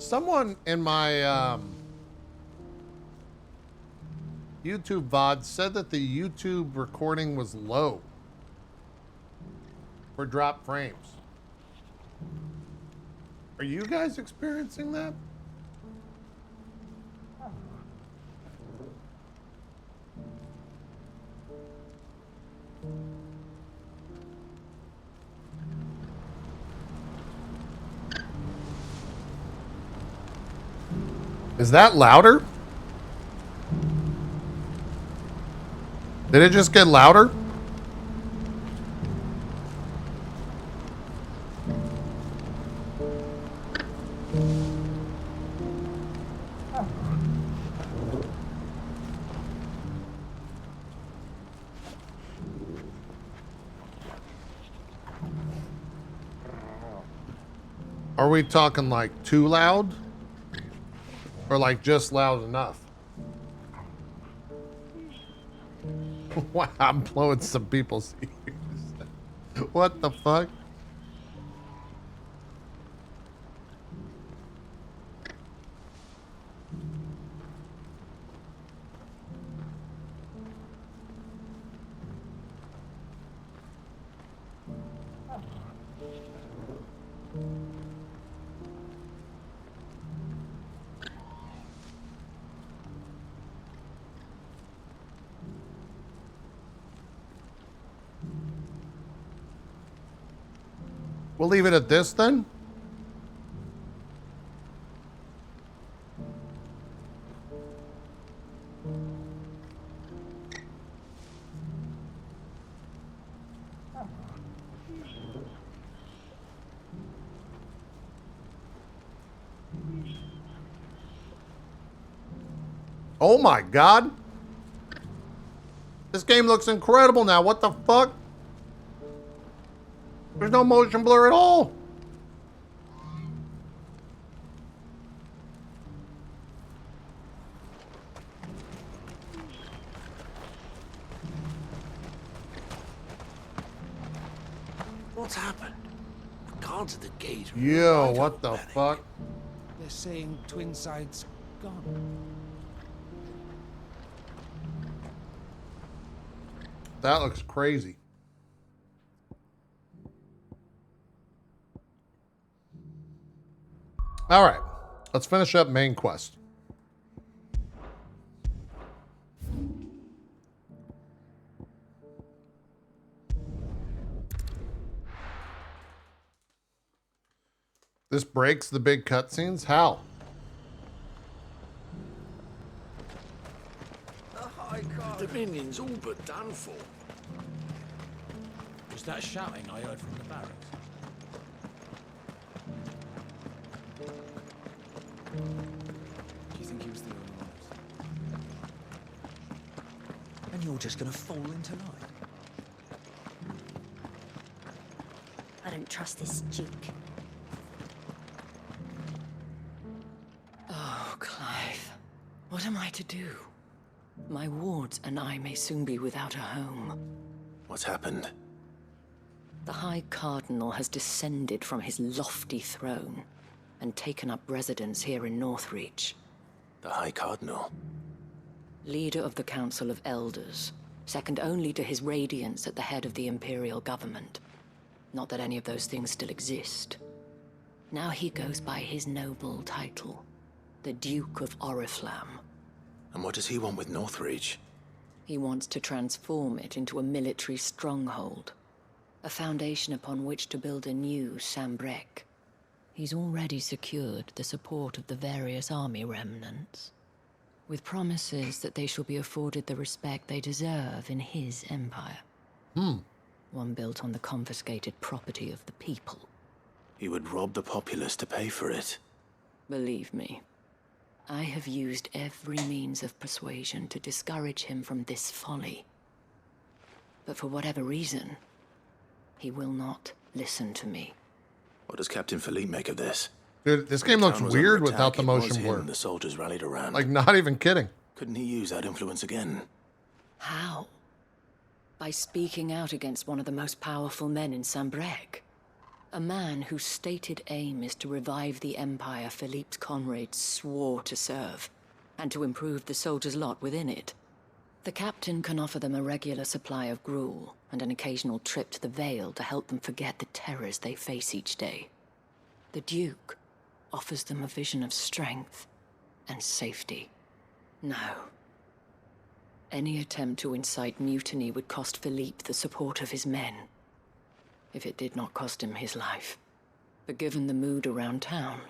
Someone in my YouTube VOD said that the YouTube recording was low for drop frames. Are you guys experiencing that? Is that louder? Did it just get louder? Are we talking like too loud? Or like just loud enough? Wow, I'm blowing some people's ears. What the fuck? We'll leave it at this then. Oh my God. This game looks incredible now. What the fuck? There's no motion blur at all. What's happened? The guards at the gate. Yo, what the fuck? They're saying Twinside's gone. That looks crazy. All right, let's finish up main quest. This breaks the big cutscenes? How? The Dominion's all but done for. Was that shouting I heard from the barracks? Do you think he was the only one? And you're just gonna fall into line? I don't trust this Duke. Oh, Clive. What am I to do? My wards and I may soon be without a home. What's happened? The High Cardinal has descended from his lofty throne and taken up residence here in Northreach. The High Cardinal? Leader of the Council of Elders, second only to his Radiance at the head of the Imperial government. Not that any of those things still exist. Now he goes by his noble title, the Duke of Oriflamme. And what does he want with Northreach? He wants to transform it into a military stronghold, a foundation upon which to build a new Sambrec. He's already secured the support of the various army remnants, with promises that they shall be afforded the respect they deserve in his empire. One built on the confiscated property of the people. He would rob the populace to pay for it. Believe me, I have used every means of persuasion to discourage him from this folly. But for whatever reason, he will not listen to me. What does Captain Philippe make of this? Dude, this game looks weird without the motion blur. The soldiers rallied around. Like, not even kidding. Couldn't he use that influence again? How? By speaking out against one of the most powerful men in Sambrec. A man whose stated aim is to revive the empire Philippe's comrades swore to serve, and to improve the soldiers' lot within it. The captain can offer them a regular supply of gruel, and an occasional trip to the Vale to help them forget the terrors they face each day. The Duke offers them a vision of strength and safety. No. Any attempt to incite mutiny would cost Philippe the support of his men, if it did not cost him his life. But given the mood around town,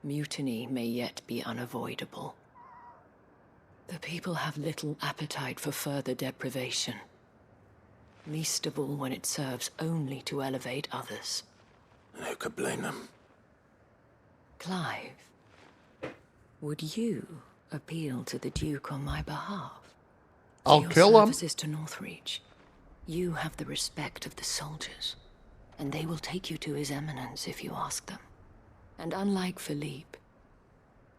mutiny may yet be unavoidable. The people have little appetite for further deprivation, least of all when it serves only to elevate others. And who could blame them? Clive, would you appeal to the Duke on my behalf? I'll kill him. Services to Northreach. You have the respect of the soldiers, and they will take you to His Eminence if you ask them. And unlike Philippe,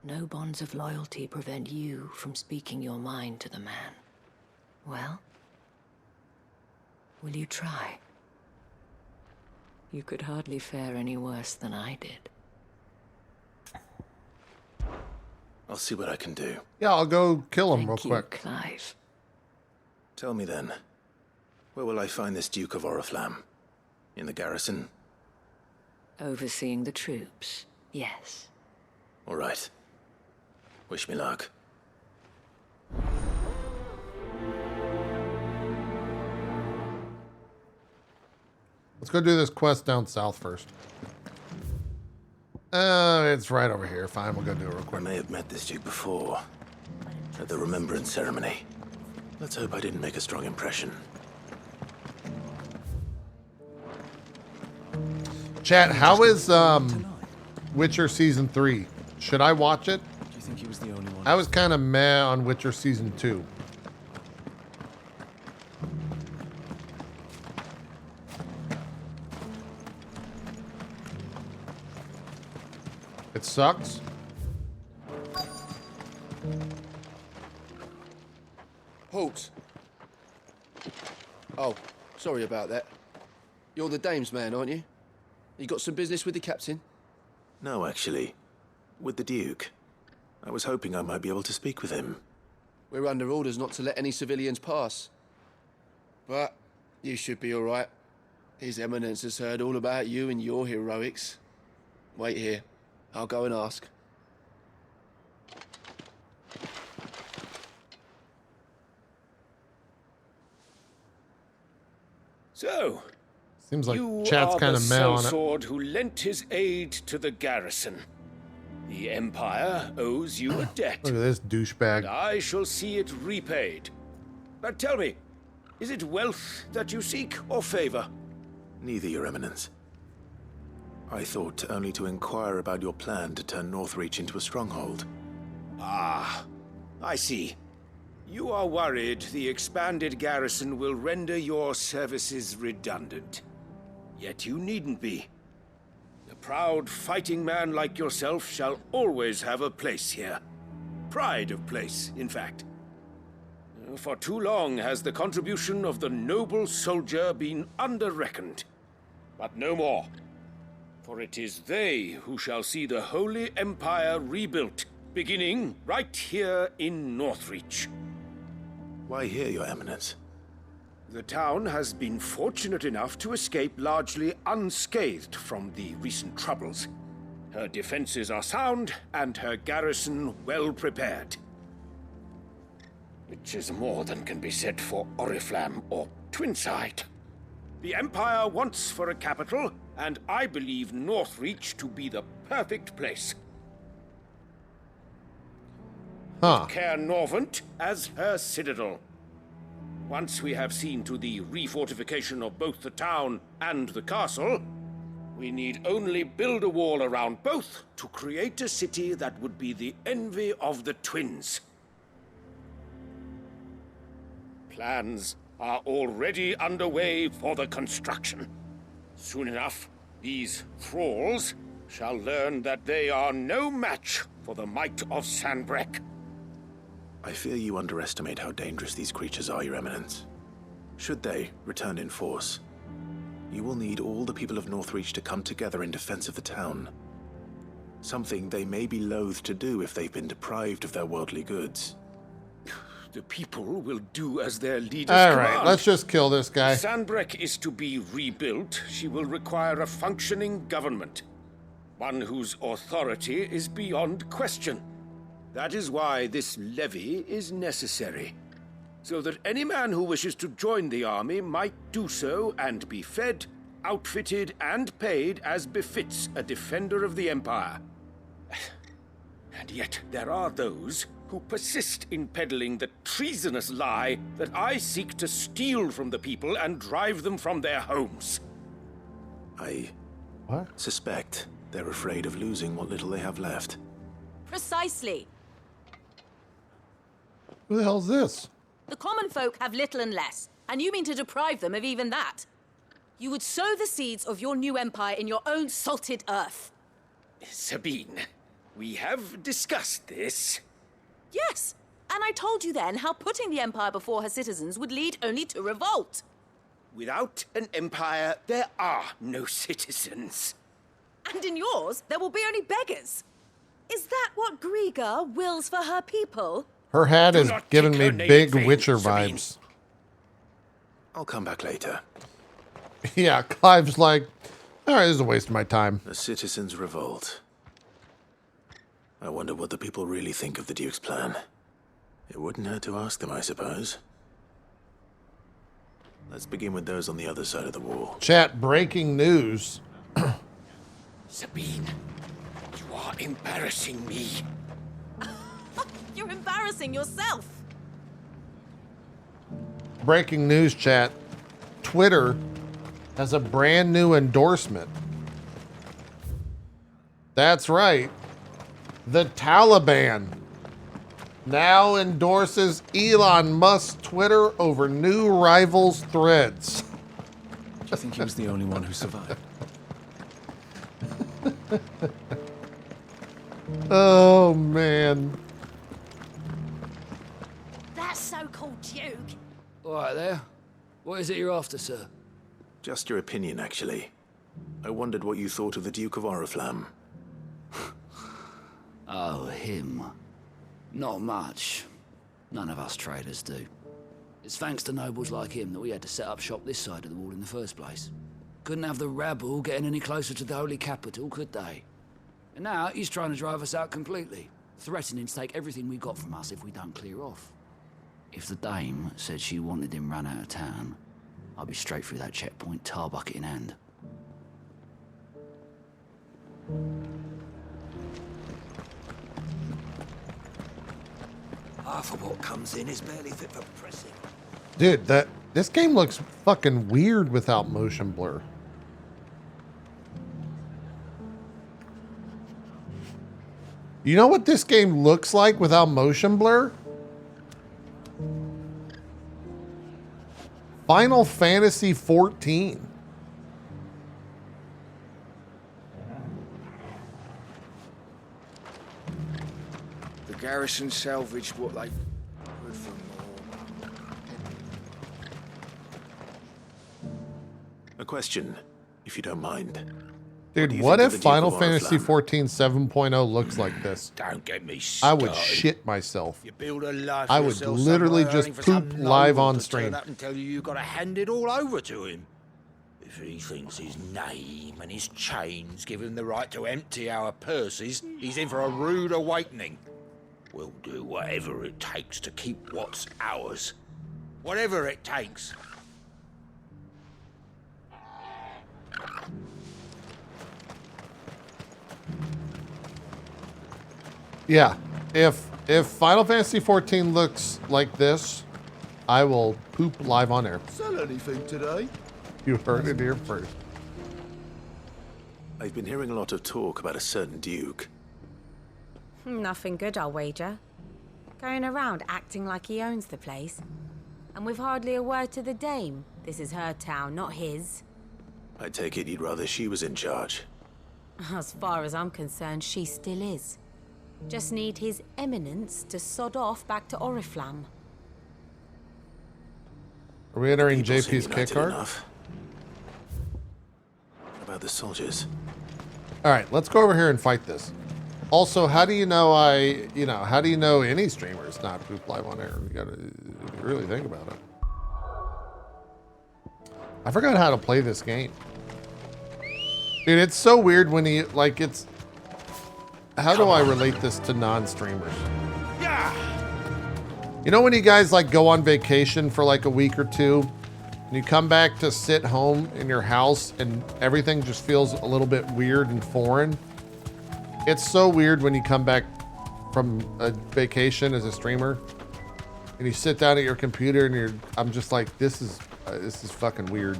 no bonds of loyalty prevent you from speaking your mind to the man. Well, will you try? You could hardly fare any worse than I did. I'll see what I can do. Yeah, I'll go kill him real Thank you, quick. Clive. Tell me then, where will I find this Duke of Oriflamme? In the garrison? Overseeing the troops, yes. All right. Wish me luck. Let's go do this quest down south first. It's right over here. Fine, we'll go do it real I quick. may have met this Duke before, at the Remembrance Ceremony. Let's hope I didn't make a strong impression. Chat, how is Witcher Season 3? Should I watch it? Do you think he was the only one? I was kind of meh on Witcher Season 2. It sucks. Halt! Oh, sorry about that. You're the dame's man, aren't you? You got some business with the captain? No, actually. With the Duke. I was hoping I might be able to speak with him. We're under orders not to let any civilians pass. But you should be all right. His Eminence has heard all about you and your heroics. Wait here. I'll go and ask. So, Seems like you chat's are kind the of meh on it. sellsword who lent his aid to the garrison. The Empire owes you a debt, Look at this and douchebag. I shall see it repaid. But tell me, is it wealth that you seek, or favor? Neither, Your Eminence. I thought only to inquire about your plan to turn Northreach into a stronghold. Ah, I see. You are worried the expanded garrison will render your services redundant. Yet you needn't be. A proud fighting man like yourself shall always have a place here. Pride of place, in fact. For too long has the contribution of the noble soldier been under-reckoned. But no more. For it is they who shall see the Holy Empire rebuilt, beginning right here in Northreach. Why here, Your Eminence? The town has been fortunate enough to escape largely unscathed from the recent troubles. Her defenses are sound, and her garrison well prepared. Which is more than can be said for Oriflamme or Twinside. The Empire wants for a capital, and I believe Northreach to be the perfect place. Huh. Caer Norvent as her citadel. Once we have seen to the refortification of both the town and the castle, we need only build a wall around both to create a city that would be the envy of the twins. Plans are already underway for the construction. Soon enough, these thralls shall learn that they are no match for the might of Sanbreque. I fear you underestimate how dangerous these creatures are, Your Eminence. Should they return in force, you will need all the people of Northreach to come together in defense of the town. Something they may be loath to do if they've been deprived of their worldly goods. The people will do as their leaders All command. right, let's just kill this guy. If Sanbreque is to be rebuilt, she will require a functioning government. One whose authority is beyond question. That is why this levy is necessary. So that any man who wishes to join the army might do so and be fed, outfitted, and paid as befits a defender of the Empire. And yet there are those who persist in peddling the treasonous lie that I seek to steal from the people and drive them from their homes. I What? suspect they're afraid of losing what little they have left. Precisely. Who the hell's this? The common folk have little and less, and you mean to deprive them of even that. You would sow the seeds of your new empire in your own salted earth. Sabine, we have discussed this. Yes, and I told you then how putting the empire before her citizens would lead only to revolt. Without an empire, there are no citizens. And in yours, there will be only beggars. Is that what Griga wills for her people? Her hat Do is not giving take me her name big in vain, Witcher Sabine. vibes. I'll come back later. Yeah, Clive's like, all right, this is a waste of my time. The citizens revolt. I wonder what the people really think of the Duke's plan. It wouldn't hurt to ask them, I suppose. Let's begin with those on the other side of the wall. Chat, breaking news. Sabine, you are embarrassing me. You're embarrassing yourself. Breaking news, chat. Twitter has a brand new endorsement. That's right. The Taliban now endorses Elon Musk's Twitter over new rivals threads. Do you think he was the only one who survived? Oh, man. That so-called Duke. All right there. What is it you're after, sir? Just your opinion, actually. I wondered what you thought of the Duke of Oriflamme. Oh, him. Not much. None of us traders do. It's thanks to nobles like him that we had to set up shop this side of the wall in the first place. Couldn't have the rabble getting any closer to the holy capital, could they? And now he's trying to drive us out completely, threatening to take everything we got from us if we don't clear off. If the dame said she wanted him run out of town, I'd be straight through that checkpoint, tar bucket in hand. Half of what comes in is barely fit for pressing. Dude, this game looks fucking weird without motion blur. You know what this game looks like without motion blur? Final Fantasy XIV. The garrison salvaged what they could from more. A question, if you don't mind. Dude, do you what think of if the Duke Final of Fantasy Oriflamme? XIV 7.0 looks like this? Don't get me I would started. shit myself. You build a life I for would yourself literally somewhere, just only for some poop live noble on to stream. turn up and tell you got to hand it all over to him. If he thinks his name and his chains give him the right to empty our purses, he's in for a rude awakening. We'll do whatever it takes to keep what's ours. Whatever it takes. Yeah, if Final Fantasy XIV looks like this, I will poop live on air. Sell anything today? You heard it here first. I've been hearing a lot of talk about a certain Duke. Nothing good, I'll wager. Going around acting like he owns the place. And with hardly a word to the dame. This is her town, not his. I take it you'd rather she was in charge. As far as I'm concerned, she still is. Just need his eminence to sod off back to Oriflamme. Are we entering People seem JP's kick united card? enough. about the soldiers? All right, let's go over here and fight this. Also, how do you know how do you know any streamer is not poop live on air? You gotta really think about it. I forgot how to play this game. Dude, it's so weird when he, like, it's... How do I relate this to non-streamers? You know when you guys, like, go on vacation for, like, a week or two, and you come back to sit home in your house, and everything just feels a little bit weird and foreign? It's so weird when you come back from a vacation as a streamer, and you sit down at your computer, and I'm just like, this is fucking weird.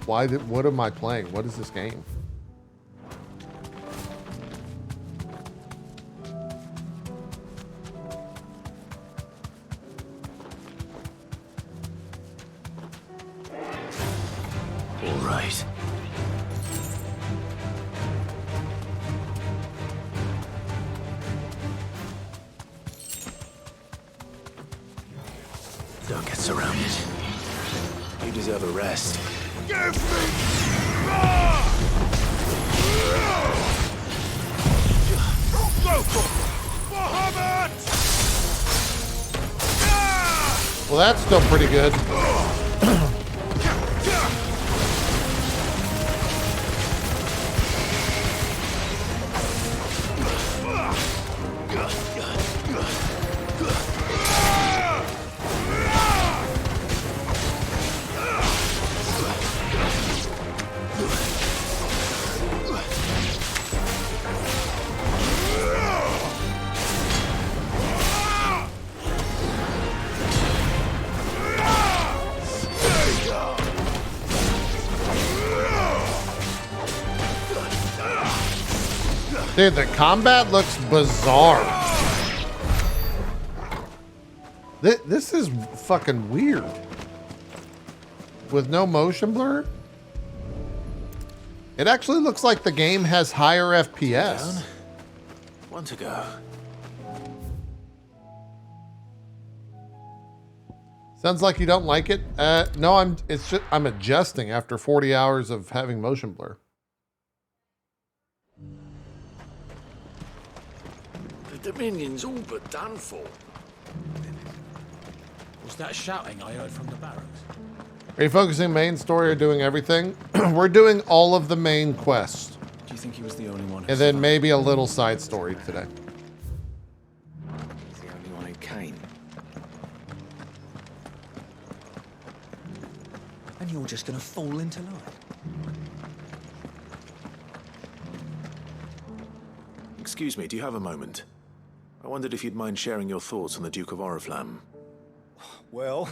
What am I playing? What is this game? All right. Don't get surrounded. You deserve a rest. Give me Well, that's still pretty good. Dude, the combat looks bizarre. This is fucking weird. With no motion blur? It actually looks like the game has higher FPS. Down. One to go. Sounds like you don't like it. No, I'm adjusting after 40 hours of having motion blur. The Dominion's all but done for. Was that shouting I heard from the barracks? Are you focusing main story or doing everything? We're doing all of the main quests. Do you think he was the only one? And then maybe a little side story today. He's the only one who came. And you're just gonna fall into life. Excuse me, do you have a moment? I wondered if you'd mind sharing your thoughts on the Duke of Oriflamme. Well,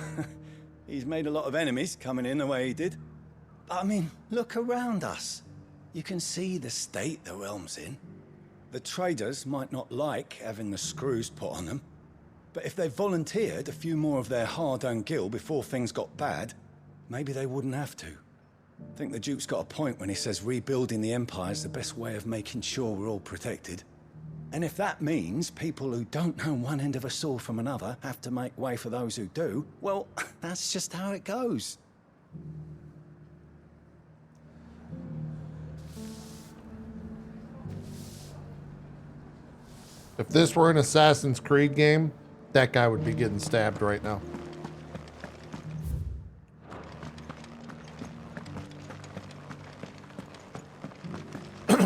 he's made a lot of enemies coming in the way he did. I mean, look around us. You can see the state the realm's in. The traders might not like having the screws put on them, but if they volunteered a few more of their hard-earned gil before things got bad, maybe they wouldn't have to. I think the Duke's got a point when he says rebuilding the Empire's the best way of making sure we're all protected. And if that means people who don't know one end of a sword from another have to make way for those who do, well, that's just how it goes. If this were an Assassin's Creed game, that guy would be getting stabbed right now.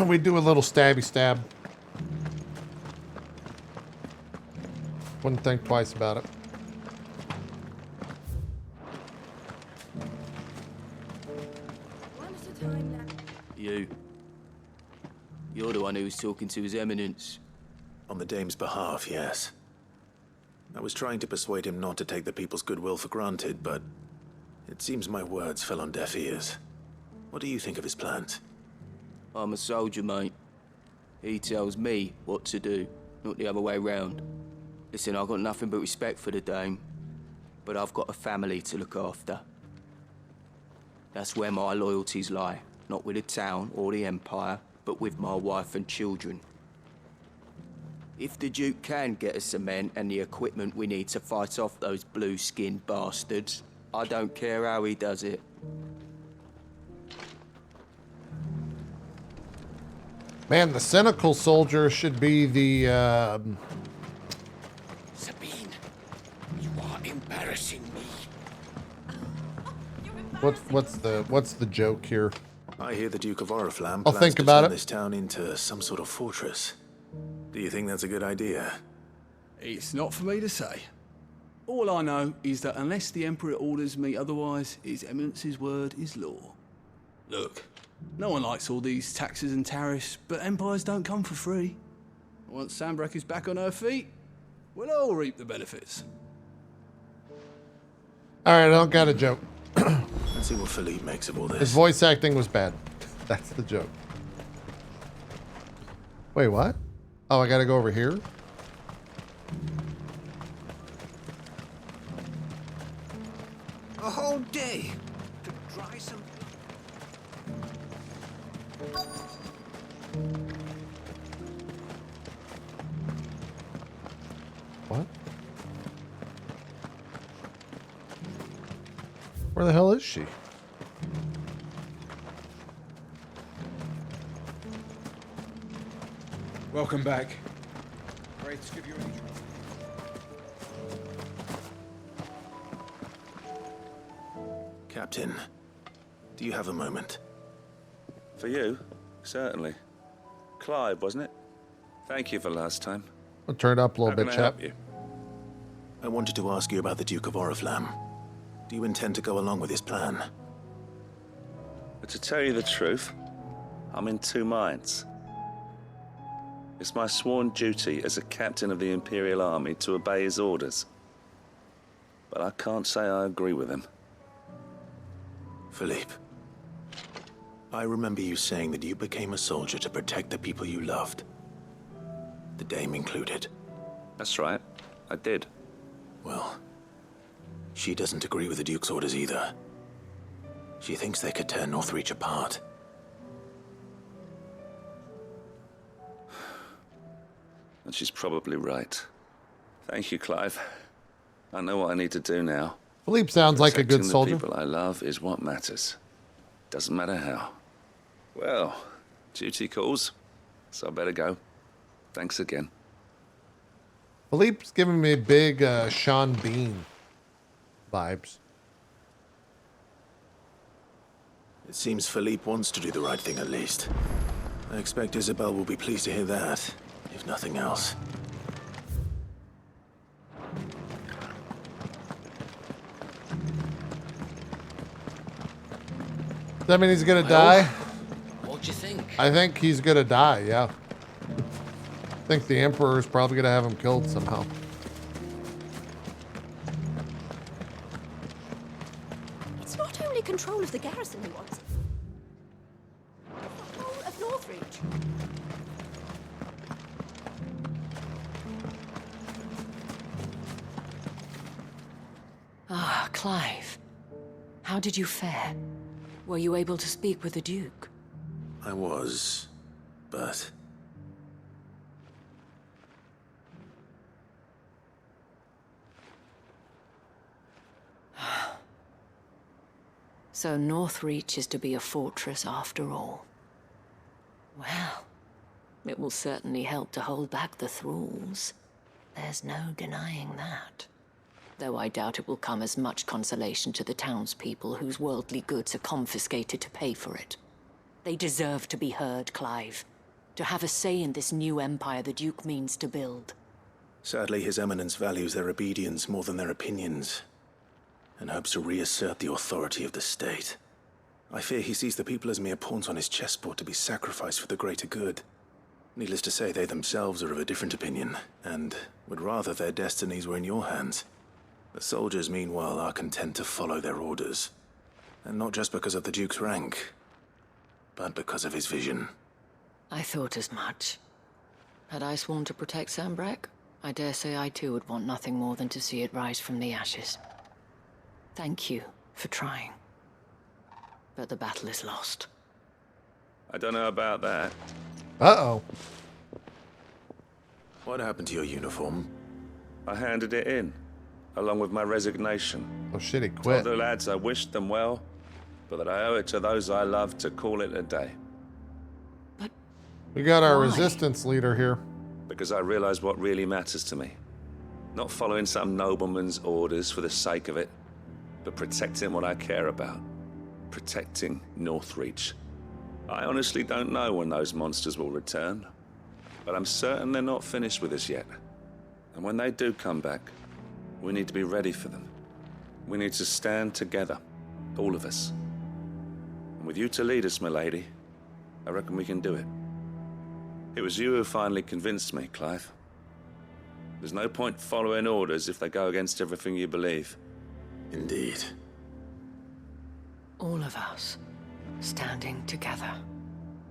We do a little stabby stab. Wouldn't think twice about it. You're the one who was talking to His Eminence. On the Dame's behalf, yes. I was trying to persuade him not to take the people's goodwill for granted, but it seems my words fell on deaf ears. What do you think of his plans? I'm a soldier, mate. He tells me what to do, not the other way round. Listen, I've got nothing but respect for the Dame, but I've got a family to look after. That's where my loyalties lie, not with the town or the Empire, but with my wife and children. If the Duke can get us cement and the equipment we need to fight off those blue-skinned bastards, I don't care how he does it. Man, the cynical soldier should be the, Sabine, you are embarrassing me. what's the joke here? I hear the Duke of Oriflamme I'll plans think to about turn it. this town into some sort of fortress. Do you think that's a good idea? It's not for me to say. All I know is that unless the Emperor orders me otherwise, His Eminence's word is law. Look, no one likes all these taxes and tariffs, but empires don't come for free. Once Sanbreque is back on her feet, we'll all reap the benefits. All right, I don't got a joke. Let's see what Philippe makes of all His this. voice acting was bad. That's the joke. Wait, what? Oh, I gotta go over here? A whole day to dry some... What? Where the hell is she? Welcome back. Wraiths give you any trouble? Captain, do you have a moment? For you? Certainly. Clive, wasn't it? Thank you for last time. I'll turn it up a little How bit, can I chap. help you? I wanted to ask you about the Duke of Oriflamme. Do you intend to go along with his plan? But to tell you the truth, I'm in two minds. It's my sworn duty as a captain of the Imperial Army to obey his orders. But I can't say I agree with him. Philippe, I remember you saying that you became a soldier to protect the people you loved. The Dame included. That's right, I did. Well, she doesn't agree with the Duke's orders either. She thinks they could tear Northreach apart. And she's probably right. Thank you, Clive. I know what I need to do now. Philippe sounds like a good Protecting soldier. the people I love is what matters. Doesn't matter how. Well, duty calls, so I better go. Thanks again. Philippe's giving me big Sean Bean vibes. It seems Philippe wants to do the right thing at least. I expect Isabel will be pleased to hear that, if nothing else. Does that mean he's gonna die? What'd you think? I think he's gonna die, yeah. I think the Emperor is probably gonna have him killed somehow. It's not only control of the garrison he wants. The whole of Northreach. Ah, Clive. How did you fare? Were you able to speak with the Duke? I was, but... So Northreach is to be a fortress after all. Well, it will certainly help to hold back the thralls. There's no denying that. Though I doubt it will come as much consolation to the townspeople whose worldly goods are confiscated to pay for it. They deserve to be heard, Clive. To have a say in this new empire the Duke means to build. Sadly, His Eminence values their obedience more than their opinions, and hopes to reassert the authority of the state. I fear he sees the people as mere pawns on his chessboard to be sacrificed for the greater good. Needless to say, they themselves are of a different opinion, and would rather their destinies were in your hands. The soldiers, meanwhile, are content to follow their orders. And not just because of the Duke's rank, but because of his vision. I thought as much. Had I sworn to protect Sanbreque, I dare say I too would want nothing more than to see it rise from the ashes. Thank you for trying. But the battle is lost. I don't know about that. Uh-oh. What happened to your uniform? I handed it in, along with my resignation. Oh shit, he Told quit. the lads I wished them well, but that I owe it to those I love to call it a day. We got our Why? resistance leader here. Because I realize what really matters to me. Not following some nobleman's orders for the sake of it, but protecting what I care about. Protecting Northreach. I honestly don't know when those monsters will return, but I'm certain they're not finished with us yet. And when they do come back, we need to be ready for them. We need to stand together, all of us. And with you to lead us, milady, I reckon we can do it. It was you who finally convinced me, Clive. There's no point following orders if they go against everything you believe. Indeed. All of us, standing together.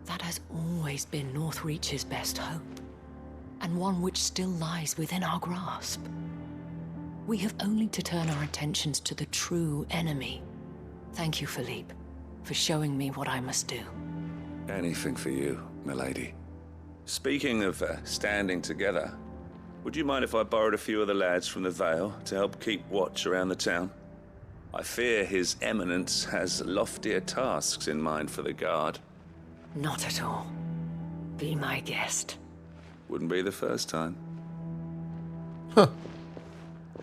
That has always been Northreach's best hope, and one which still lies within our grasp. We have only to turn our attentions to the true enemy. Thank you, Philippe, for showing me what I must do. Anything for you, milady. Speaking of standing together, would you mind if I borrowed a few of the lads from the Vale to help keep watch around the town? I fear His Eminence has loftier tasks in mind for the guard. Not at all. Be my guest. Wouldn't be the first time. Huh.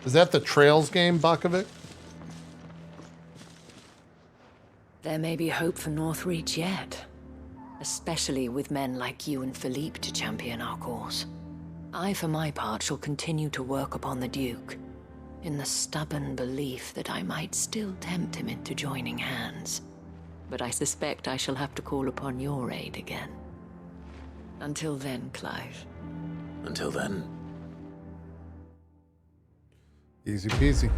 Is that the Trails game, Bukovic? There may be hope for Northreach yet. Especially with men like you and Philippe to champion our cause. I, for my part, shall continue to work upon the Duke, in the stubborn belief that I might still tempt him into joining hands. But I suspect I shall have to call upon your aid again. Until then, Clive. Until then. Easy peasy.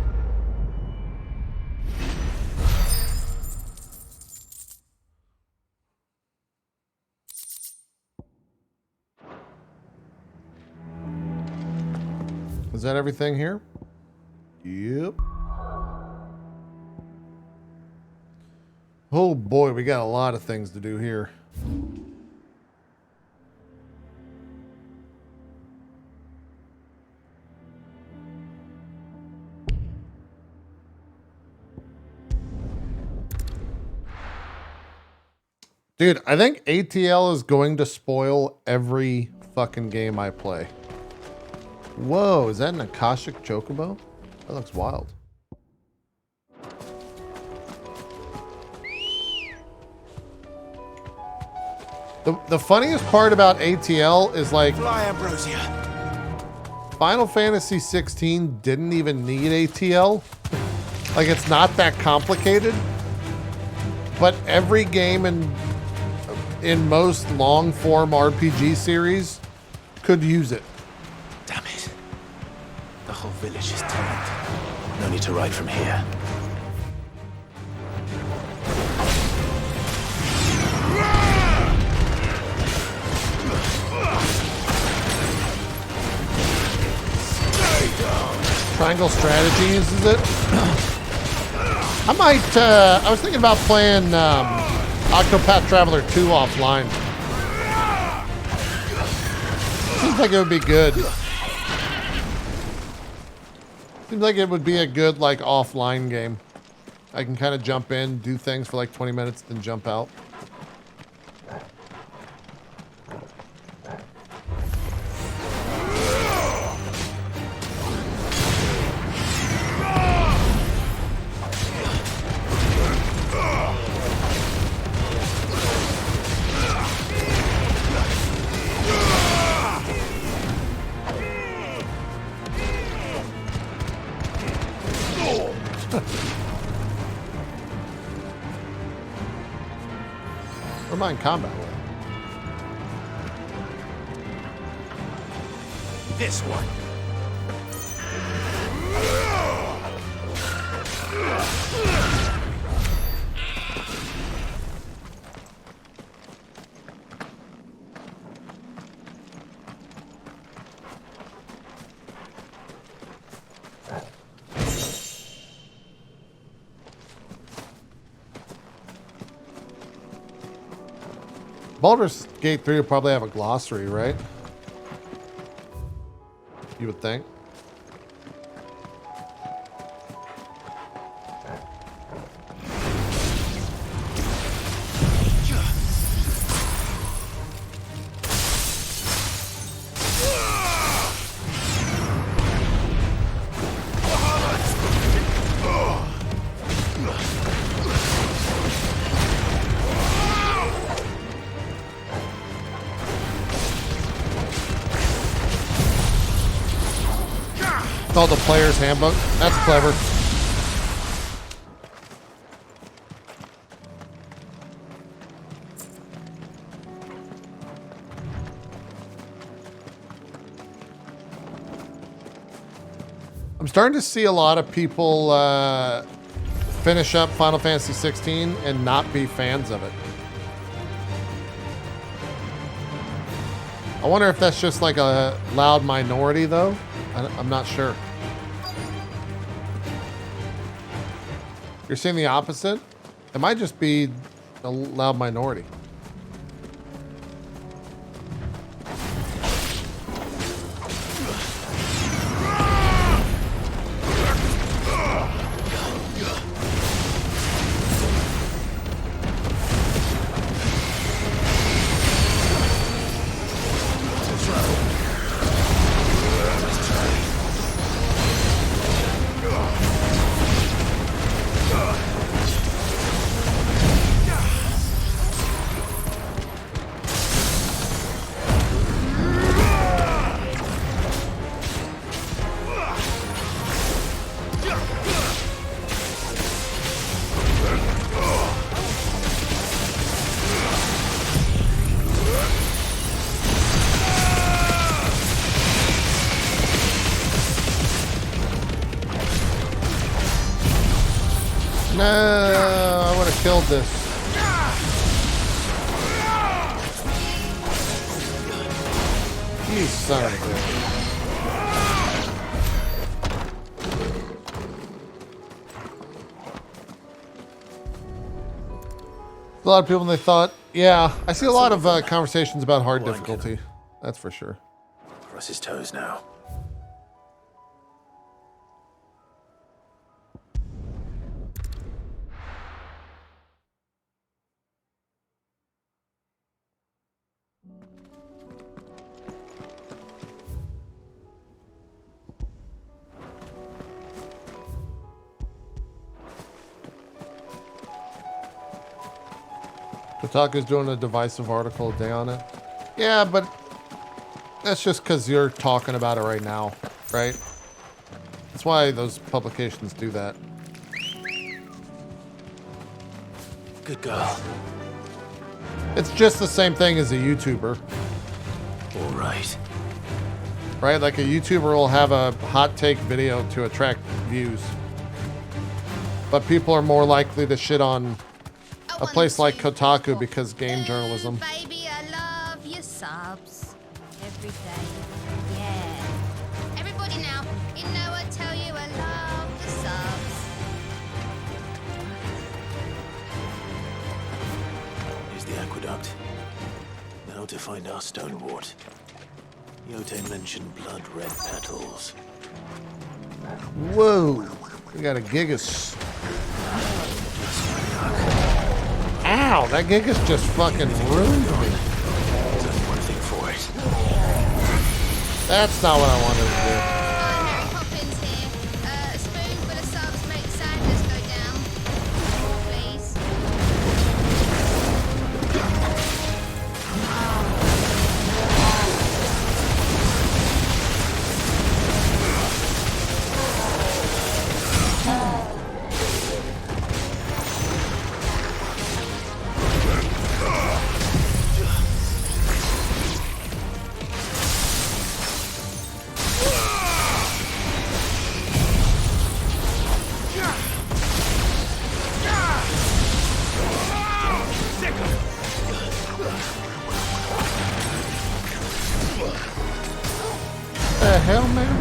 Is that everything here? Yep. Oh boy, we got a lot of things to do here. Dude, I think ATL is going to spoil every fucking game I play. Whoa, is that an Akashic Chocobo? That looks wild. The funniest part about ATL is like Fly, Ambrosia. Final Fantasy XVI didn't even need ATL. Like, it's not that complicated. But every game in most long-form RPG series could use it. Damn it. The whole village is turned. No need to ride from here. Triangle Strategy uses it. I was thinking about playing Octopath Traveler 2 offline. Seems like it would be good. Seems like it would be a good, like, offline game. I can kind of jump in, do things for like 20 minutes, then jump out. We're not in combat with. This one. Baldur's Gate 3 will probably have a glossary, right? You would think. Called the Player's Handbook. That's clever. I'm starting to see a lot of people finish up Final Fantasy XVI and not be fans of it. I wonder if that's just like a loud minority, though. I'm not sure. You're seeing the opposite? It might just be a loud minority. No, I would have killed this. You son of a bitch. A lot of people, they thought, yeah, I see a lot of conversations about hard difficulty. That's for sure. Cross his toes now. Kotaku's doing a divisive article a day on it. Yeah, but that's just because you're talking about it right now, right? That's why those publications do that. Good girl. It's just the same thing as a YouTuber. All right. Right? Like a YouTuber will have a hot take video to attract views. But people are more likely to shit on a place like Kotaku because game journalism. Baby, I love your subs. Every day. Yeah. Everybody now, you know I tell you I love the subs. Here's the aqueduct. Now to find our stonewort. Yote mentioned blood-red petals. Whoa. We got a Gigas. Ow, that Gigas just fucking ruined me. One thing for it. That's not what I wanted to do. Mary Poppins here. A spoonful of subs make Sanders go down. Please. The hell, man?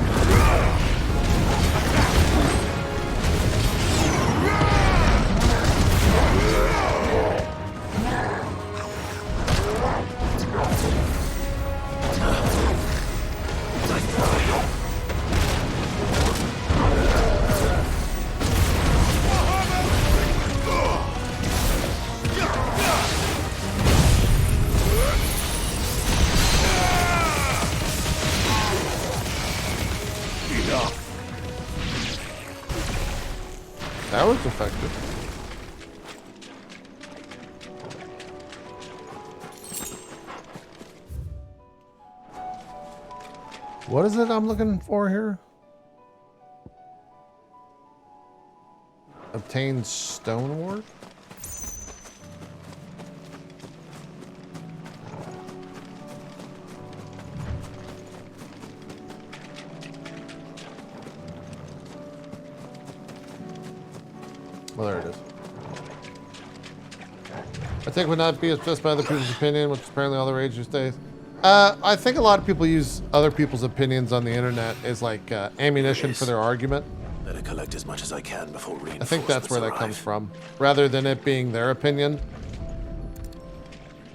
That was effective. What is it I'm looking for here? contains stonework? Well, there it is. I think would not be expressed by other people's opinion, which is apparently all the rage these days. I think a lot of people use other people's opinions on the internet as like ammunition for their argument. Better collect as much as I can before reinforcements I think that's where that arrive. comes from, rather than it being their opinion.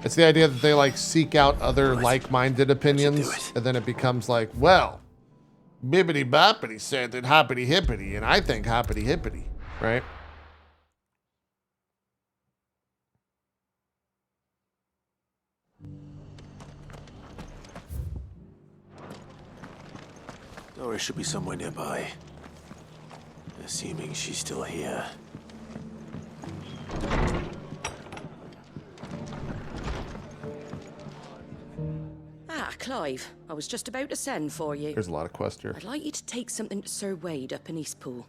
It's the idea that they like seek out other like-minded opinions, and then it becomes like, well, bibbity boppity said that hoppity hippity, and I think hoppity hippity, right? Doris should be somewhere nearby. Assuming she's still here. Ah, Clive. I was just about to send for you. There's a lot of quests here. I'd like you to take something to Sir Wade up in Eastpool.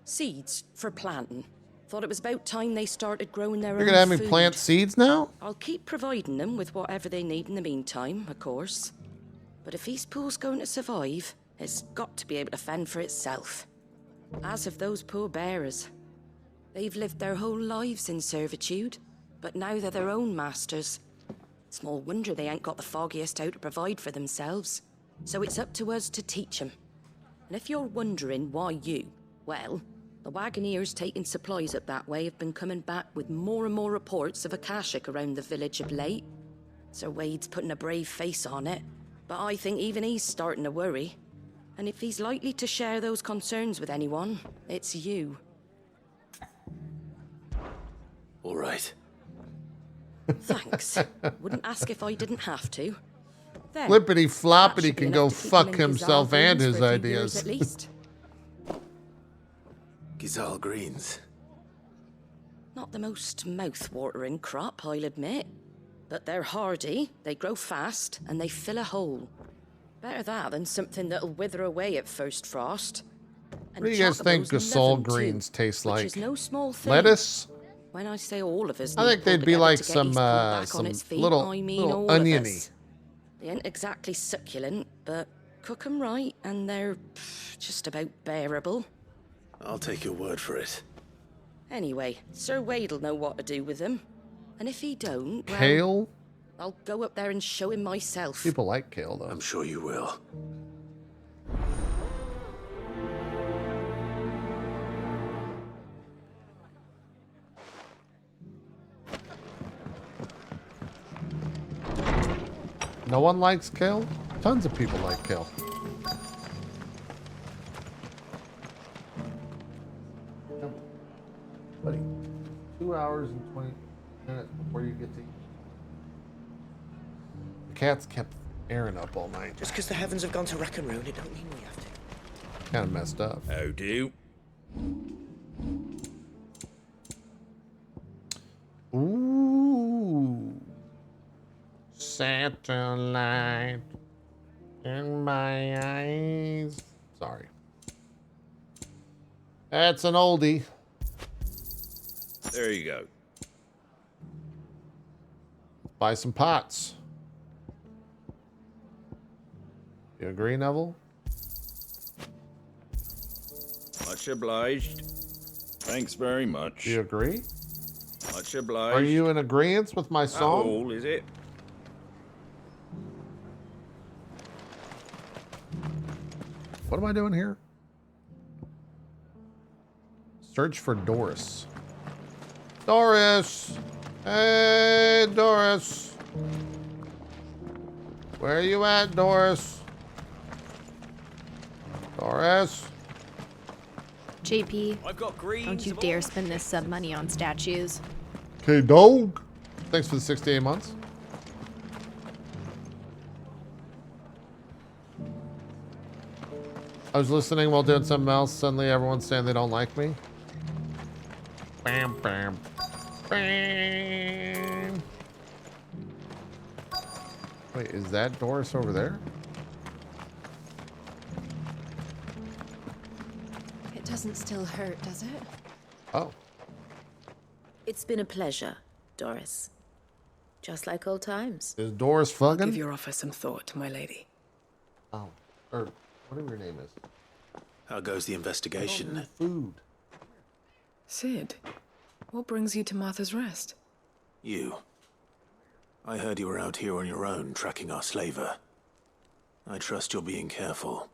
Seeds for planting. Thought it was about time they started growing their own You're gonna have me food. plant seeds now? I'll keep providing them with whatever they need in the meantime, of course. But if Eastpool's going to survive, it's got to be able to fend for itself. As of those poor bearers. They've lived their whole lives in servitude, but now they're their own masters. Small wonder they ain't got the foggiest how to provide for themselves. So it's up to us to teach them. And if you're wondering why you, well, the wagoneers taking supplies up that way have been coming back with more and more reports of Akashic around the village of late. Sir Wade's putting a brave face on it, but I think even he's starting to worry. And if he's likely to share those concerns with anyone, it's you. All right. Thanks. Wouldn't ask if I didn't have to. There. Flippity floppity That should be can enough go to keep fuck him in himself Gazal and Greens his for a few years ideas. at least. Gazal Greens. Not the most mouth-watering crop, I'll admit. But they're hardy, they grow fast, and they fill a hole. Better that than something that'll wither away at first frost. What do you guys think Gazal greens taste like? Is no small thing. Lettuce? When I say all of us, I think they'd be like some little oniony. They ain't exactly succulent, but cook 'em right, and they're just about bearable. I'll take your word for it. Anyway, Sir Wade'll know what to do with them. And if he don't, well, Kale? I'll go up there and show him myself. People like kale, though. I'm sure you will. No one likes kale? Tons of people like kale. Buddy, 2 hours and 20 minutes before you get to eat. The cats kept airing up all night. Just because the heavens have gone to rack and ruin, it don't mean we have to. Kind of messed up. How do? Ooh. Satellite in my eyes. Sorry. That's an oldie. There you go. Buy some pots. You agree, Neville? Much obliged. Thanks very much. Do you agree? Much obliged. Are you in agreement with my song? All, is it? What am I doing here? Search for Doris. Doris! Hey, Doris! Where are you at, Doris? Doris? JP, I've got greens. don't you dare spend this sub money on statues. Okay, dog. Thanks for the 68 months. I was listening while doing something else. Suddenly everyone's saying they don't like me. Bam, bam, bam. Wait, is that Doris over there? It doesn't still hurt, does it? Oh. It's been a pleasure, Doris. Just like old times. Is Doris fucking? Give your offer some thought, my lady. Oh. Or whatever your name is. How goes the investigation? Food. Sid, what brings you to Martha's Rest? You. I heard you were out here on your own, tracking our slaver. I trust you're being careful.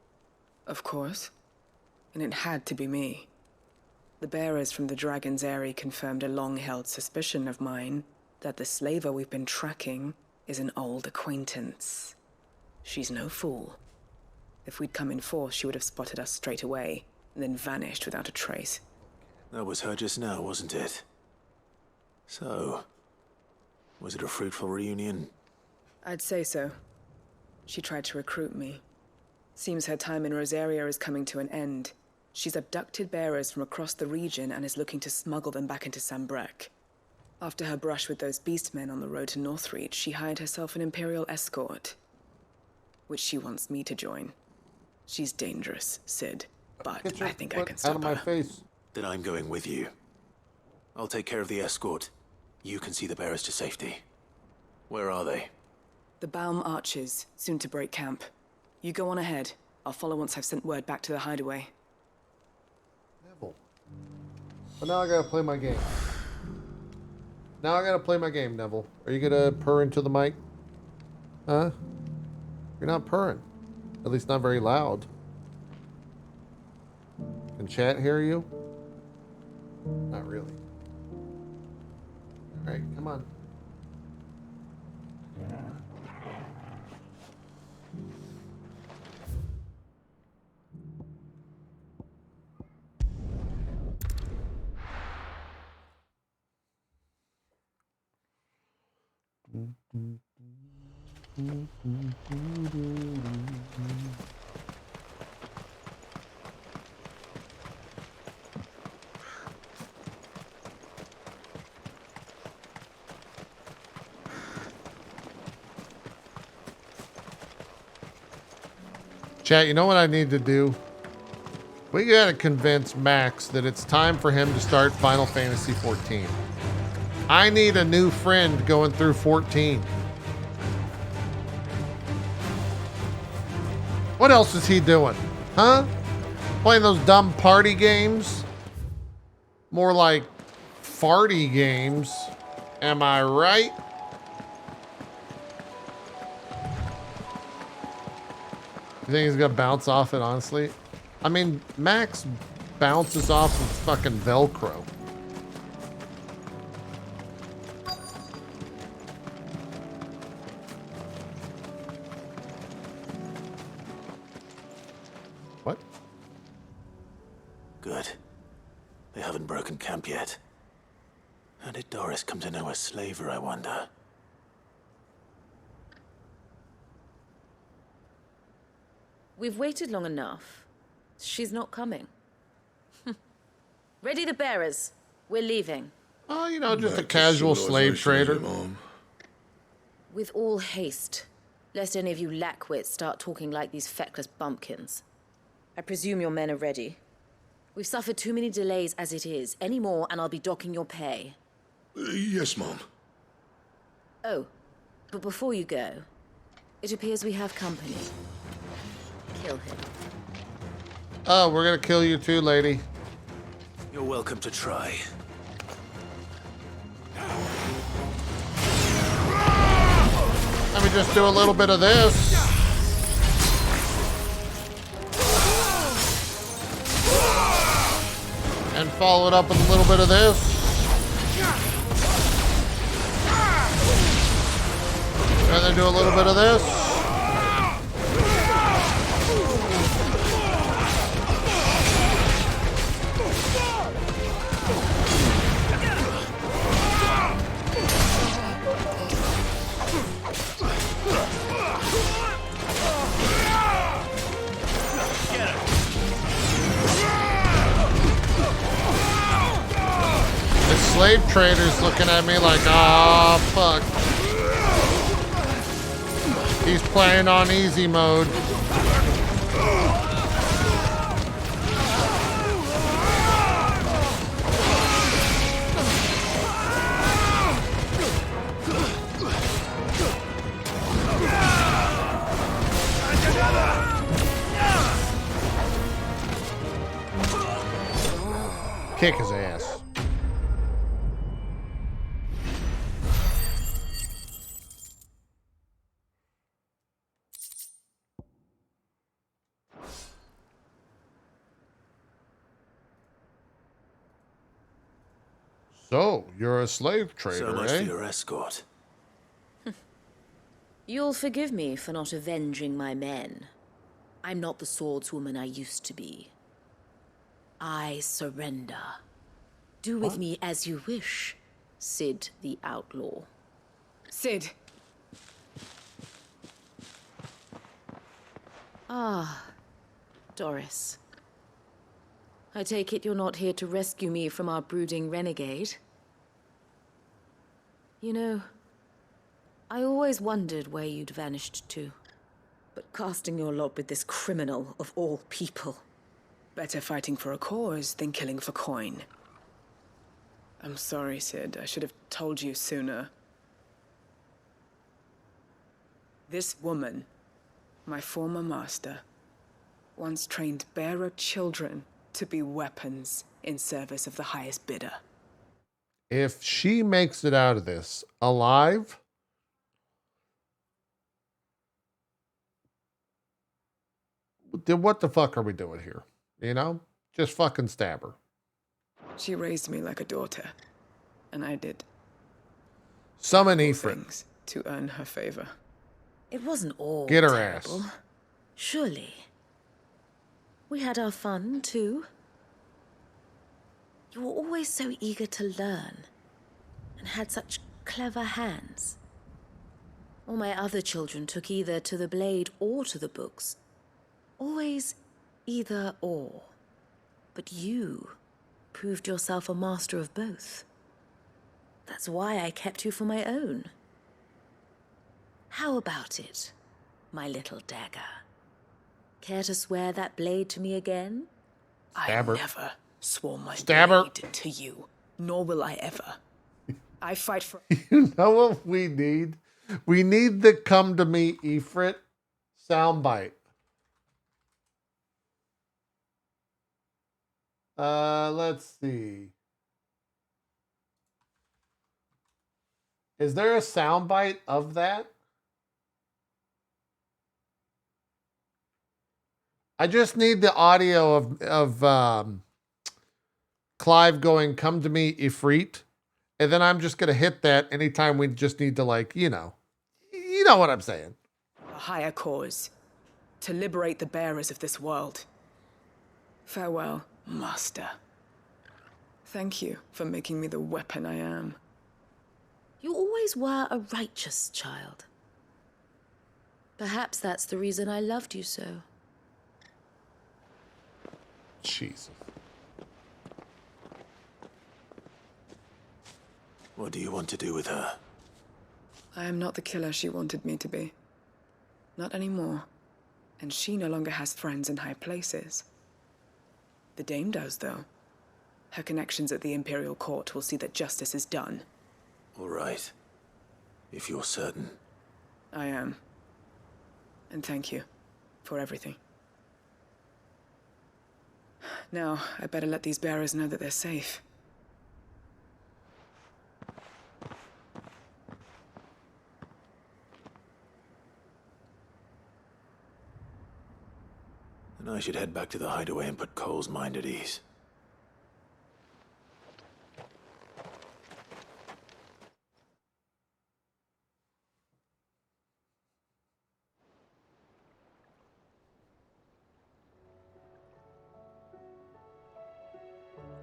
Of course. And it had to be me. The bearers from the Dragon's Eyrie confirmed a long-held suspicion of mine that the slaver we've been tracking is an old acquaintance. She's no fool. If we'd come in force, she would have spotted us straight away, and then vanished without a trace. That was her just now, wasn't it? So, was it a fruitful reunion? I'd say so. She tried to recruit me. Seems her time in Rosaria is coming to an end. She's abducted bearers from across the region and is looking to smuggle them back into Sambrek. After her brush with those beastmen on the road to Northreach, she hired herself an Imperial escort, which she wants me to join. She's dangerous, Sid, but I think I can stop her. Out of my face. Then I'm going with you. I'll take care of the escort. You can see the bearers to safety. Where are they? The Baum Archers, soon to break camp. You go on ahead. I'll follow once I've sent word back to the hideaway. But now I gotta play my game. Now I gotta play my game, Neville. Are you gonna purr into the mic? Huh? You're not purring. At least not very loud. Can chat hear you? Not really. Alright, come on. Chat, you know what I need to do? We gotta convince Max that it's time for him to start Final Fantasy XIV. I need a new friend going through 14. What else is he doing? Huh? Playing those dumb party games? More like farty games. Am I right? You think he's gonna bounce off it, honestly? I mean, Max bounces off of fucking Velcro. What? Good. They haven't broken camp yet. How did Doris come to know a slaver, I wonder? We've waited long enough. She's not coming. Ready the bearers. We're leaving. Oh, you know, just a casual slave trader. With all haste, lest any of you lackwits start talking like these feckless bumpkins. I presume your men are ready. We've suffered too many delays as it is. Any more and I'll be docking your pay. Yes, Mom. Oh, but before you go, it appears we have company. Kill him. Oh, we're gonna kill you too, lady. You're welcome to try. Let me just do a little bit of this. And follow it up with a little bit of this. And then do a little bit of this. Slave trader's looking at me like, ah, fuck. He's playing on easy mode. Kick his ass. So, you're a slave trader, So much eh? for your escort. You'll forgive me for not avenging my men. I'm not the swordswoman I used to be. I surrender. Do with me as you wish, Sid the Outlaw. Sid. Ah, Doris. I take it you're not here to rescue me from our brooding renegade? You know, I always wondered where you'd vanished to. But casting your lot with this criminal of all people. Better fighting for a cause than killing for coin. I'm sorry, Sid. I should have told you sooner. This woman, my former master, once trained bearer children to be weapons in service of the highest bidder. If she makes it out of this alive, then what the fuck are we doing here? You know? Just fucking stab her. She raised me like a daughter, and I did Summon Ifrit. to earn her favor. It wasn't all Get her terrible. ass. Surely. We had our fun, too. You were always so eager to learn, and had such clever hands. All my other children took either to the blade or to the books. Always either or. But you proved yourself a master of both. That's why I kept you for my own. How about it, my little dagger? Care to swear that blade to me again? I never swore my Stab her. blade to you, nor will I ever. I fight for... You know what we need? We need the come to me Ifrit soundbite. Let's see. Is there a soundbite of that? I just need the audio of Clive going, "Come to me, Ifrit," and then I'm just gonna hit that anytime we just need to, like, you know what I'm saying. a higher cause, to liberate the bearers of this world. Farewell, Master. Thank you for making me the weapon I am. You always were a righteous child. Perhaps that's the reason I loved you so. Jesus. What do you want to do with her? I am not the killer she wanted me to be. Not anymore. And she no longer has friends in high places. The Dame does, though. Her connections at the Imperial Court will see that justice is done. All right. If you're certain. I am. And thank you for everything. Now, I better let these bearers know that they're safe. Then I should head back to the hideaway and put Cole's mind at ease.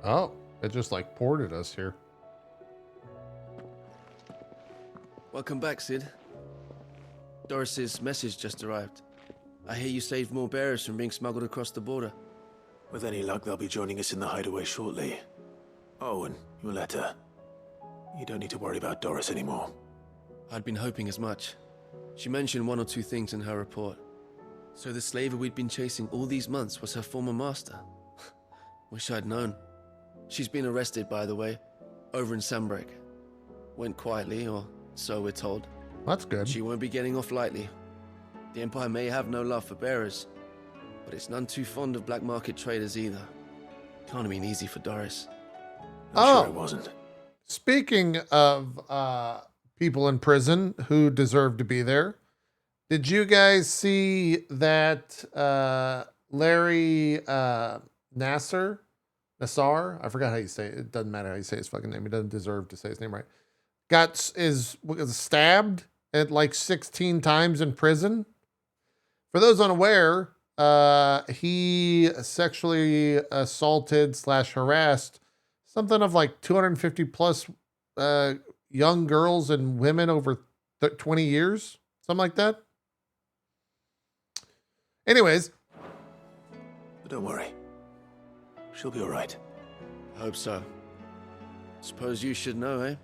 Oh, it just like ported us here. Welcome back, Sid. Doris's message just arrived. I hear you saved more bearers from being smuggled across the border. With any luck, they'll be joining us in the hideaway shortly. Oh, and your letter. You don't need to worry about Doris anymore. I'd been hoping as much. She mentioned one or two things in her report. So the slaver we'd been chasing all these months was her former master. Wish I'd known. She's been arrested, by the way, over in Sambrek. Went quietly, or so we're told. That's good. She won't be getting off lightly. The Empire may have no love for bearers, but it's none too fond of black market traders either. Can't have been easy for Doris. I'm sure it wasn't. Speaking of people in prison who deserve to be there, did you guys see that Larry Nassar? I forgot how you say it. It doesn't matter how you say his fucking name. He doesn't deserve to say his name right. Was stabbed at like 16 times in prison. For those unaware, he sexually assaulted / harassed something of like 250 plus young girls and women over 20 years, something like that. Anyways. But don't worry. She'll be all right. Hope so. Suppose you should know, eh?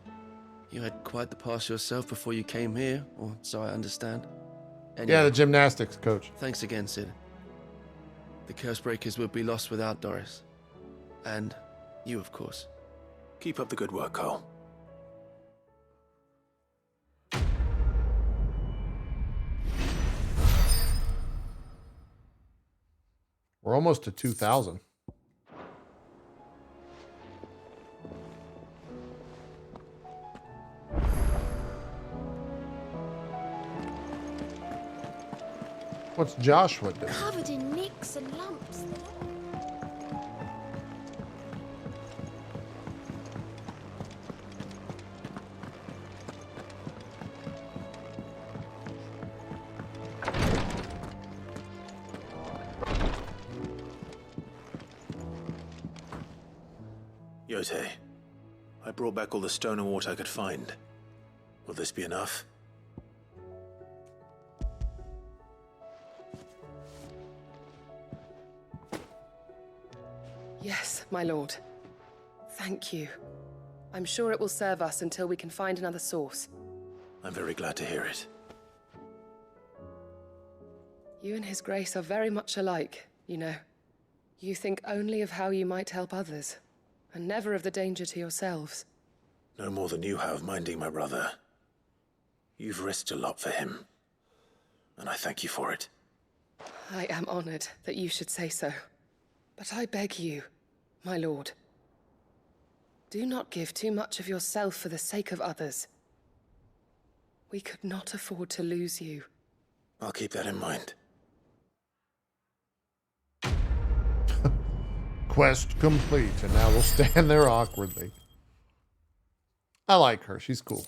You had quite the past yourself before you came here, or so I understand. Anyway, Yeah, the gymnastics coach. Thanks again, Sid. The Cursebreakers would be lost without Doris. And you, of course. Keep up the good work, Cole. We're almost to 2,000. What's Joshua doing? Covered in nicks and lumps. Yote, I brought back all the stone and water I could find. Will this be enough? Yes, my lord. Thank you. I'm sure it will serve us until we can find another source. I'm very glad to hear it. You and His Grace are very much alike, you know. You think only of how you might help others, and never of the danger to yourselves. No more than you have minding my brother. You've risked a lot for him, and I thank you for it. I am honored that you should say so. But I beg you, my lord, do not give too much of yourself for the sake of others. We could not afford to lose you. I'll keep that in mind. Quest complete, and now we'll stand there awkwardly. I like her. She's cool.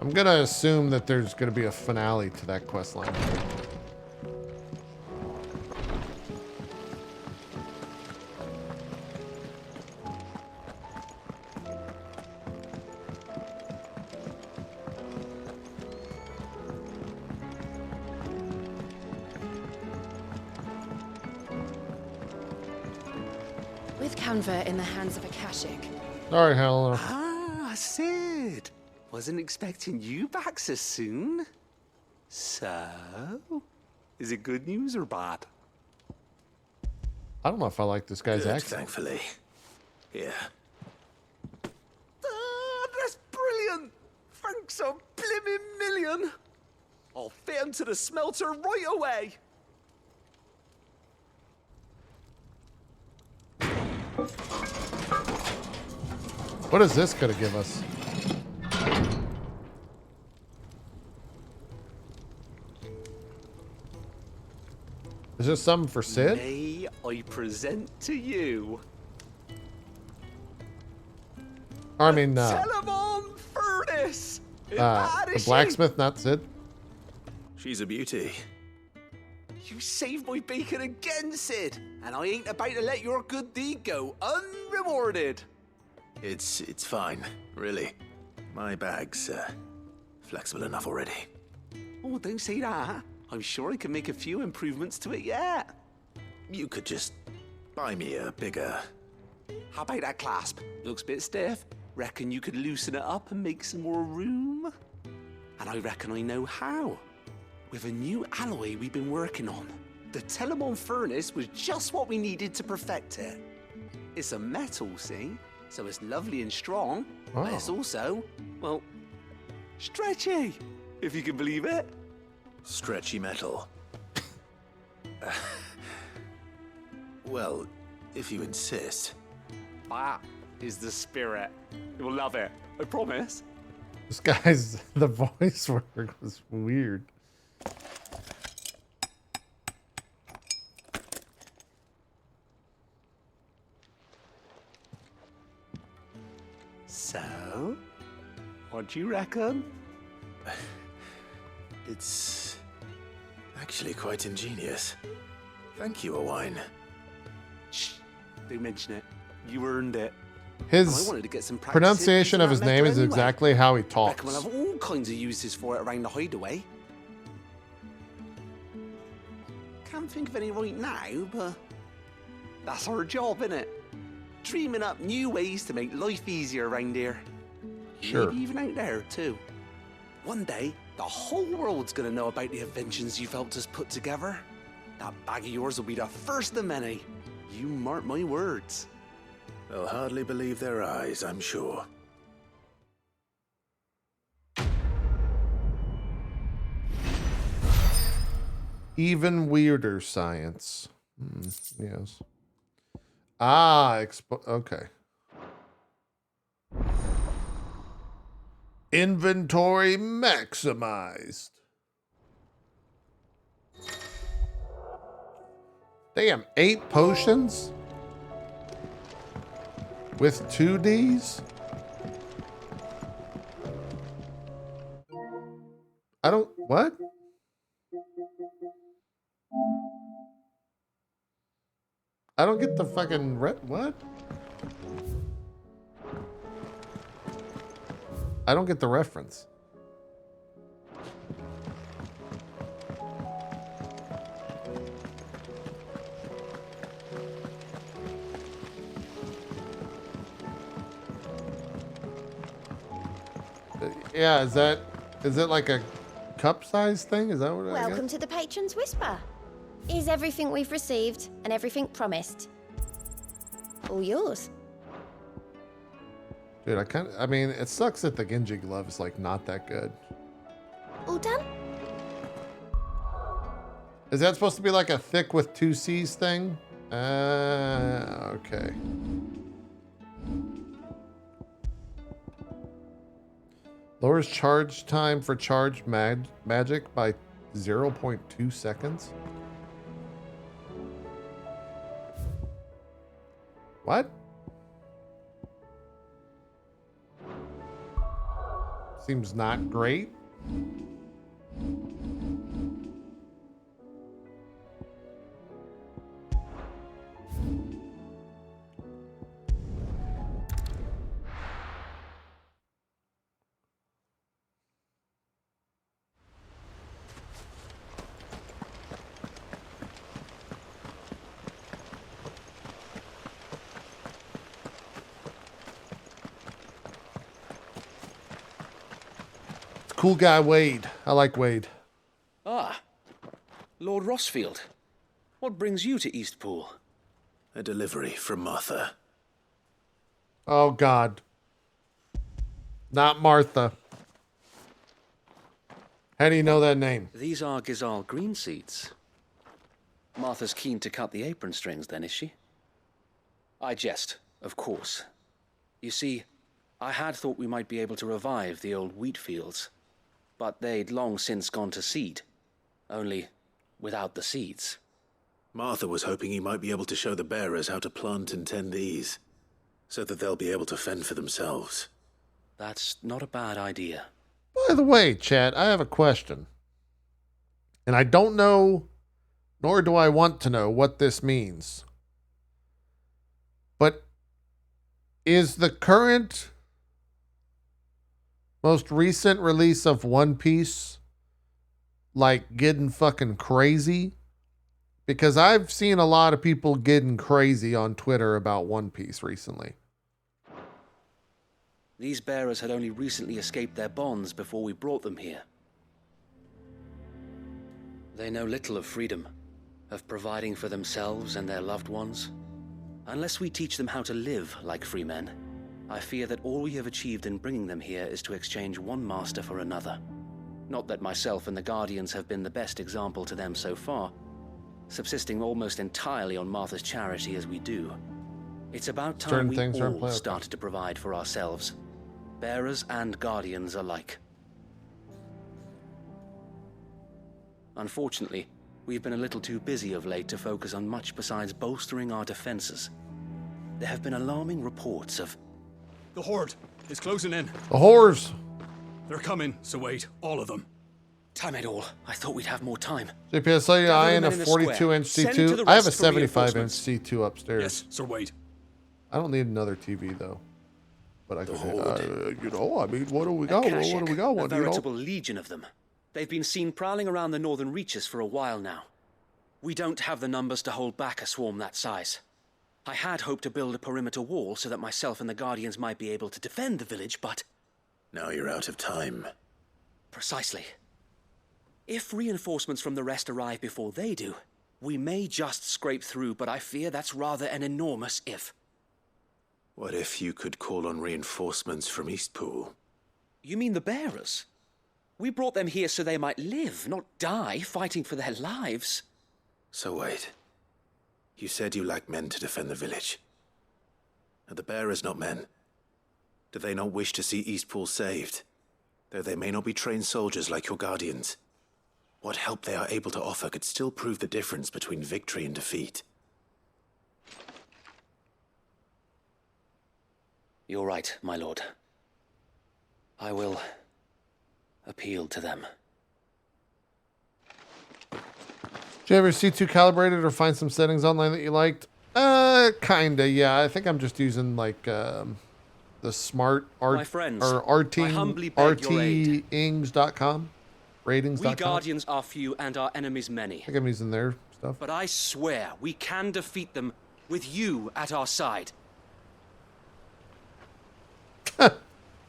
I'm going to assume that there's going to be a finale to that quest line. With Canva in the hands of a Kashik. Sorry, Helena. Ah, Sid. Wasn't expecting you back so soon. So, is it good news or bad? I don't know if I like this guy's Good, accent. thankfully. Yeah. Ah, that's brilliant. Thanks a blimmin' million. I'll fit him to the smelter right away. What is this going to give us? Is this something for Sid? May I present to you I mean, Telemon Furnace. the blacksmith, not Sid. She's a beauty. You saved my bacon again, Sid, and I ain't about to let your good deed go unrewarded. It's fine, really. My bag's flexible enough already. Oh, don't say that. I'm sure I can make a few improvements to it yet. You could just buy me a bigger... How about that clasp? Looks a bit stiff. Reckon you could loosen it up and make some more room? And I reckon I know how. With a new alloy we've been working on. The Telemon Furnace was just what we needed to perfect it. It's a metal, see? So it's lovely and strong, but it's also, well, stretchy, if you can believe it. Stretchy metal. Well, If you insist. That is the spirit. You'll love it. I promise. This guy's, the voice work was weird. So, what do you reckon? It's actually quite ingenious. Thank you, Owain. Shh, don't mention it. You earned it. His I wanted to get some practice pronunciation in of his that name metal is anyway. exactly how he Reckon talks. we'll have all kinds of uses for it around the hideaway. Can't think of any right now, but that's our job, innit? Dreaming up new ways to make life easier around here. Sure. Maybe even out there, too. One day, the whole world's gonna know about the inventions you've helped us put together. That bag of yours will be the first of many. You mark my words. They'll hardly believe their eyes, I'm sure. Even weirder science. Yes. Ah, okay. Inventory maximized. Damn, 8 potions? With 2Ds? I don't, what? I don't get the fucking, what? I don't get the reference. Yeah, is it like a cup size thing? Is that what I Welcome get? to the Patron's Whisper. Is everything we've received and everything promised all yours? Dude, I mean, it sucks that the Genji glove is like not that good. All done? Is that supposed to be like a thick with 2 C's thing? Okay. Lowers charge time for charged magic by 0.2 seconds. What? Seems not great. Cool guy Wade. I like Wade. Ah, Lord Rossfield. What brings you to Eastpool? A delivery from Martha. Oh God. Not Martha. How do you know that name? These are Gizal green seeds. Martha's keen to cut the apron strings then, is she? I jest, of course. You see, I had thought we might be able to revive the old wheat fields, but they'd long since gone to seed, only without the seeds. Martha was hoping he might be able to show the bearers how to plant and tend these, so that they'll be able to fend for themselves. That's not a bad idea. By the way, chat, I have a question. And I don't know, nor do I want to know what this means. But is the current most recent release of One Piece like getting fucking crazy? Because I've seen a lot of people getting crazy on Twitter about One Piece recently. These bearers had only recently escaped their bonds before we brought them here. They know little of freedom, of providing for themselves and their loved ones. Unless we teach them how to live like free men, I fear that all we have achieved in bringing them here is to exchange one master for another. Not that myself and the Guardians have been the best example to them so far, subsisting almost entirely on Martha's charity as we do, it's about time Certain we things aren't all playable. started to provide for ourselves, bearers and guardians alike. Unfortunately, we've been a little too busy of late to focus on much besides bolstering our defenses. There have been alarming reports of... The Horde is closing in. The whores. They're coming, so wait, all of them. Damn it all. I thought we'd have more time. JP, I saw you Gather eyeing the a men in the square. 42-inch Send to C2. the I have a rest for 75-inch reinforcements. C2 upstairs. Yes, Sir Wade. I don't need another TV though. But I could, Horde. you know, I mean, what do we got? What do we got? A What do you know? veritable legion of them. They've been seen prowling around the northern reaches for a while now. We don't have the numbers to hold back a swarm that size. I had hoped to build a perimeter wall so that myself and the Guardians might be able to defend the village, but... Now you're out of time. Precisely. If reinforcements from the rest arrive before they do, we may just scrape through, but I fear that's rather an enormous if. What if you could call on reinforcements from Eastpool? You mean the bearers? We brought them here so they might live, not die, fighting for their lives. So wait. You said you lack men to defend the village. Are the bearers not men? Do they not wish to see Eastpool saved? Though they may not be trained soldiers like your guardians. What help they are able to offer could still prove the difference between victory and defeat. You're right, my lord. I will appeal to them. Did you ever C2 calibrated or find some settings online that you liked? Kinda, yeah. I think I'm just using like the smart art My friends, or I humbly beg your aid. rtings.com, ratings.com. We Guardians are few and our enemies many. I think I'm using their stuff. But I swear we can defeat them with you at our side.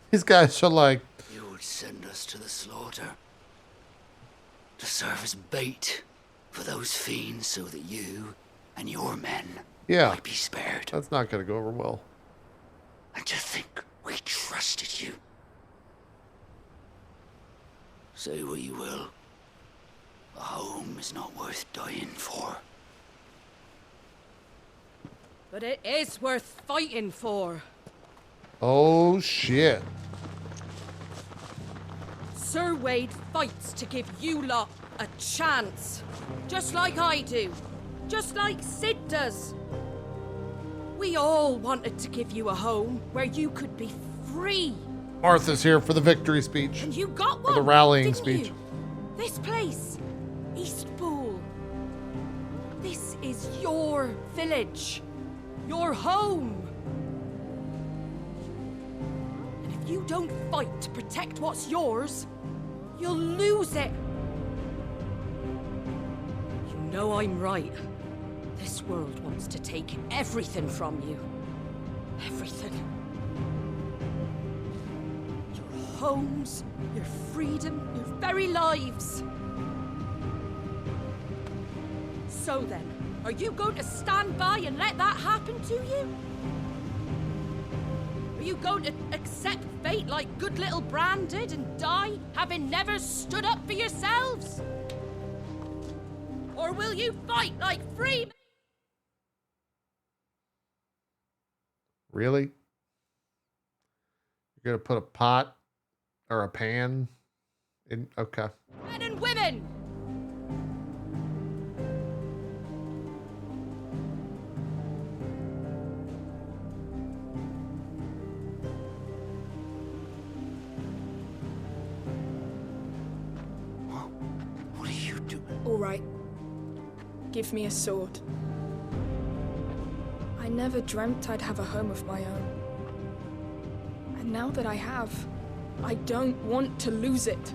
These guys are like, You would send us to the slaughter to serve as bait for those fiends so that you and your men yeah, might be spared. that's not going to go over well. And to think we trusted you. Say what you will. A home is not worth dying for. But it is worth fighting for. Oh, shit. Sir Wade fights to give you lot a chance. Just like I do. Just like Sid does. We all wanted to give you a home where you could be free. Martha's here for the victory speech. And you got Or one, the rallying didn't speech. you? This place, Eastpool. This is your village. Your home. And if you don't fight to protect what's yours, you'll lose it. You know I'm right. This world wants to take everything from you. Everything. Your homes, your freedom, your very lives. So then, are you going to stand by and let that happen to you? Are you going to accept fate like good little Bran did and die, having never stood up for yourselves? Or will you fight like free men? Really? You're going to put a pot or a pan in? Okay. Men and women? What are you doing? All right. Give me a sword. I never dreamt I'd have a home of my own. And now that I have, I don't want to lose it.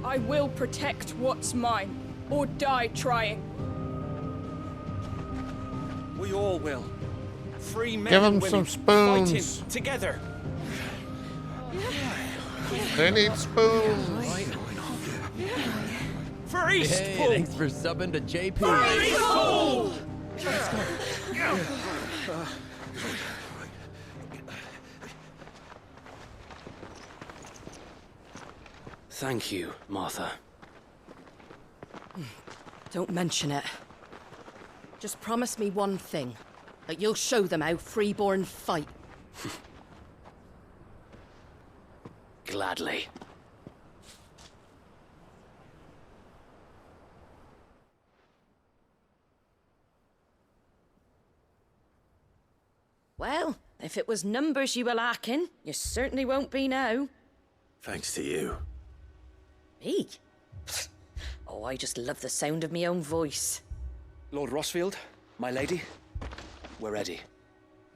I will protect what's mine, or die trying. We all will. Free men Give and him women some fighting spoons. together. They need spoons. For Hey, Eastpool! thanks for subbing to JP. Eastpool! Thank you, Martha. Don't mention it. Just promise me one thing. That you'll show them how freeborn fight. Gladly. Well, if it was numbers you were lacking, you certainly won't be now. Thanks to you. Me? Oh, I just love the sound of my own voice. Lord Rossfield, my lady, we're ready.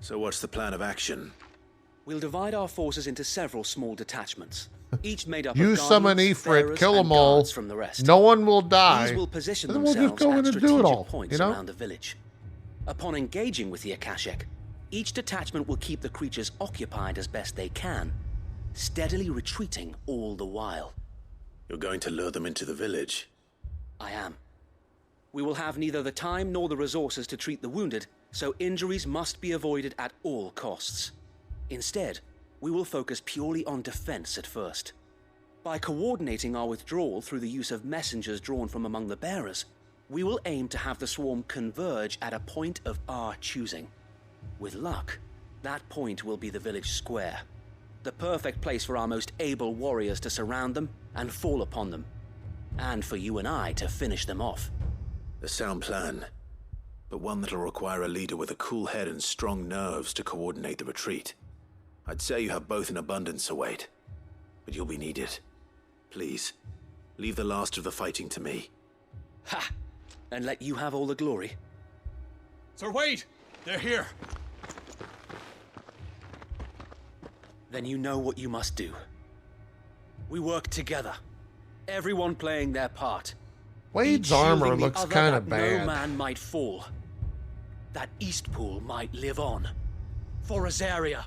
So what's the plan of action? We'll divide our forces into several small detachments, each made up You of summon guardians, Ifrit, bearers, kill and them all. guards from the rest. No one will die. These will position And then we'll themselves just go at in and do strategic it all. points You know? around the village. Upon engaging with the Akashic, each detachment will keep the creatures occupied as best they can, steadily retreating all the while. You're going to lure them into the village? I am. We will have neither the time nor the resources to treat the wounded, so injuries must be avoided at all costs. Instead, we will focus purely on defense at first. By coordinating our withdrawal through the use of messengers drawn from among the bearers, we will aim to have the swarm converge at a point of our choosing. With luck, that point will be the village square, the perfect place for our most able warriors to surround them and fall upon them, and for you and I to finish them off. A sound plan, but one that'll require a leader with a cool head and strong nerves to coordinate the retreat. I'd say you have both in abundance, Await, but you'll be needed. Please, leave the last of the fighting to me. Ha! And let you have all the glory. Sir Wade! They're here! Then you know what you must do. We work together, everyone playing their part. Wade's Each armor shielding the looks other kind of that bad. No man might fall. That East Pool might live on. For Rosaria.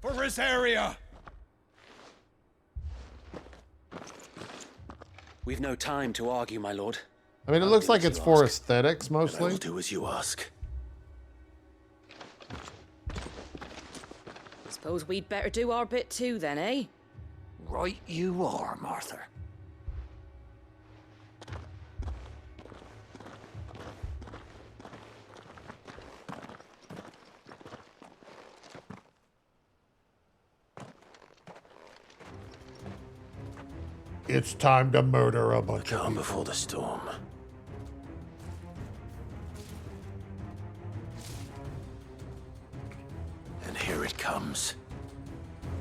For Rosaria! We've no time to argue, my lord. I mean, it looks like it's for aesthetics mostly. I'll do as you ask. Suppose we'd better do our bit too then, eh? Right you are, Martha. It's time to murder a bunch of Calm people. before the storm. And here it comes.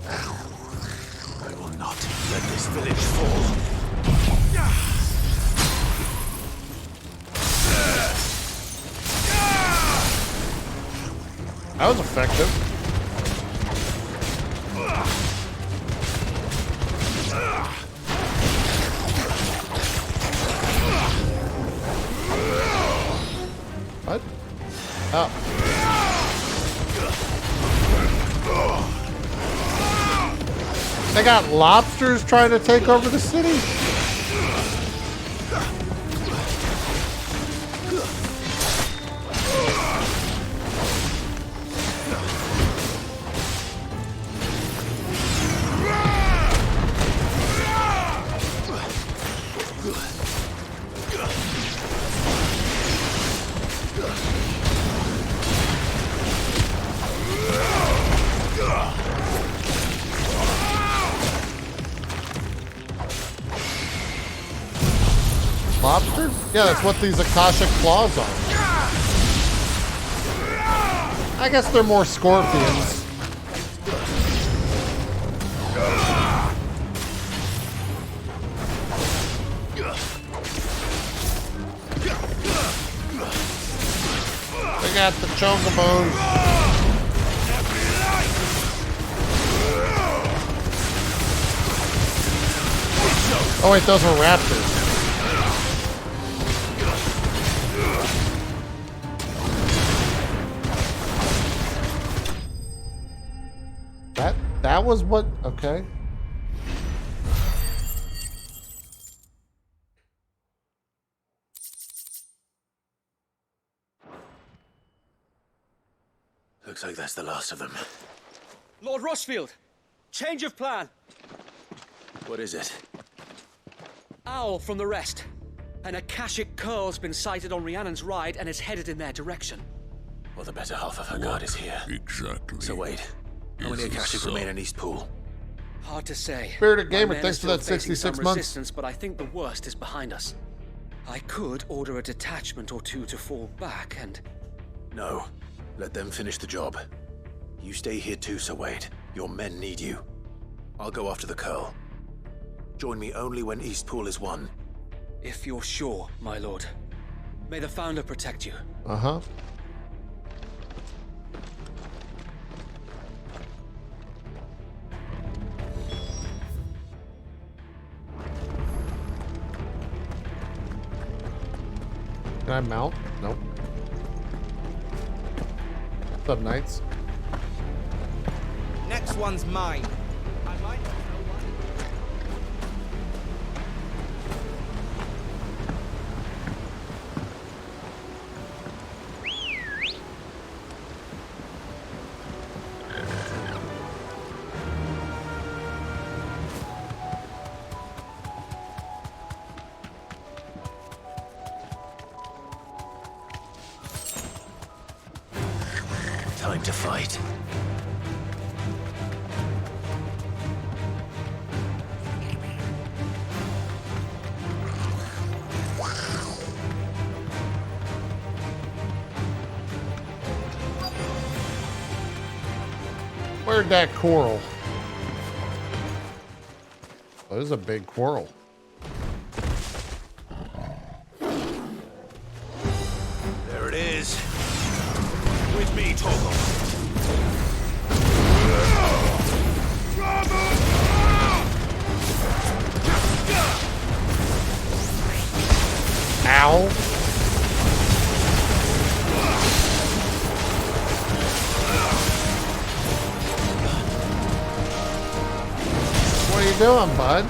I will not let this village fall. That was effective. What? Oh. They got lobsters trying to take over the city? Lobsters? Yeah, that's what these Akashic claws are. I guess they're more scorpions. They got the chocobos. Oh wait, those are raptors. That was what, okay. Looks like that's the last of them. Lord Rossfield, change of plan. What is it? Owl from the rest An Akashic Curl's been sighted on Rhiannon's ride and is headed in their direction. Well, the better half of her guard is here. Exactly. So wait, how many Akashic remain in Eastpool? Hard to say. Spirited My Gamer, men thanks are for that still facing 66 some months. resistance, but I think the worst is behind us. I could order a detachment or two to fall back and... No. Let them finish the job. You stay here too, Sir Wade. Your men need you. I'll go after the Curl. Join me only when Eastpool is won. If you're sure, my lord. May the Founder protect you. Uh-huh. Can I mount? Nope. What's up, knights? Next one's mine. I might not know why. Time to fight. Where'd that coral? Oh, this is a big coral. There it is. With me, Torgal. Ow. What are you doing, bud?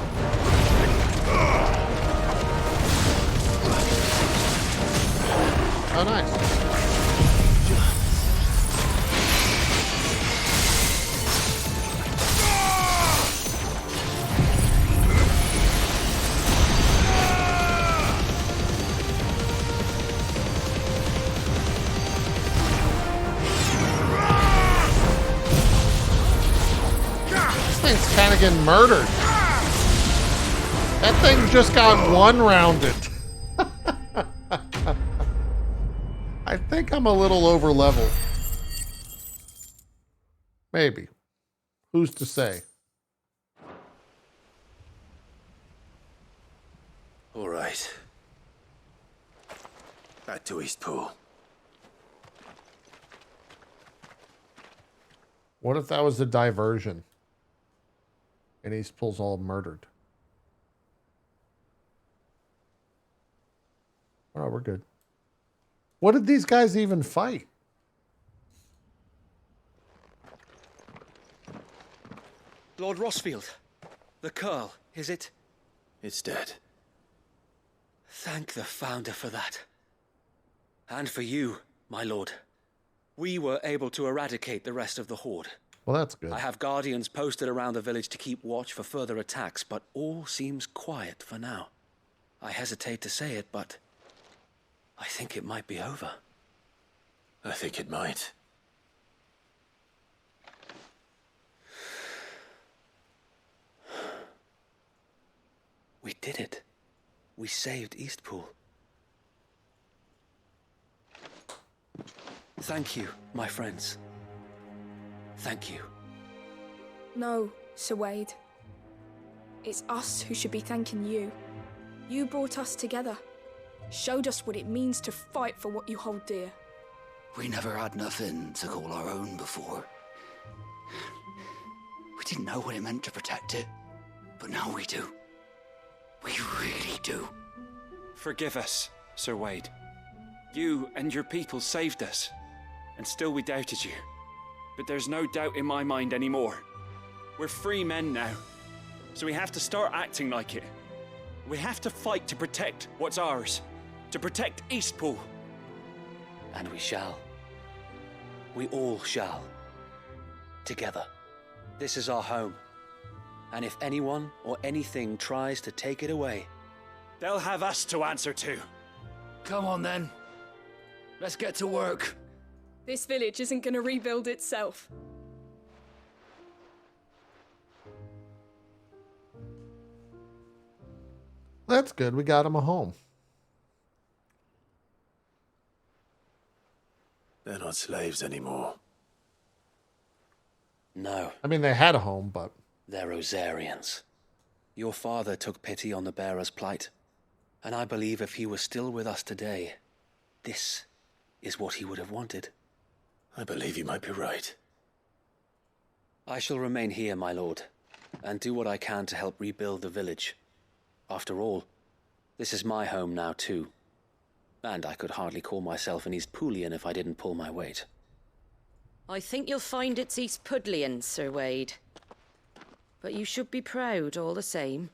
Oh, nice. This thing's kind of getting murdered. That thing just got one-rounded. I think I'm a little over level. Maybe. Who's to say? All right. Back to Eastpool. What if that was a diversion? And Eastpool's all murdered. Oh, we're good. What did these guys even fight? Lord Rossfield, the Curl, is it? It's dead. Thank the Founder for that. And for you, my lord. We were able to eradicate the rest of the Horde. Well, that's good. I have guardians posted around the village to keep watch for further attacks, but all seems quiet for now. I hesitate to say it, but I think it might be over. I think it might. We did it. We saved Eastpool. Thank you, my friends. Thank you. No, Sir Wade. It's us who should be thanking you. You brought us together. Showed us what it means to fight for what you hold dear. We never had nothing to call our own before. We didn't know what it meant to protect it, but now we do. We really do. Forgive us, Sir Wade. You and your people saved us, and still we doubted you. But there's no doubt in my mind anymore. We're free men now, so we have to start acting like it. We have to fight to protect what's ours, to protect Eastpool. And we shall. We all shall. Together. This is our home. And if anyone or anything tries to take it away, They'll have us to answer to. Come on then. Let's get to work. This village isn't gonna rebuild itself. That's good. We got him a home. They're not slaves anymore. No. I mean, they had a home, but... They're Rosarians. Your father took pity on the bearer's plight, and I believe if he were still with us today, this is what he would have wanted. I believe you might be right. I shall remain here, my lord, and do what I can to help rebuild the village. After all, this is my home now too, and I could hardly call myself an East Poolian if I didn't pull my weight. I think you'll find it's East Pudlian, Sir Wade. But you should be proud all the same.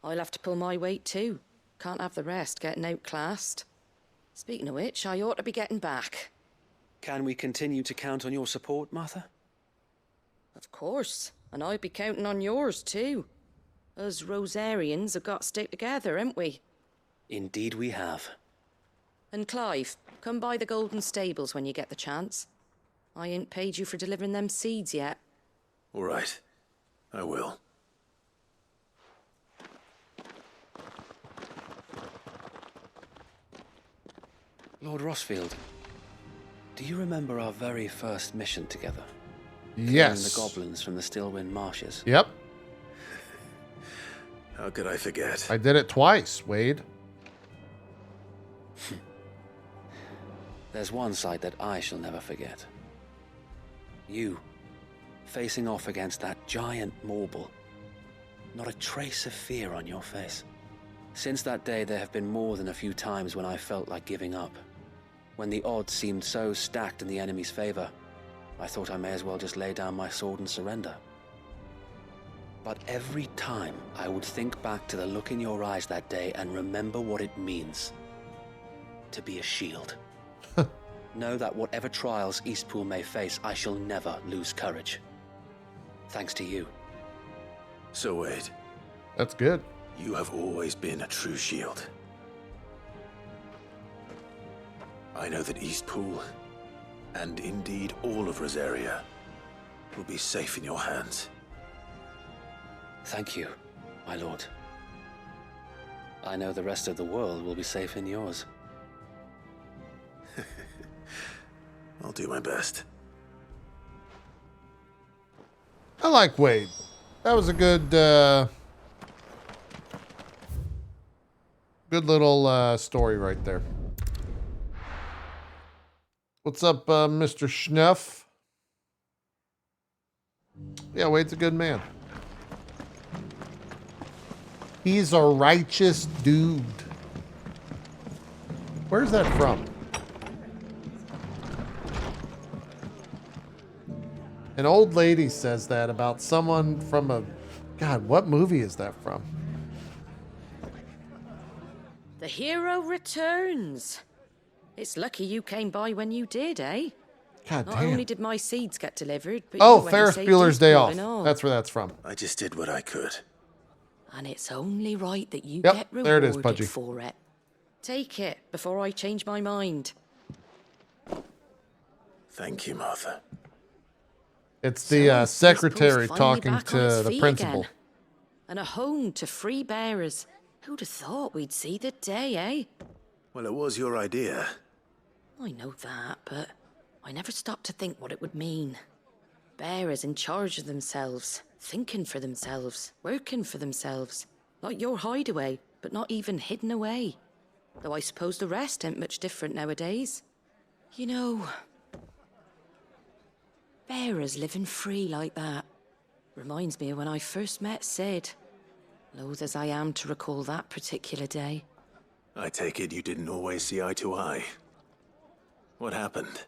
I'll have to pull my weight too. Can't have the rest getting outclassed. Speaking of which, I ought to be getting back. Can we continue to count on your support, Martha? Of course, and I'll be counting on yours too. Us Rosarians have got to stick together, haven't we? Indeed we have. And Clive, come by the Golden Stables when you get the chance. I ain't paid you for delivering them seeds yet. All right. I will. Lord Rossfield, do you remember our very first mission together? Yes. Clearing the goblins from the Stillwind Marshes. Yep. How could I forget? I did it twice, Wade. There's one sight that I shall never forget. You, facing off against that giant Morble. Not a trace of fear on your face. Since that day, there have been more than a few times when I felt like giving up. When the odds seemed so stacked in the enemy's favor, I thought I may as well just lay down my sword and surrender. But every time I would think back to the look in your eyes that day and remember what it means to be a shield. Know that whatever trials Eastpool may face, I shall never lose courage. Thanks to you. So Wade. That's good. You have always been a true shield. I know that Eastpool, and indeed all of Rosaria, will be safe in your hands. Thank you, my lord. I know the rest of the world will be safe in yours. I'll do my best. I like Wade. That was a good, good little story right there. What's up, Mr. Schnuff? Yeah, Wade's a good man. He's a righteous dude. Where's that from? An old lady says that about someone from a... God, what movie is that from? The hero returns. It's lucky you came by when you did, eh? God Not damn. only did my seeds get delivered, but Oh, you went and Ferris saved Bueller's Day Eastpool Off. and all. That's where that's from. I just did what I could. And it's only right that you Yep, get there it is, rewarded Pudgy. for it. Take it before I change my mind. Thank you, Martha. It's the secretary Eastpool's finally talking back on its to the feet principal. again. And a home to free bearers. Who'd have thought we'd see the day, eh? Well, it was your idea. I know that, but I never stopped to think what it would mean. Bearers in charge of themselves, thinking for themselves, working for themselves. Like your hideaway, but not even hidden away. Though I suppose the rest ain't much different nowadays. You know, bearers living free like that reminds me of when I first met Sid. Loath as I am to recall that particular day. I take it you didn't always see eye to eye. What happened?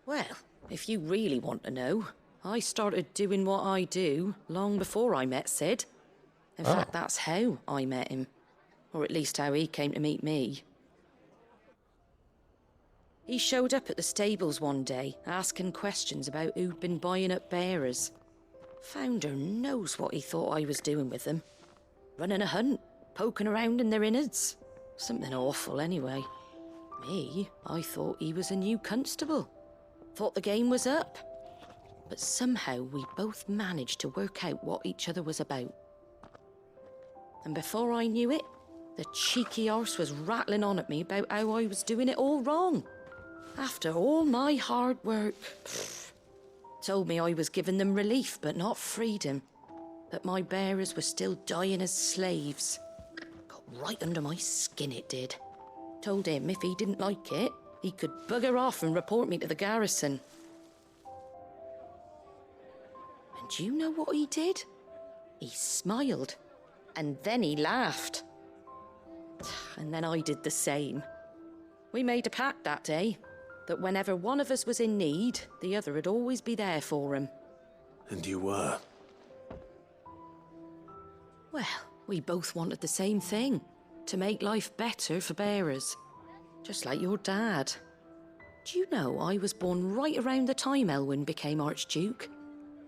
Well, if you really want to know, I started doing what I do long before I met Sid. In fact, that's how I met him. Or at least how he came to meet me. He showed up at the stables one day, asking questions about who'd been buying up bearers. Founder knows what he thought I was doing with them. running a hunt, poking around in their innards. Something awful anyway. Me, I thought he was a new constable. Thought the game was up. But somehow we both managed to work out what each other was about. And before I knew it, the cheeky arse was rattling on at me about how I was doing it all wrong. After all my hard work. Told me I was giving them relief, but not freedom. That my bearers were still dying as slaves. Got right under my skin, it did. Told him if he didn't like it, he could bugger off and report me to the garrison. And do you know what he did? He smiled, and then he laughed. And then I did the same. We made a pact that day, that whenever one of us was in need, the other would always be there for him. And you were? Well, we both wanted the same thing. To make life better for bearers. Just like your dad. Do you know I was born right around the time Elwyn became Archduke?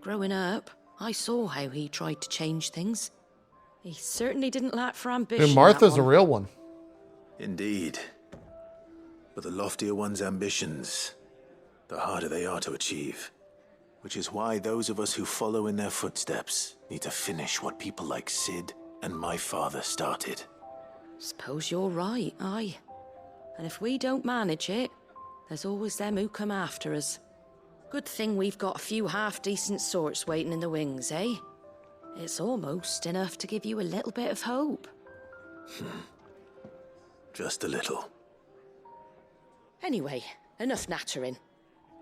Growing up, I saw how he tried to change things. He certainly didn't lack for ambition. Dude, Martha's a real one. Indeed. But the loftier one's ambitions, the harder they are to achieve. Which is why those of us who follow in their footsteps need to finish what people like Sid and my father started. Suppose you're right, aye. And if we don't manage it, there's always them who come after us. Good thing we've got a few half-decent sorts waiting in the wings, eh? It's almost enough to give you a little bit of hope. Just a little. Anyway, enough nattering.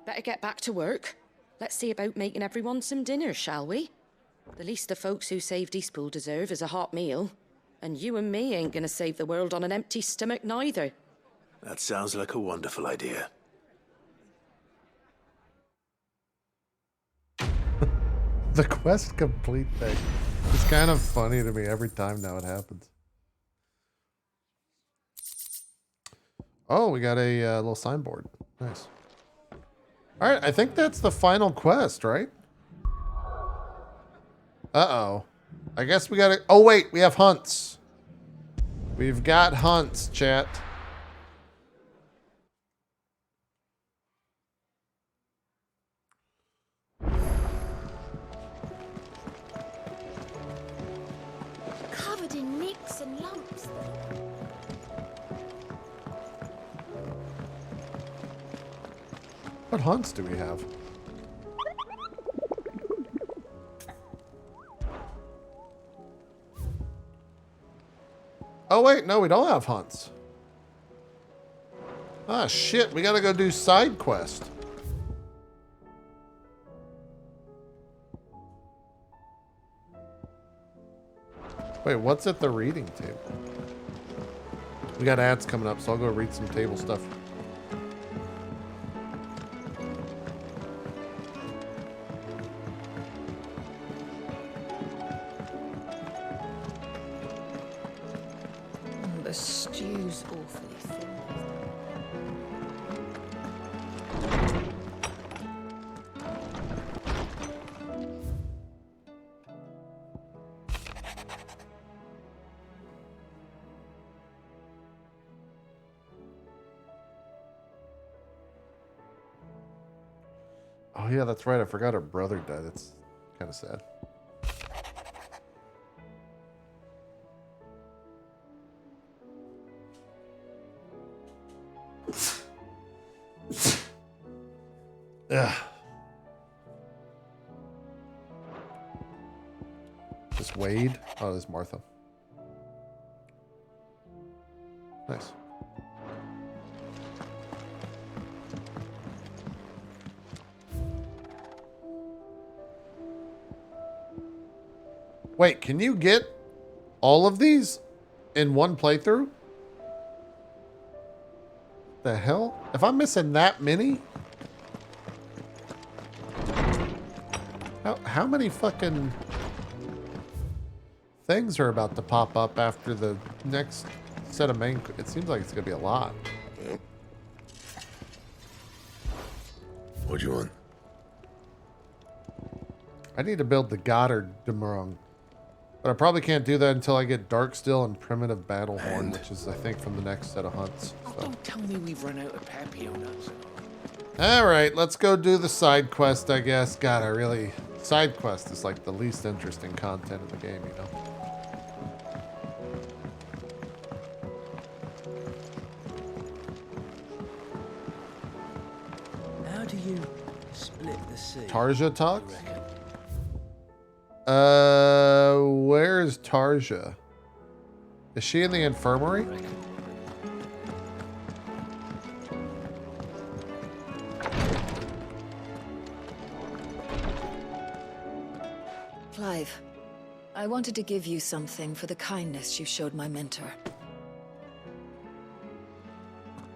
Better get back to work. Let's see about making everyone some dinner, shall we? The least the folks who saved Eastpool deserve is a hot meal. And you and me ain't gonna save the world on an empty stomach neither. That sounds like a wonderful idea. The quest complete thing. It's kind of funny to me every time now it happens. Oh, we got a little signboard. Nice. All right, I think that's the final quest, right? Uh-oh. I guess we gotta... Oh, wait, we have hunts. We've got hunts, chat. Covered in nicks and lumps. What hunts do we have? Oh, wait, no, we don't have hunts. Ah, shit, we gotta go do side quest. Wait, what's at the reading table? We got ads coming up, so I'll go read some table stuff. The stew's awfully thin. Oh yeah, that's right. I forgot her brother died. That's kind of sad. Yeah. This Wade? Oh, this is Martha. Nice. Wait, can you get all of these in one playthrough? The hell? If I'm missing that many? How many fucking things are about to pop up after the next set of main? It seems like it's gonna be a lot. What do you want? I need to build the Goddard Demurung. But I probably can't do that until I get Darksteel and Primitive Battlehorn, which is, I think, from the next set of hunts. Oh, don't tell me we've run out of Papio nuts. Alright, let's go do the side quest, I guess. God, side quest is like the least interesting content in the game, you know? How do you split the sea? Tarja talks? Where is Tarja? Is she in the infirmary? Clive, I wanted to give you something for the kindness you showed my mentor.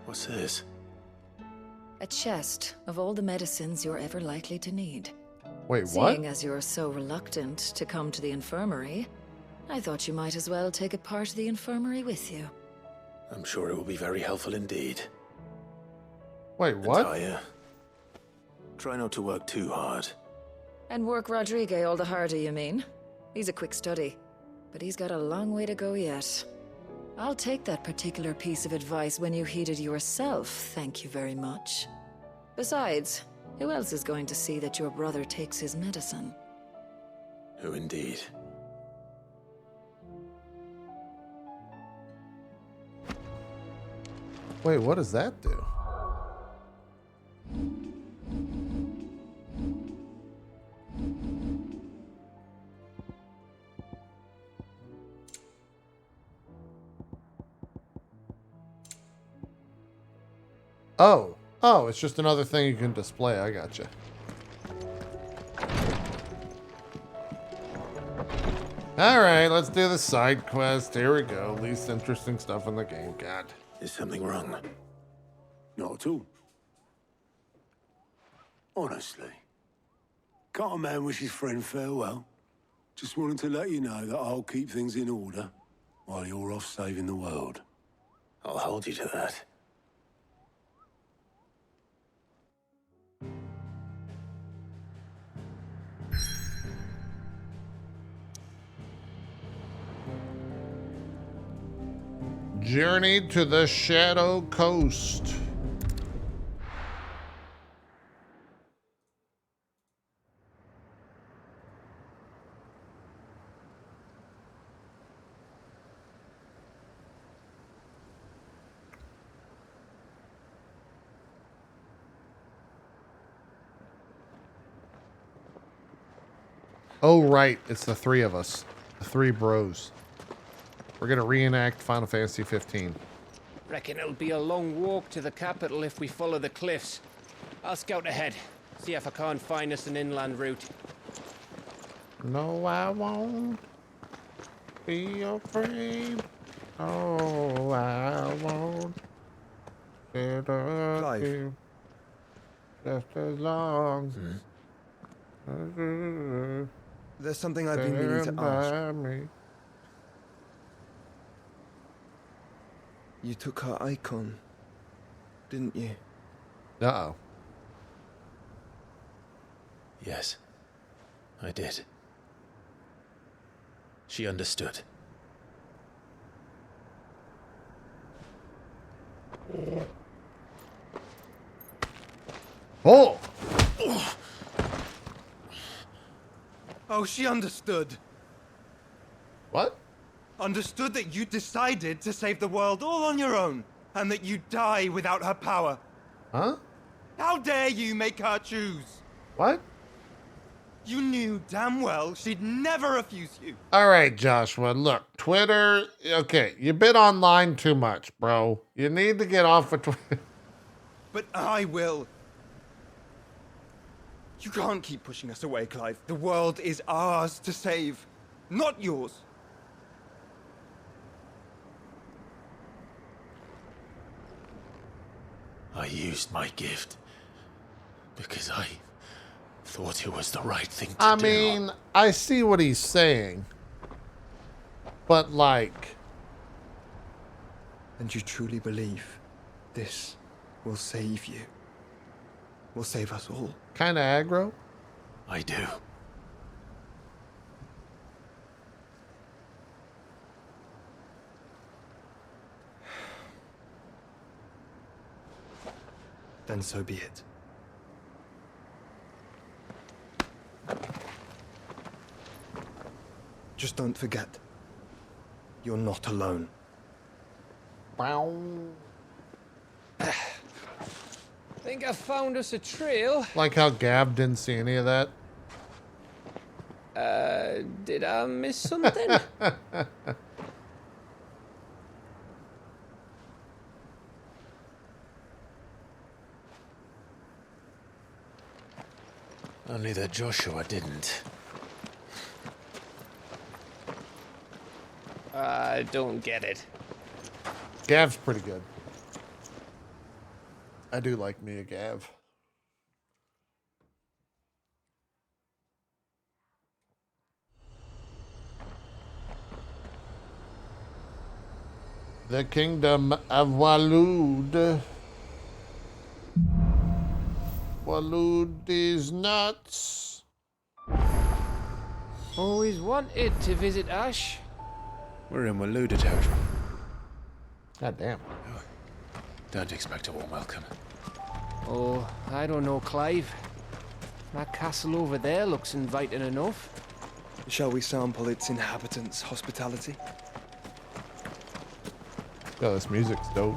What's this? A chest of all the medicines you're ever likely to need. Wait, what? Seeing as you're so reluctant to come to the infirmary, I thought you might as well take a part of the infirmary with you. I'm sure it will be very helpful indeed. Wait, what? Natalia, try not to work too hard. And work Rodrigue all the harder, you mean? He's a quick study, but he's got a long way to go yet. I'll take that particular piece of advice when you heed it yourself, thank you very much. Besides, who else is going to see that your brother takes his medicine? Who indeed? Wait, what does that do? Oh, it's just another thing you can display. I gotcha. Alright, let's do the side quest. Here we go. Least interesting stuff in the game. God. Is something wrong? Not at all. Honestly. Can't a man wish his friend farewell? Just wanted to let you know that I'll keep things in order while you're off saving the world. I'll hold you to that. Journey to the Shadow Coast. Oh, right. It's the three of us. The three bros. We're going to reenact Final Fantasy 15. Reckon it'll be a long walk to the capital if we follow the cliffs. I'll scout ahead, see if I can't find us an inland route. No, I won't be afraid. Oh, I won't get up you just as long. There's something I've been meaning to ask. Me. You took her icon, didn't you? Uh-oh. Yes, I did. She understood. Oh! Oh, she understood. What? Understood that you decided to save the world all on your own, and that you'd die without her power. Huh? How dare you make her choose? What? You knew damn well she'd never refuse you. All right, Joshua, look, Twitter, okay, you've been online too much, bro. You need to get off of Twitter. But I will. You can't keep pushing us away, Clive. The world is ours to save, not yours. I used my gift because I thought it was the right thing to do. I mean, I see what he's saying. But, like... And you truly believe this will save you? Will save us all? Kind of aggro? I do. then so be it. Just don't forget, you're not alone. Wow. Think I found us a trail. Like how Gav didn't see any of that. Did I miss something? Only that Joshua didn't. I don't get it. Gav's pretty good. I do like me a Gav. The kingdom of Walud. Walud is nuts. Always wanted to visit Ash. We're in Waluda territory. God damn. Don't expect a warm welcome. Oh, I don't know, Clive. That castle over there looks inviting enough. Shall we sample its inhabitants' hospitality? Oh, this music's dope.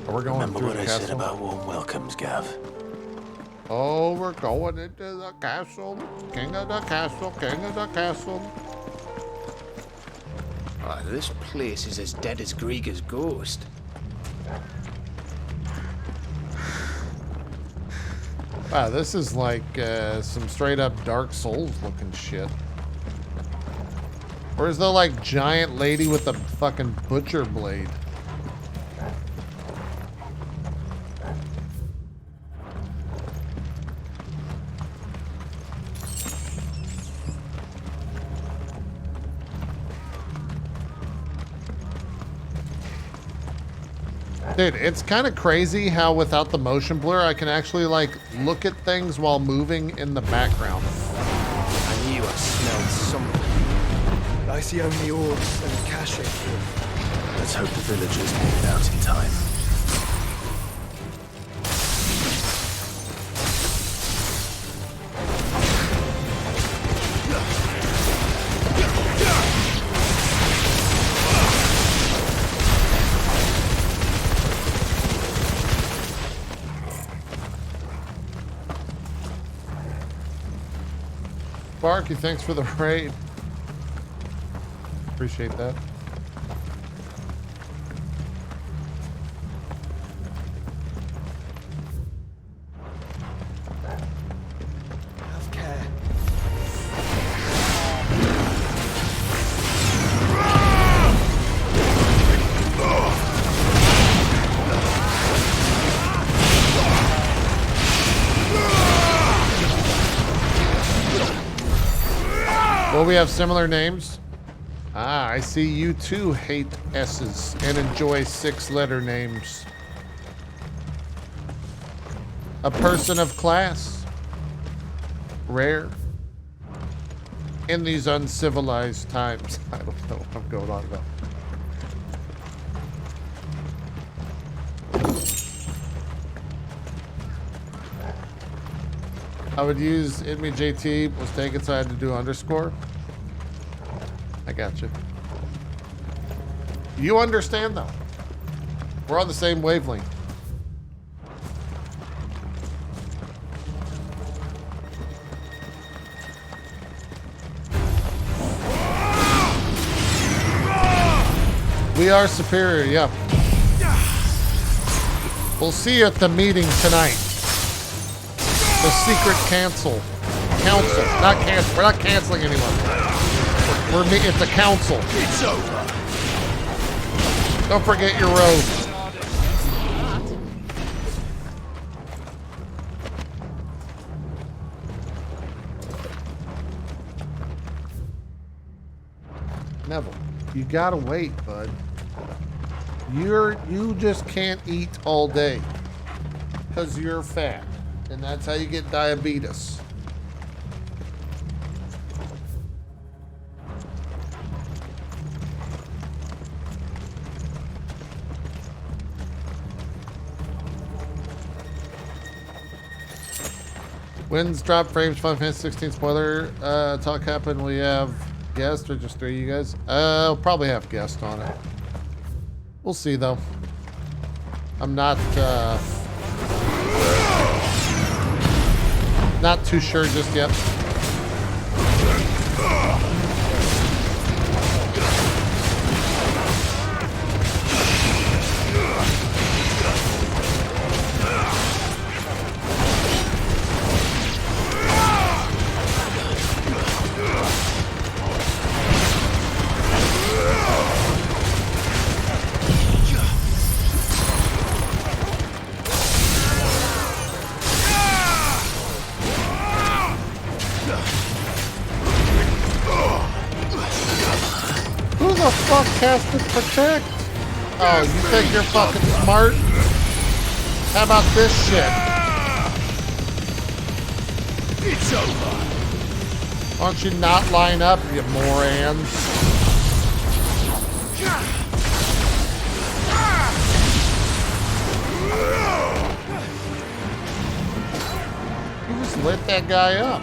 We're going Remember through what the I castle? said about warm welcomes, Gav? Oh, we're going into the castle. King of the castle, king of the castle. Oh, this place is as dead as Grieger's ghost. Wow, this is like some straight up Dark Souls looking shit. Where's the like giant lady with the fucking butcher blade? Dude, it's kind of crazy how without the motion blur, I can actually like look at things while moving in the background. I knew I smelled something. I see only orbs and caching. Let's hope the villagers make it out in time. Barky, thanks for the raid. Appreciate that. Have care. Will we have similar names? Ah, I see you too hate S's and enjoy 6-letter names. A person of class. Rare. In these uncivilized times. I don't know what I'm going on about. I would use itmeJP was taken so I had to do underscore. I got you. You understand though. We're on the same wavelength. We are superior, yep. We'll see you at the meeting tonight. The secret council. Council, not cancel. We're not canceling anyone. It's a council. It's over. Don't forget your robe. Neville, you gotta wait, bud. You just can't eat all day because you're fat. And that's how you get diabetes. Winds drop frames, Final Fantasy 16 spoiler. Talk happened. We have guests or just 3 of you guys? I'll probably have guests on it. We'll see though. I'm not too sure just yet. Who the fuck casted Protect? Oh, you think you're fucking smart? How about this shit? It's over. Why don't you not line up, you morons? You just lit that guy up.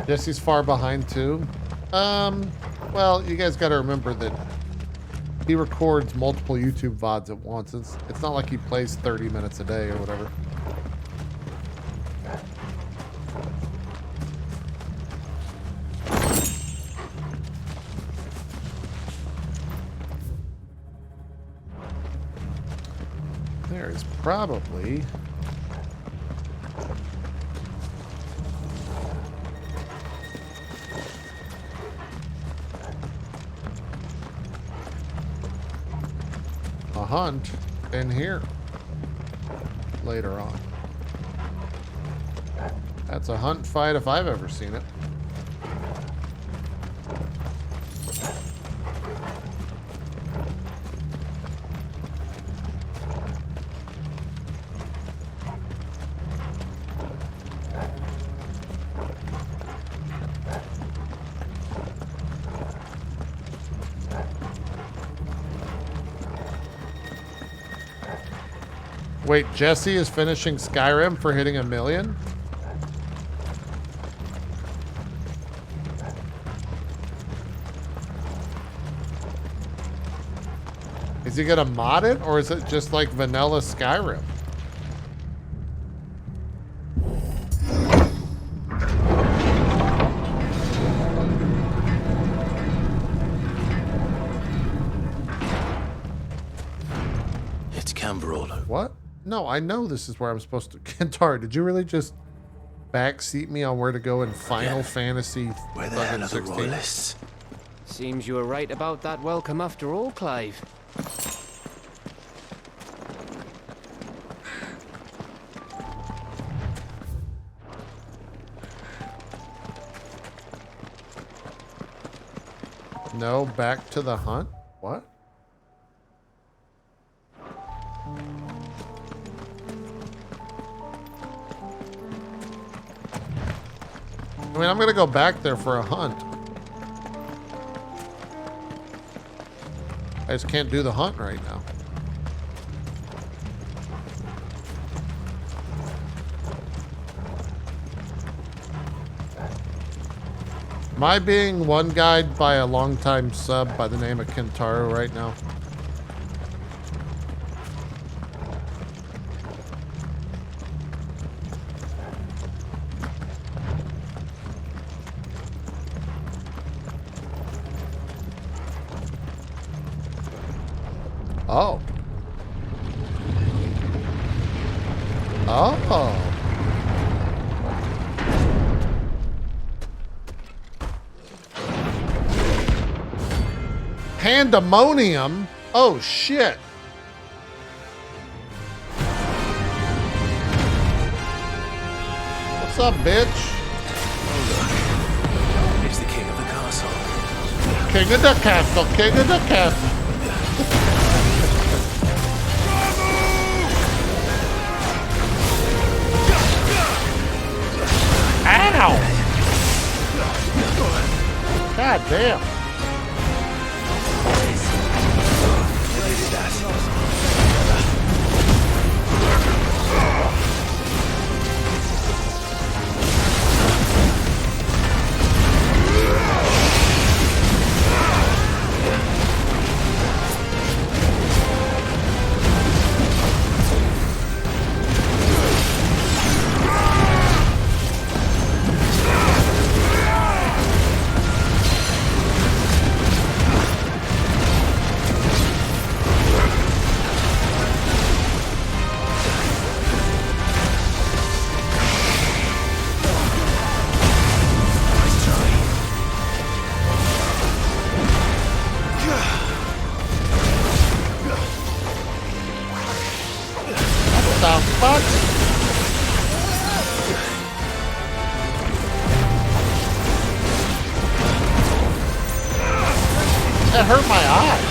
Jesse's far behind too. Well, you guys got to remember that he records multiple YouTube VODs at once. It's not like he plays 30 minutes a day or whatever. There is probably a hunt in here later on. That's a hunt fight if I've ever seen it. Wait, Jesse is finishing Skyrim for hitting 1 million? Is he gonna mod it, or is it just like vanilla Skyrim? It's Camberall. What? No, I know this is where I'm supposed to. Kentaro, did you really just backseat me on where to go in Final Fantasy Where the hell are the 16? royalists? Seems you were right about that welcome after all, Clive. No, back to the hunt? What? I mean, I'm gonna go back there for a hunt. I just can't do the hunt right now. Am I being one guide by a longtime sub by the name of Kentaro right now? Oh. Oh. Pandemonium? Oh, shit. What's up, bitch? King of the castle, king of the castle. Ow! God damn. That hurt my eye.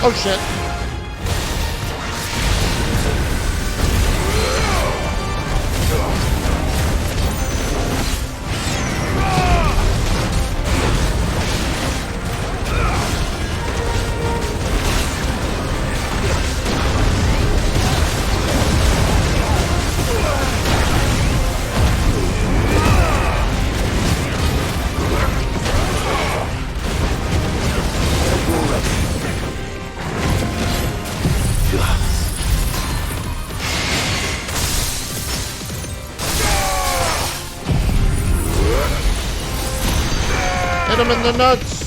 Oh shit. Hit him in the nuts.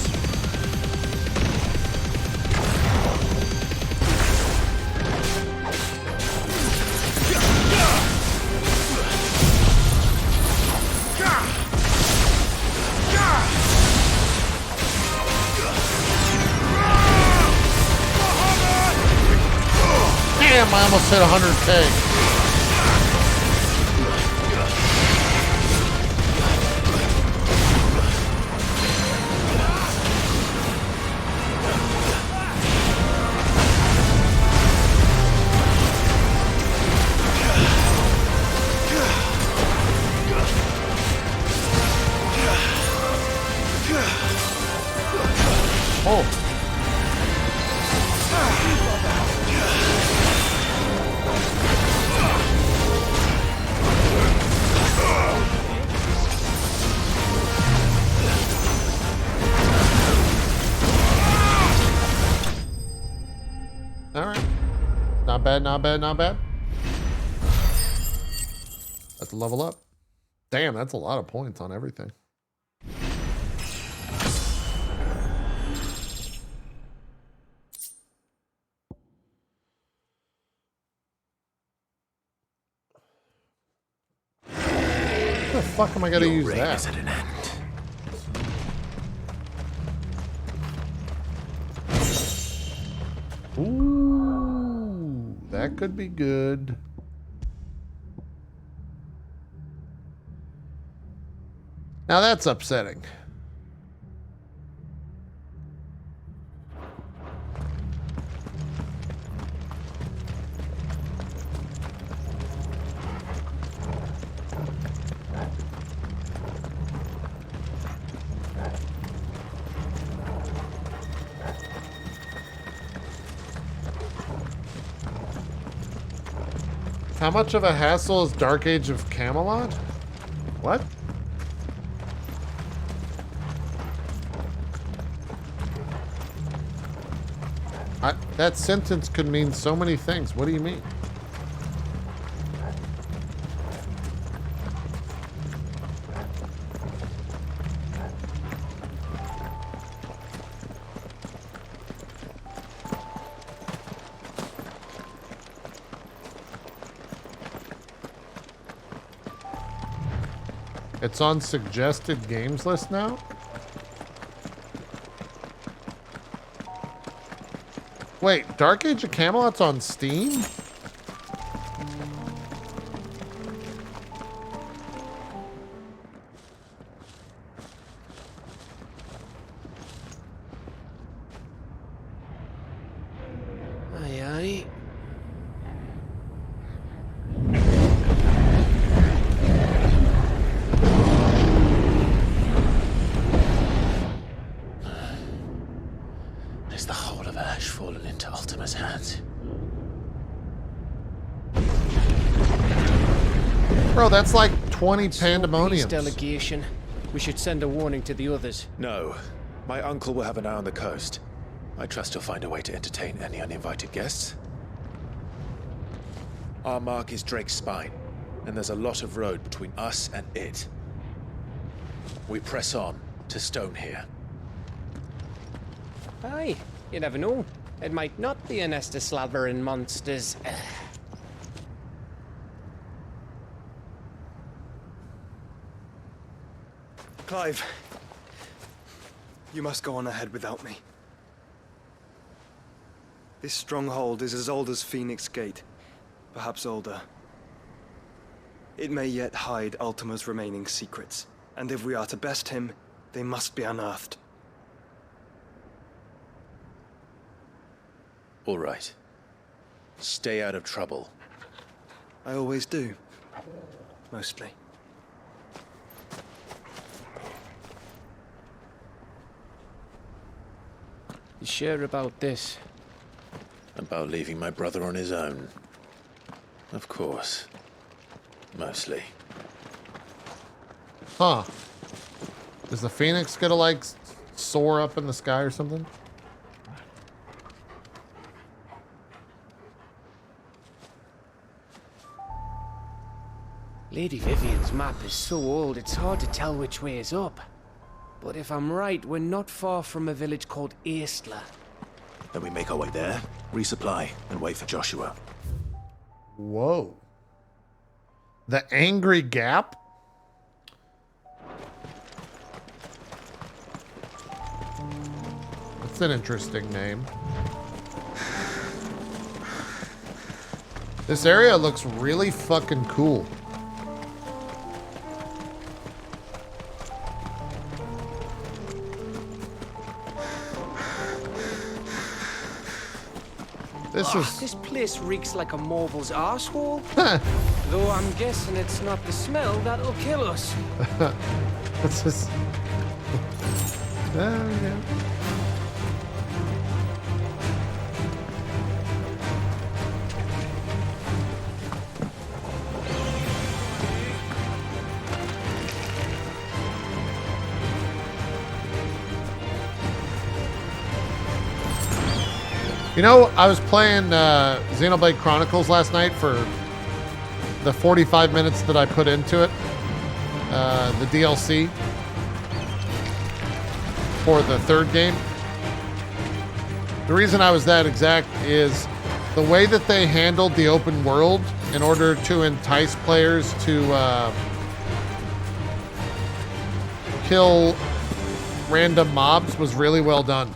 Damn, I almost hit 100K. Oh. All right. Not bad, not bad, not bad. That's a level up. Damn, that's a lot of points on everything. How the fuck am I gonna use that? Is at an end. Ooh, that could be good. Now that's upsetting. How much of a hassle is Dark Age of Camelot? What? That sentence could mean so many things. What do you mean? It's on suggested games list now? Wait, Dark Age of Camelot's on Steam? Aye, aye. Is the whole of Ash fallen into Ultima's hands? Bro, that's like 20 Peace pandemoniums. delegation. We should send a warning to the others. No. My uncle will have an eye on the coast. I trust he'll find a way to entertain any uninvited guests. Our mark is Drake's Spine, and there's a lot of road between us and it. We press on to Stone here. Aye, you never know. It might not be a nest of slathering monsters. Clive, you must go on ahead without me. This stronghold is as old as Phoenix Gate, perhaps older. It may yet hide Ultima's remaining secrets, and if we are to best him, they must be unearthed. All right. Stay out of trouble. I always do. Mostly. You sure about this? About leaving my brother on his own. Of course. Mostly. Huh. Is the Phoenix gonna like soar up in the sky or something? Lady Vivian's map is so old it's hard to tell which way is up. But if I'm right, we're not far from a village called Aistla. Then we make our way there, resupply, and wait for Joshua. Whoa. The Angry Gap? That's an interesting name. This area looks really fucking cool. This place reeks like a marble's arsehole. Though I'm guessing it's not the smell that'll kill us. It's just... yeah. You know, I was playing Xenoblade Chronicles last night for the 45 minutes that I put into it. The DLC for the third game. The reason I was that exact is the way that they handled the open world in order to entice players to kill random mobs was really well done.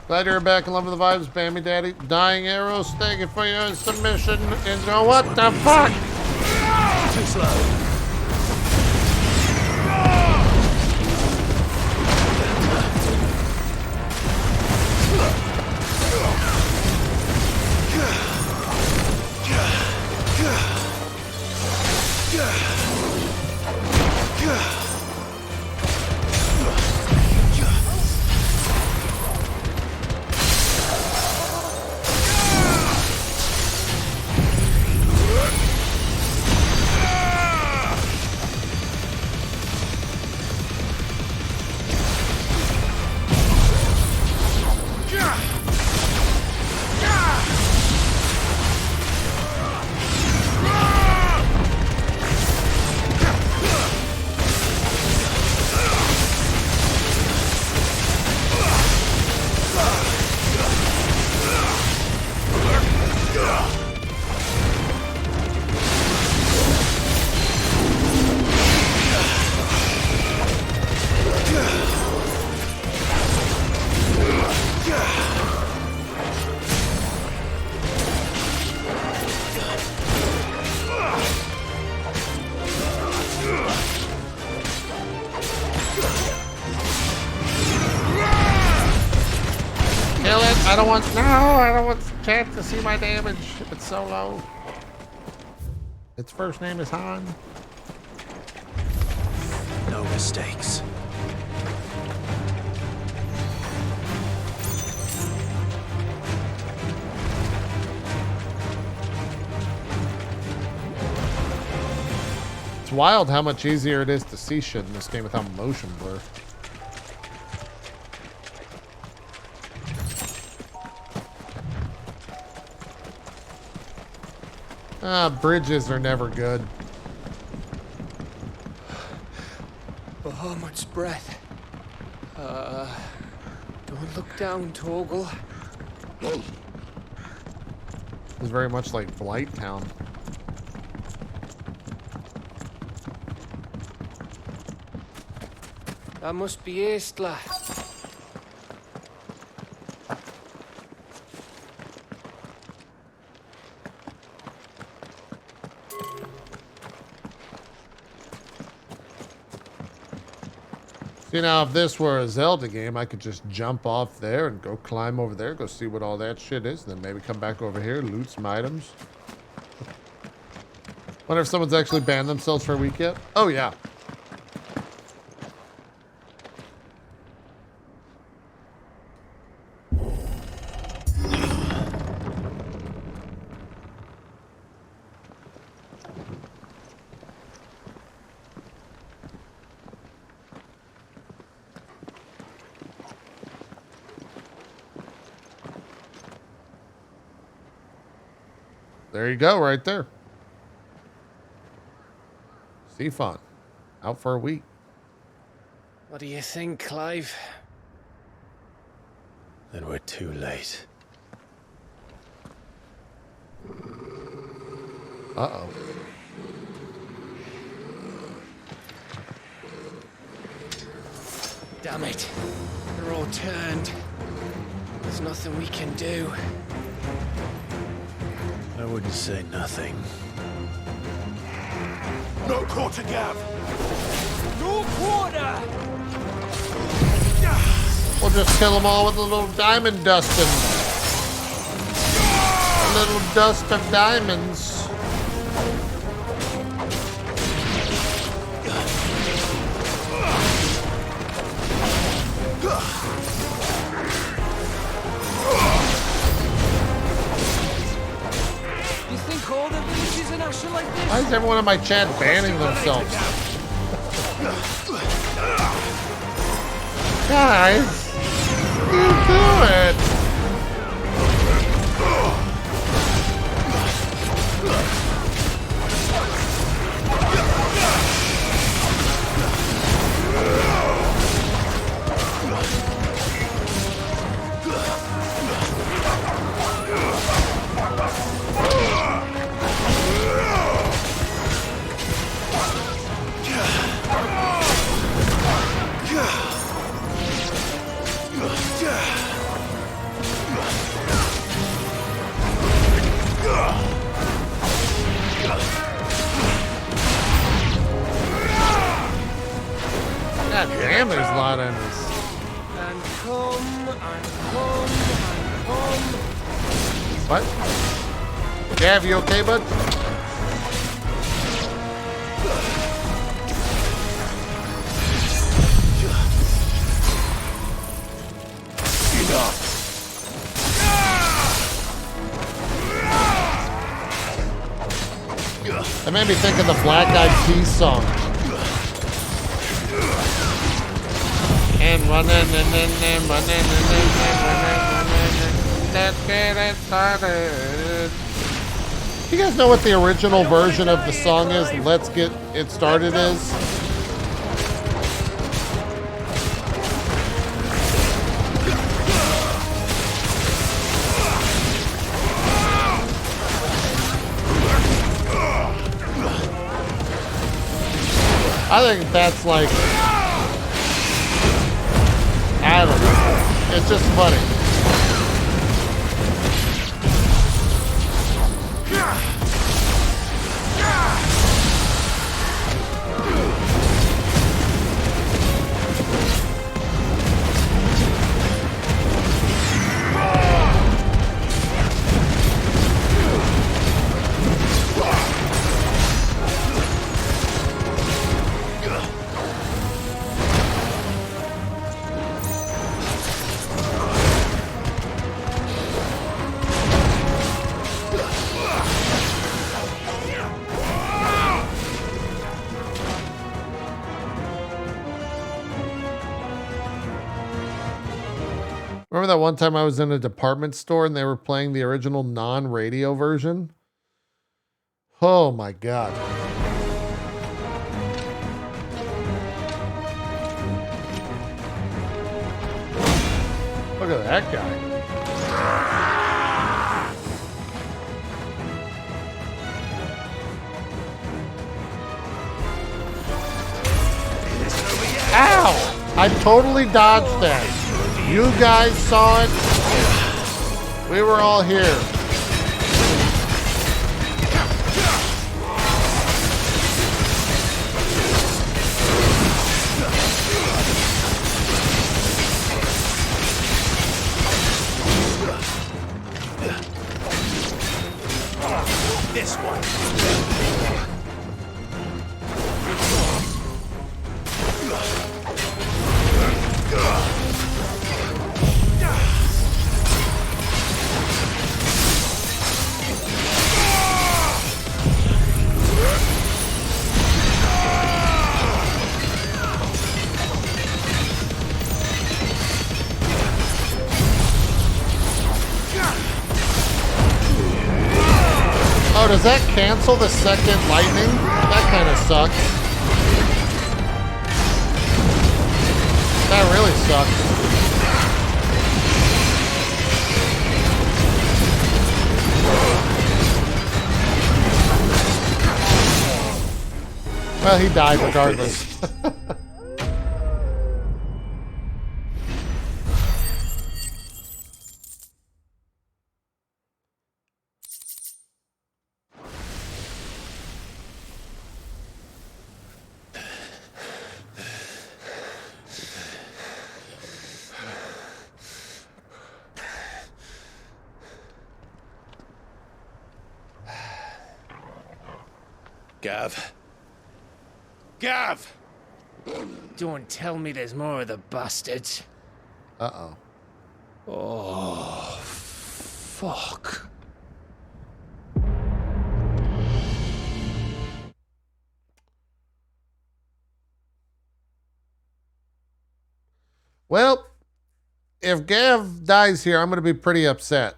Glad you're back in love with the vibes, Bammy Daddy. Dying Arrows, thank you for your submission. And you know what the fuck? Too slow. don't want the chat to see my damage if it's so low. Its first name is Han. No mistakes. It's wild how much easier it is to see shit in this game without motion blur. Bridges are never good. Bahamut's breath. Don't look down, Torgal. It's very much like Blight Town. That must be Eastla. See, now if this were a Zelda game, I could just jump off there and go climb over there, go see what all that shit is, and then maybe come back over here, loot some items. Wonder if someone's actually banned themselves for a week yet? Oh, yeah. There you go, right there. Seafon, out for a week. What do you think, Clive? Then we're too late. Uh-oh. Damn it. They're all turned. There's nothing we can do. I wouldn't say nothing. No quarter, Gav! No quarter! We'll just kill them all with a little diamond dusting. A little dust of diamonds. You think all the villages in Asher like this? Why is everyone in my chat banning themselves? Guys, you do it. God damn, there's a lot of enemies. And come, and come, and come. What? Gav, you okay, bud? That made me think of the Black Eyed Peas song. And running and running. Let's get it started. You guys know what the original version of the song is? Let's Get It Started is? I think that's like, I don't know. It's just funny. Remember that one time I was in a department store and they were playing the original non-radio version? Oh my God. Look at that guy. Ow! I totally dodged that. You guys saw it. We were all here. This one. Oh, does that cancel the second lightning? That kind of sucks. That really sucks. Well, he died regardless. Gav. Gav! Don't tell me there's more of the bastards. Uh-oh. Oh, fuck. Well, if Gav dies here, I'm going to be pretty upset.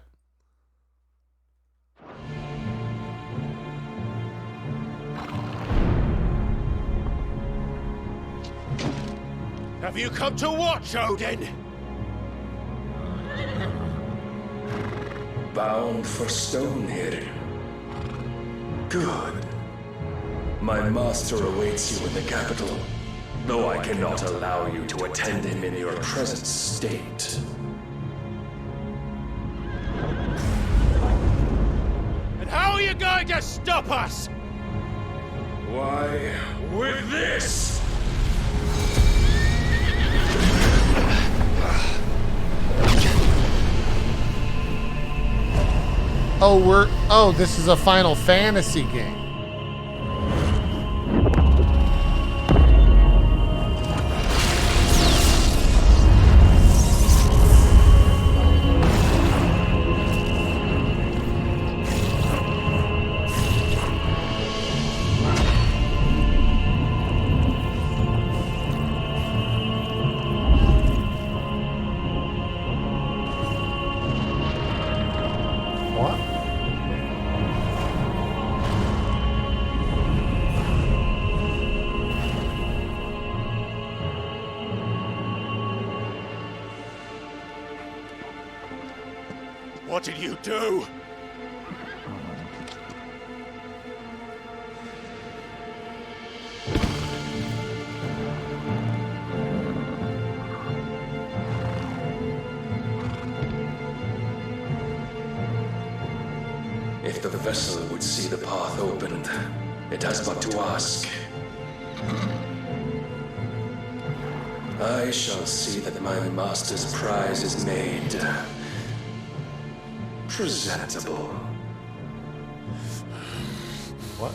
Have you come to watch, Odin? Bound for stone here. Good. My master awaits you in the capital, though I cannot allow you to attend him in your present state. And how are you going to stop us? Why, with this! Oh, this is a Final Fantasy game. What did you do? If the vessel would see the path opened, it has but to ask. I shall see that my master's prize is made presentable. What?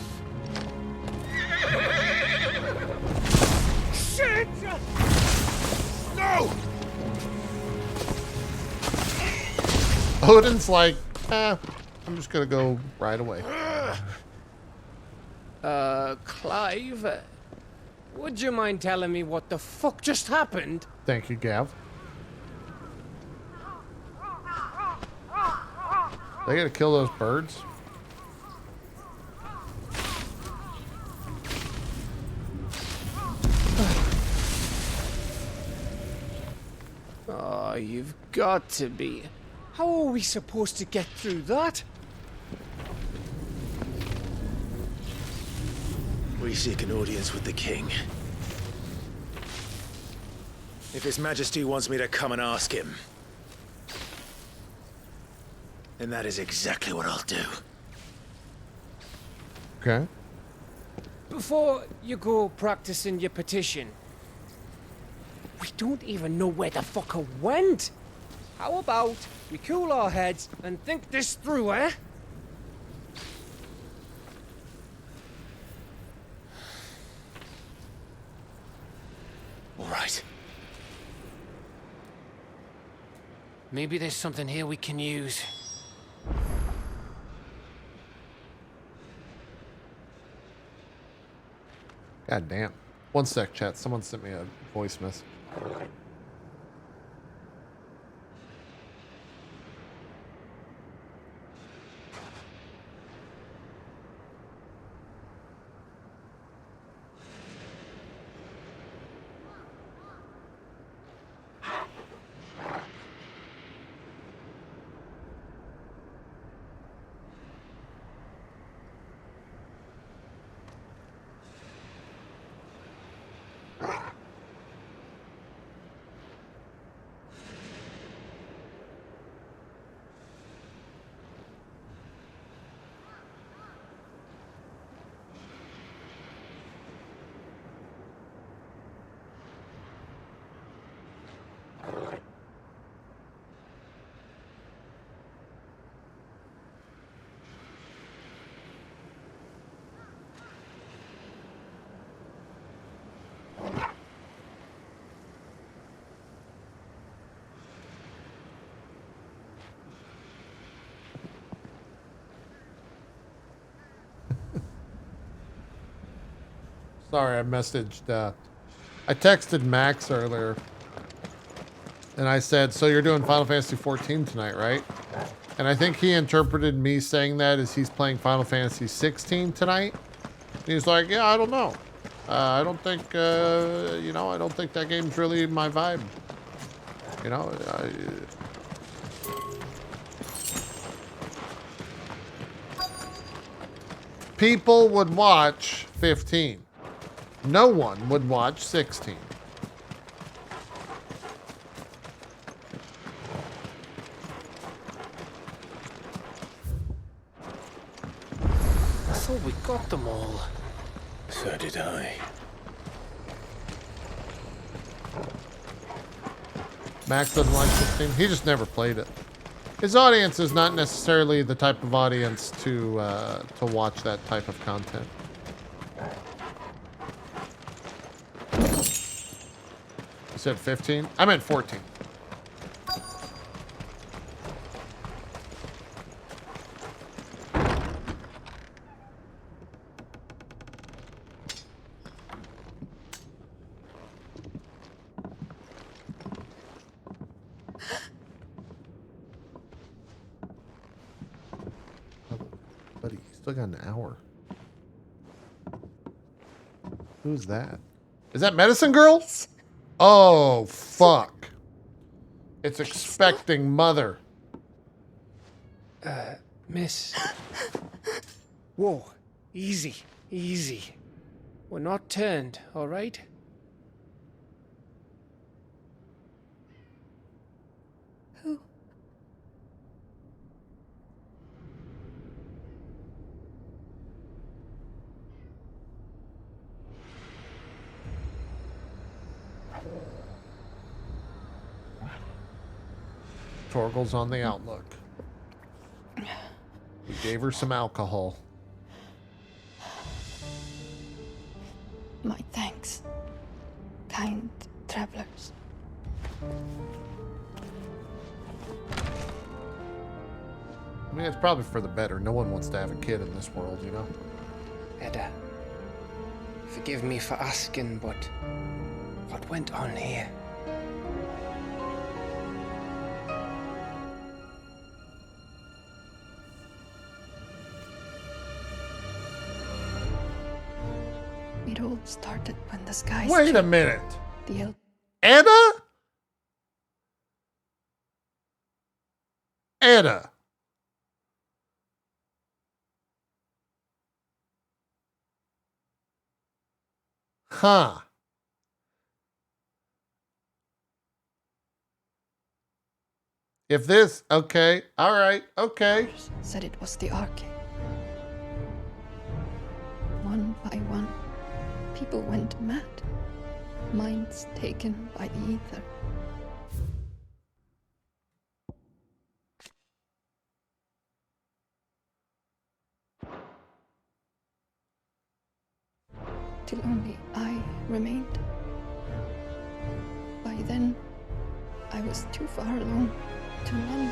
Shit! No! Odin's like, I'm just gonna go right away. Clive, would you mind telling me what the fuck just happened? Thank you, Gav. They gotta kill those birds. Oh, you've got to be. How are we supposed to get through that? We seek an audience with the king. If His Majesty wants me to come and ask him, then that is exactly what I'll do. Okay. Before you go practicing your petition, we don't even know where the fucker went. How about we cool our heads and think this through, eh? All right. Maybe there's something here we can use. God damn. One sec, chat. Someone sent me a voice message. Sorry, I messaged, I texted Max earlier, and I said, so you're doing Final Fantasy XIV tonight, right? And I think he interpreted me saying that as he's playing Final Fantasy XVI tonight. And he's like, yeah, I don't know. I don't think, you know, I don't think that game's really my vibe. You know, people would watch 15. No one would watch 16. I thought we got them all. So did I. Max doesn't like 16. He just never played it. His audience is not necessarily the type of audience to watch that type of content. You said 15? I meant 14. Buddy, you still got an hour. Who's that? Is that Medicine Girl? Oh, fuck. It's expecting mother. Miss. Whoa. Easy. Easy. We're not turned, all right? Who? Torgal's on the outlook. We gave her some alcohol. My thanks, kind travelers. I mean, it's probably for the better. No one wants to have a kid in this world, you know? Edda, forgive me for asking, but what went on here? It all started when the skies Wait a changed. minute. The Anna? Anna. Huh. If this, okay, all right, okay. said it was the Arcade. One by one, people went mad. Minds taken by the ether. Till only I remained. By then, I was too far along to run.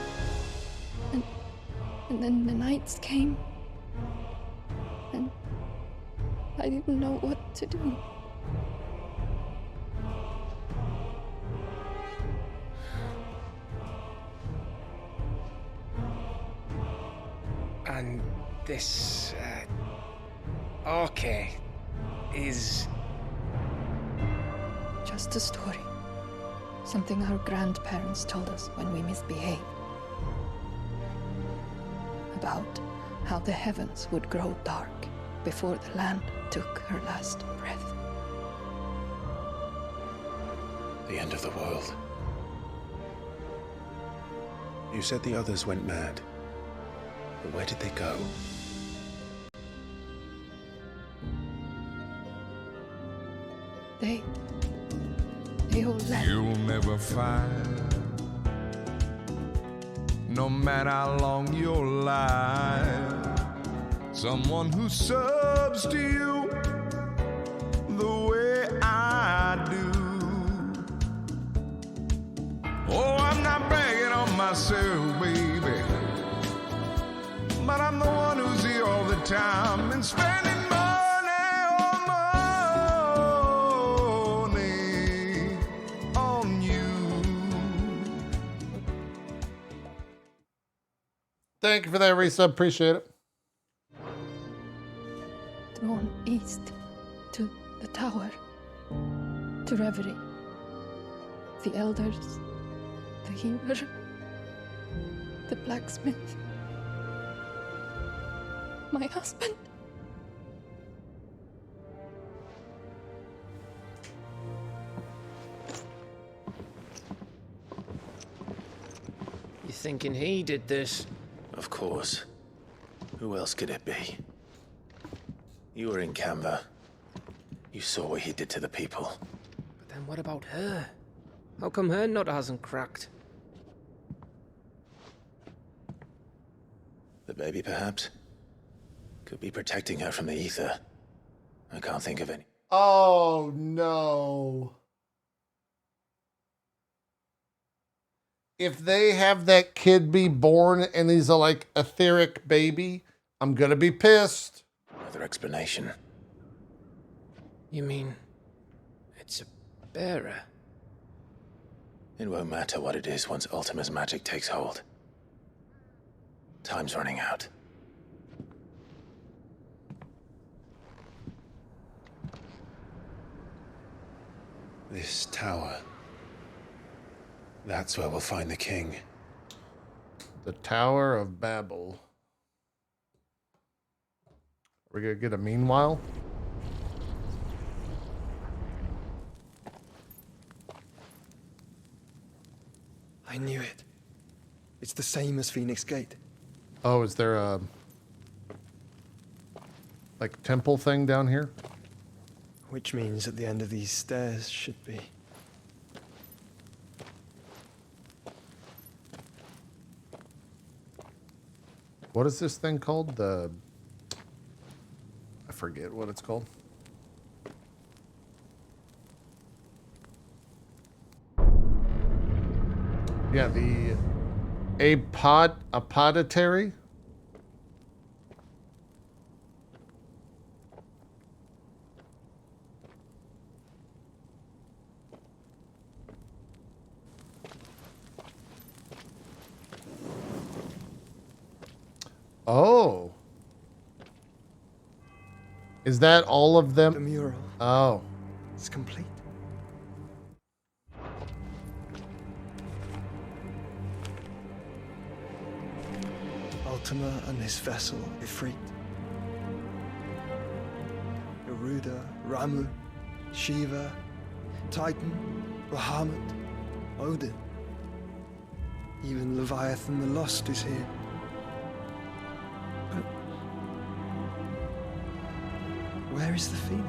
And then the nights came. And I didn't know what to do. And this, Arcade is... Just a story. Something our grandparents told us when we misbehaved. About how the heavens would grow dark before the land took her last breath. The end of the world. You said the others went mad. But where did they go? They all left. You'll never find, no matter how long you're alive, someone who serves to you the way I do. Oh, I'm not bragging on myself, baby, but I'm the one who's here all the time and spending Thank you for that resub. Appreciate it. Drawn east to the tower, to reverie. The elders, the healer, the blacksmith, my husband. You thinking he did this? Of course. Who else could it be? You were in Canva. You saw what he did to the people. But then what about her? How come her nut hasn't cracked? The baby, perhaps? Could be protecting her from the ether. I can't think of any. Oh, no. If they have that kid be born and he's a, like, etheric baby, I'm gonna be pissed. Another explanation. You mean it's a bearer? It won't matter what it is once Ultima's magic takes hold. Time's running out. This tower. That's where we'll find the king. The Tower of Babel. We're gonna get a meanwhile. I knew it. It's the same as Phoenix Gate. Oh, is there a like temple thing down here? Which means at the end of these stairs should be. What is this thing called? I forget what it's called. Yeah, the apoditary. Oh. Is that all of them? The mural. Oh. It's complete. Ultima and his vessel, Ifrit. Garuda, Ramu, Shiva, Titan, Bahamut, Odin. Even Leviathan the Lost is here. But where is the Phoenix?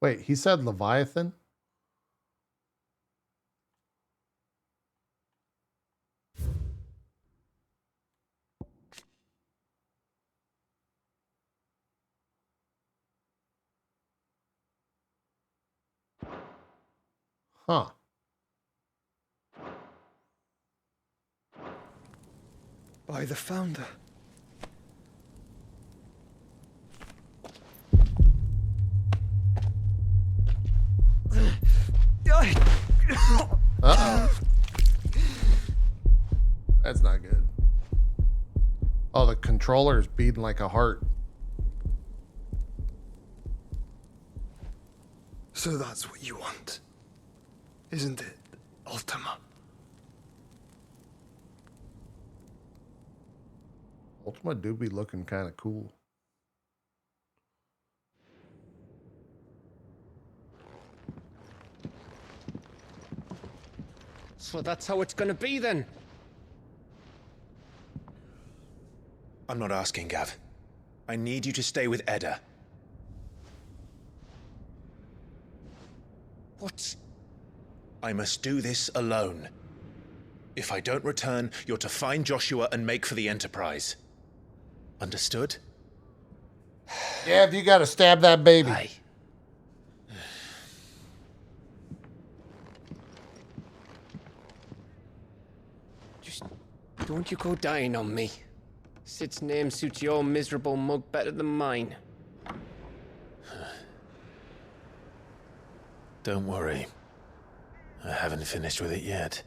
Wait, he said Leviathan? Huh. By the Founder. Uh-oh. That's not good. Oh, the controller is beating like a heart. So that's what you want, isn't it, Ultima? Ultima do be looking kind of cool. So that's how it's gonna be then. I'm not asking, Gav. I need you to stay with Edda. What? I must do this alone. If I don't return, you're to find Joshua and make for the Enterprise. Understood? Yeah, you gotta stab that baby. Aye. Don't you go dying on me. Sid's name suits your miserable mug better than mine. Don't worry. I haven't finished with it yet.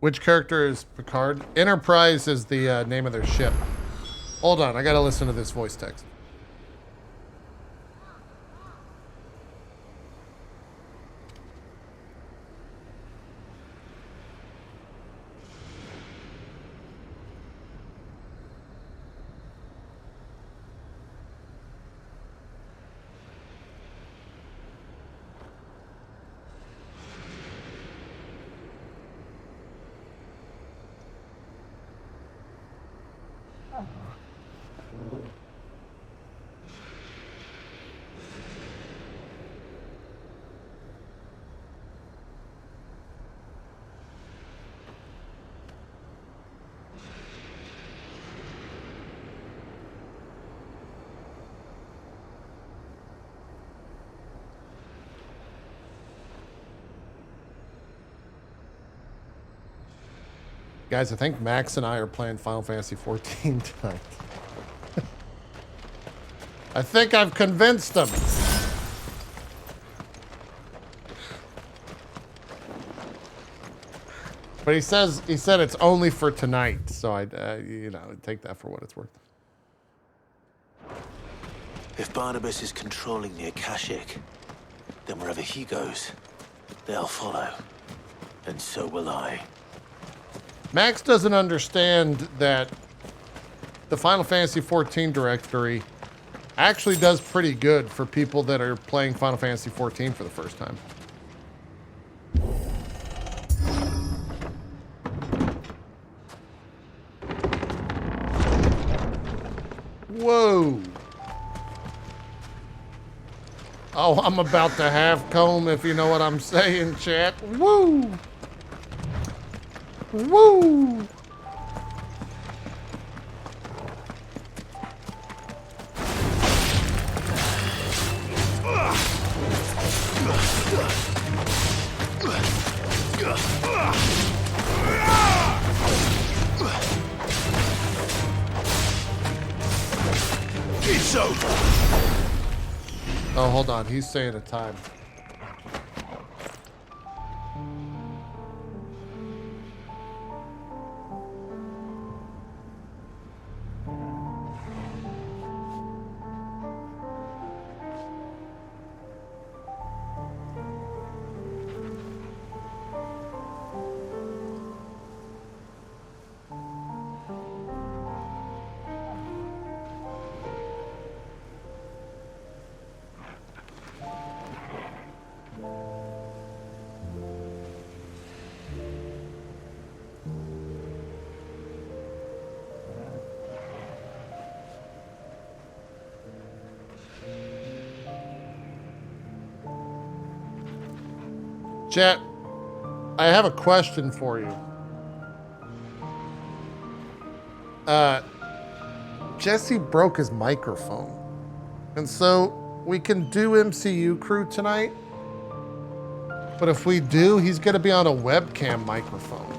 Which character is Picard? Enterprise is the name of their ship. Hold on, I gotta listen to this voice text. Guys, I think Max and I are playing Final Fantasy XIV tonight. I think I've convinced them. But he said it's only for tonight, so I you know, take that for what it's worth. If Barnabas is controlling the Akashic, then wherever he goes, they'll follow. And so will I. Max doesn't understand that the Final Fantasy XIV directory actually does pretty good for people that are playing Final Fantasy XIV for the first time. Whoa. Oh, I'm about to have comb, if you know what I'm saying, chat. Woo! Woo! It's over. Oh, hold on. He's saying a time. Chat, I have a question for you. Jesse broke his microphone. And so we can do MCU crew tonight. But if we do, he's going to be on a webcam microphone.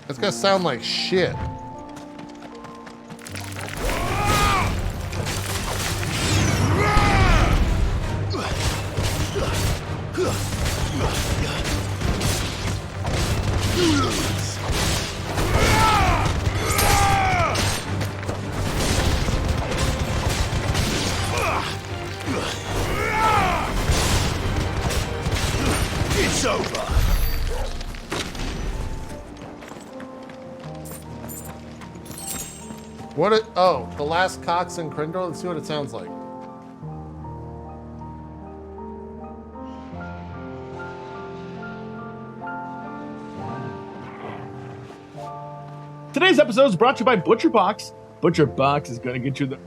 It's going to sound like shit. It's over. What it, oh, the last Cox and Crindor? Let's see what it sounds like. Today's episode is brought to you by ButcherBox. ButcherBox is going to get you the...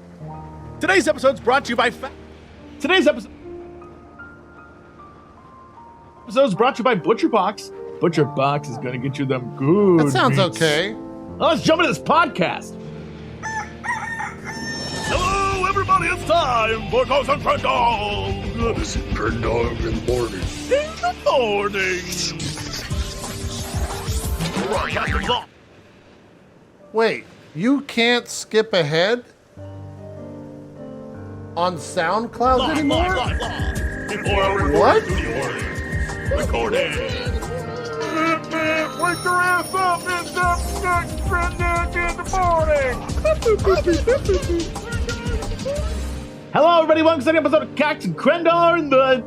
Today's episode is brought to you by... Today's episode is brought to you by ButcherBox. ButcherBox is going to get you them good That sounds meats. okay. Well, let's jump into this podcast. Hello, everybody. It's time for Cox and Crendog. This is Crendog in the morning. In the morning. Wait, you can't skip ahead on SoundCloud anymore? What? Recording. Wake your ass up! It's up next Crendog in the morning. Hello, everybody. Welcome to the episode of Cox and Crendor in the...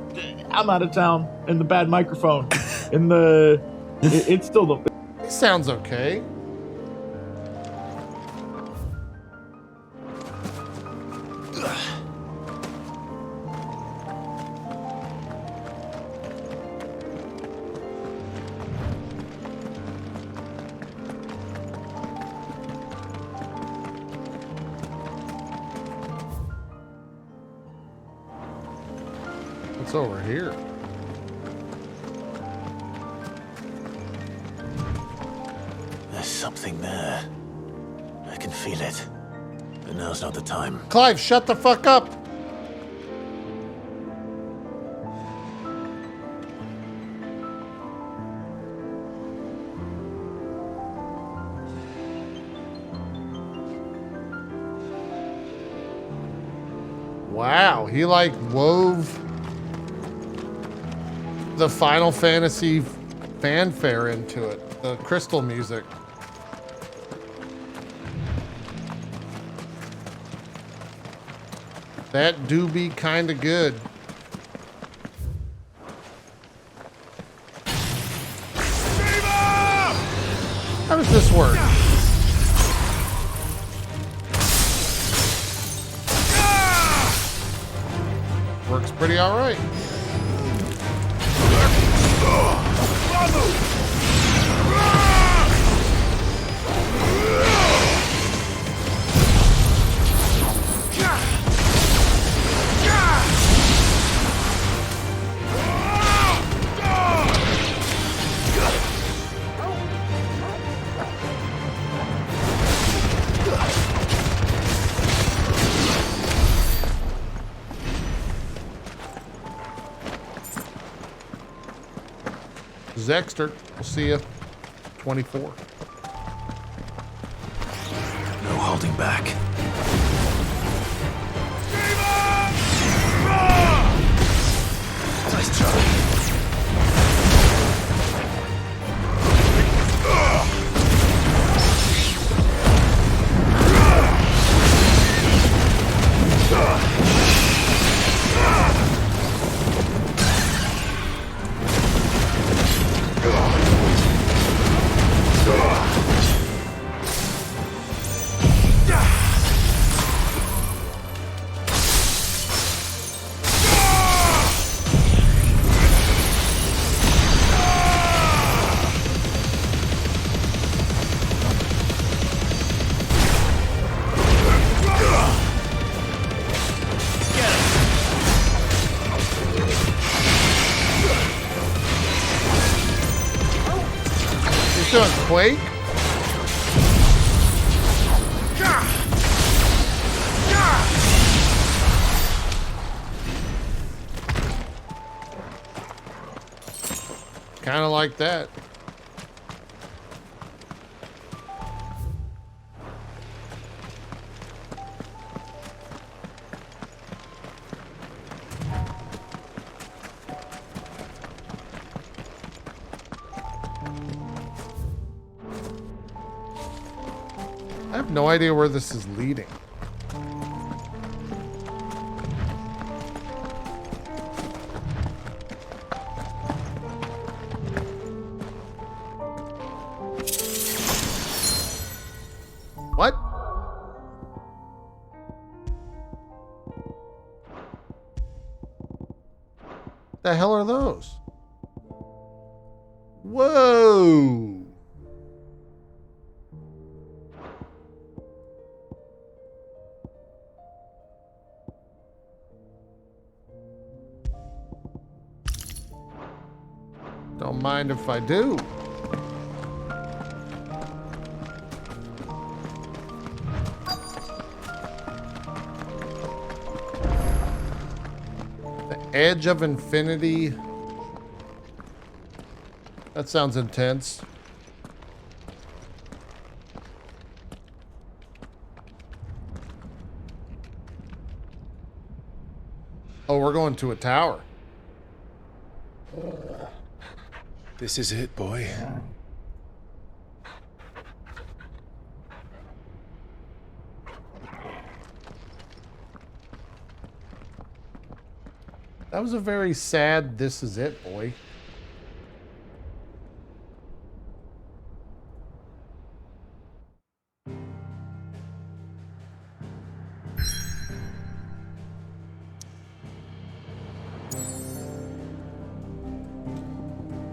I'm out of town. In the bad microphone. In the... It's still the... It sounds okay. What's over here? There's something there. I can feel it. But now's not the time. Clive, shut the fuck up! Wow, he like wove the Final Fantasy fanfare into it. The crystal music. That do be kinda good. How does this work? Works pretty all right. Zexter, we'll see you. 24. No holding back. Nice try. Quake? Kind of like that. I have no idea where this is leading. What? The hell are those? Whoa! Don't mind if I do. The Edge of Infinity. That sounds intense. Oh, we're going to a tower. This is it, boy. That was a very sad "this is it, boy."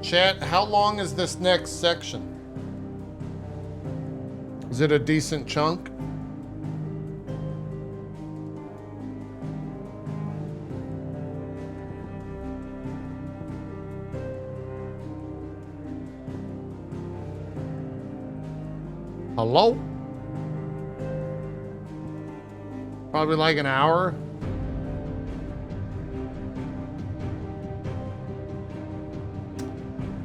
Chat, how long is this next section? Is it a decent chunk? Hello? Probably like an hour.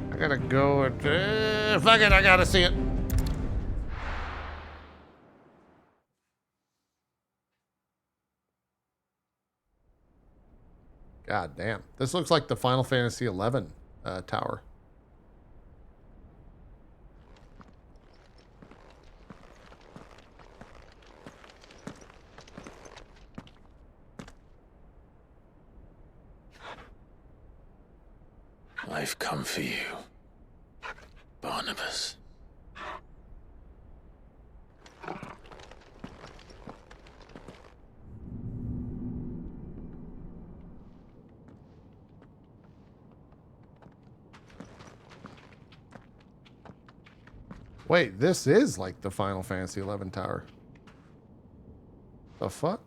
I gotta go and fuck it, I gotta see it. God damn. This looks like the Final Fantasy XI tower. I've come for you, Barnabas. Wait, this is like the Final Fantasy XI tower. The fuck?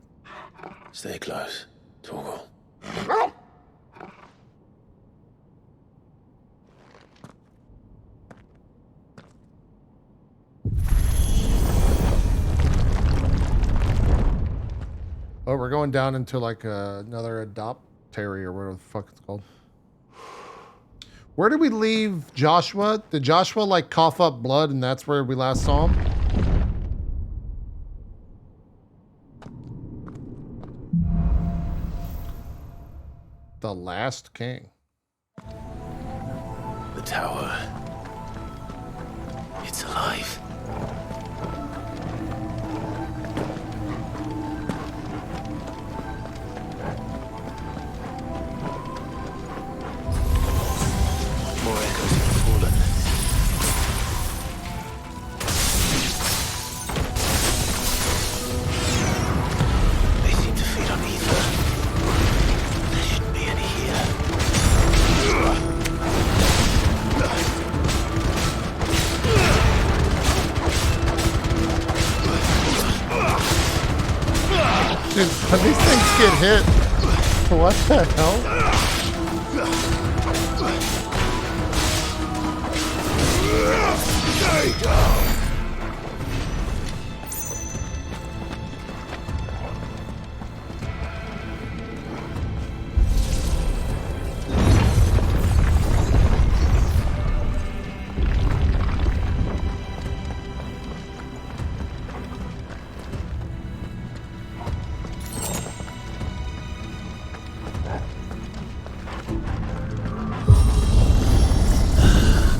Stay close, Torgal. Oh, we're going down into like another adoptary or whatever the fuck it's called. Where did we leave Joshua? Did Joshua like cough up blood and that's where we last saw him? The last king. The tower. It's alive. More echoes have fallen. They seem to feed on ether. There shouldn't be any here. Dude, when these things get hit, what the hell?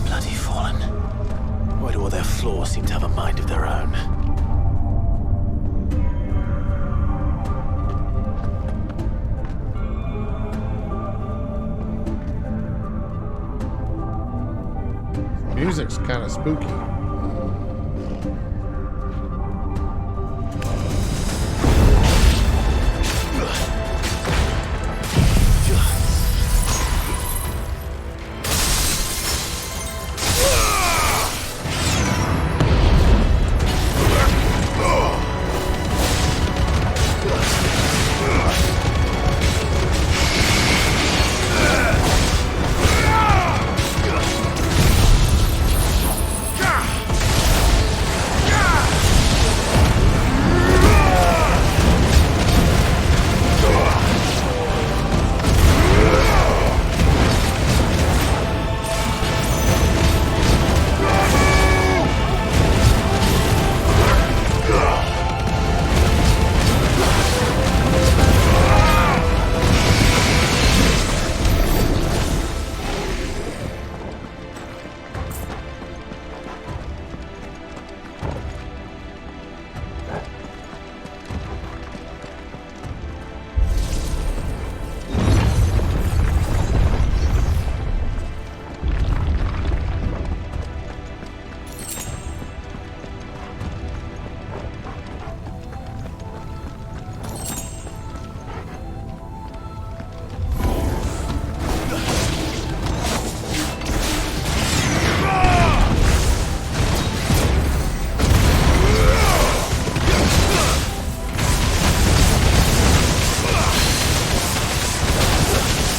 Bloody fallen. Why do all their floors seem to have a mind of their own? Music's kind of spooky.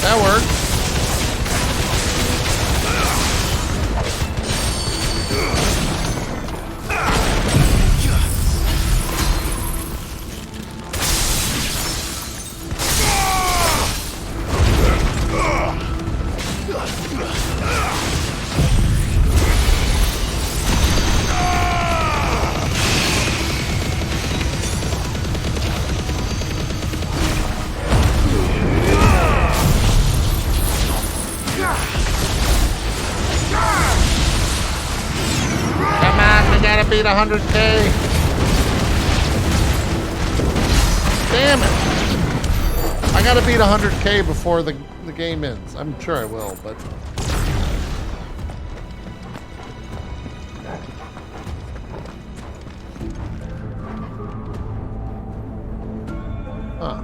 That worked. Beat 100K. Damn it. I gotta beat 100K before the game ends. I'm sure I will, but... Huh.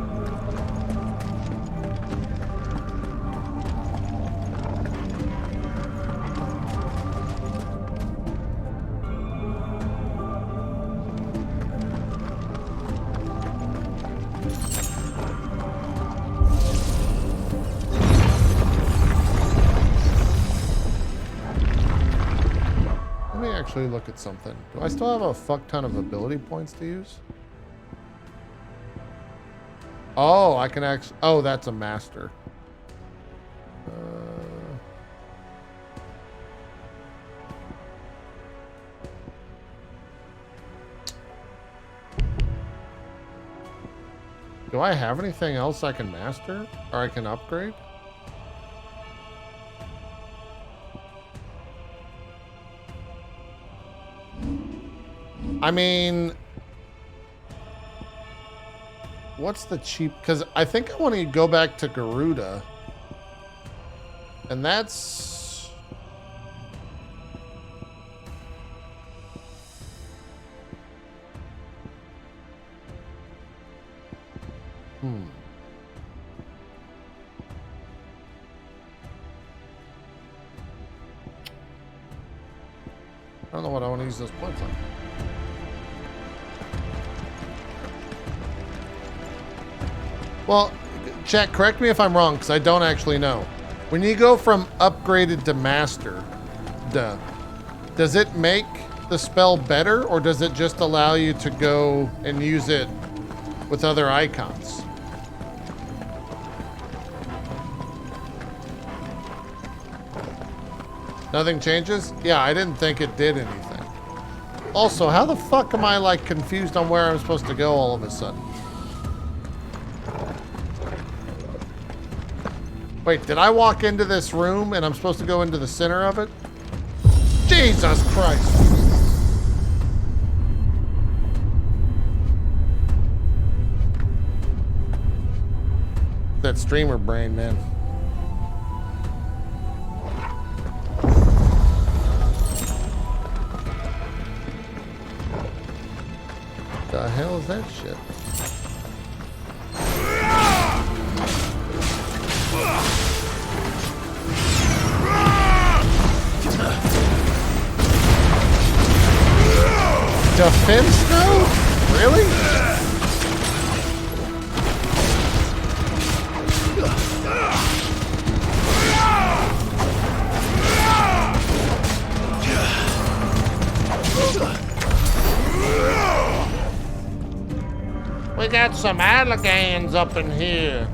Look at something. Do I still have a fuck ton of ability points to use? Oh, I can actually... Oh, that's a master. Do I have anything else I can master or I can upgrade? I mean, what's the cheap? Because I think I want to go back to Garuda. And that's... I don't know what I want to use those points on. Well, chat, correct me if I'm wrong, because I don't actually know. When you go from upgraded to master, does it make the spell better, or does it just allow you to go and use it with other icons? Nothing changes? Yeah, I didn't think it did anything. Also, how the fuck am I like confused on where I'm supposed to go all of a sudden? Wait, did I walk into this room and I'm supposed to go into the center of it? Jesus Christ! That streamer brain, man. The hell is that shit? Defense though? Really? We got some alligans up in here.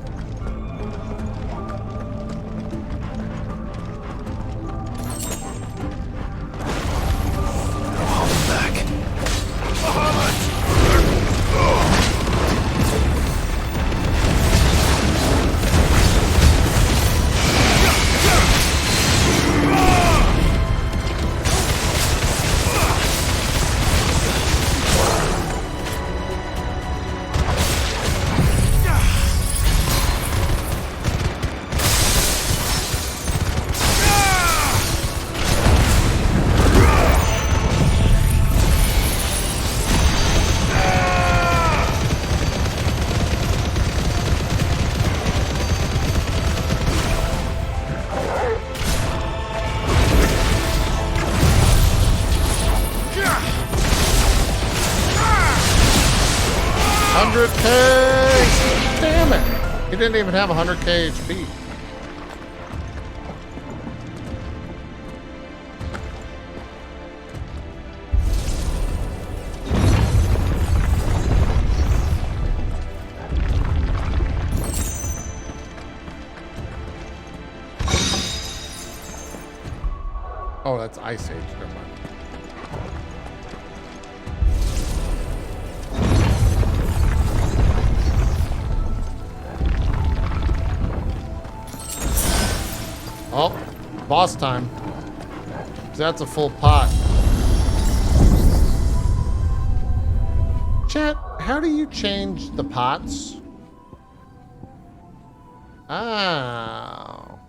Damn it! He didn't even have 100k HP. Oh, that's Ice Age. Never mind. Oh, boss time. That's a full pot. Chat, how do you change the pots? Oh.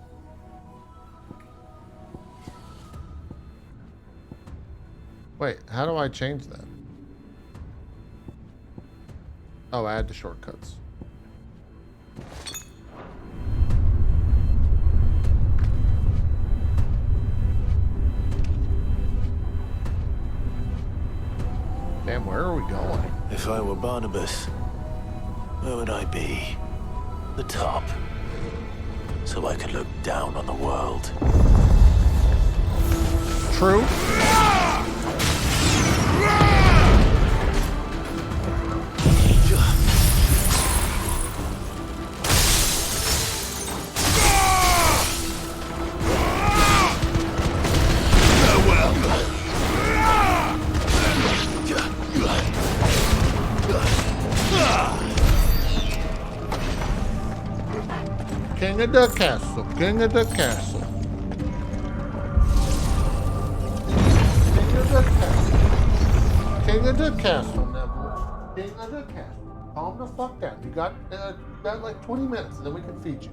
Wait, how do I change that? Oh, add to shortcuts. Damn, where are we going? If I were Barnabas, where would I be? The top. So I could look down on the world. True. of the castle. King of the castle. King of the castle. King of the castle, Neville. King of the castle. Calm the fuck down. You got like 20 minutes, and then we can feed you.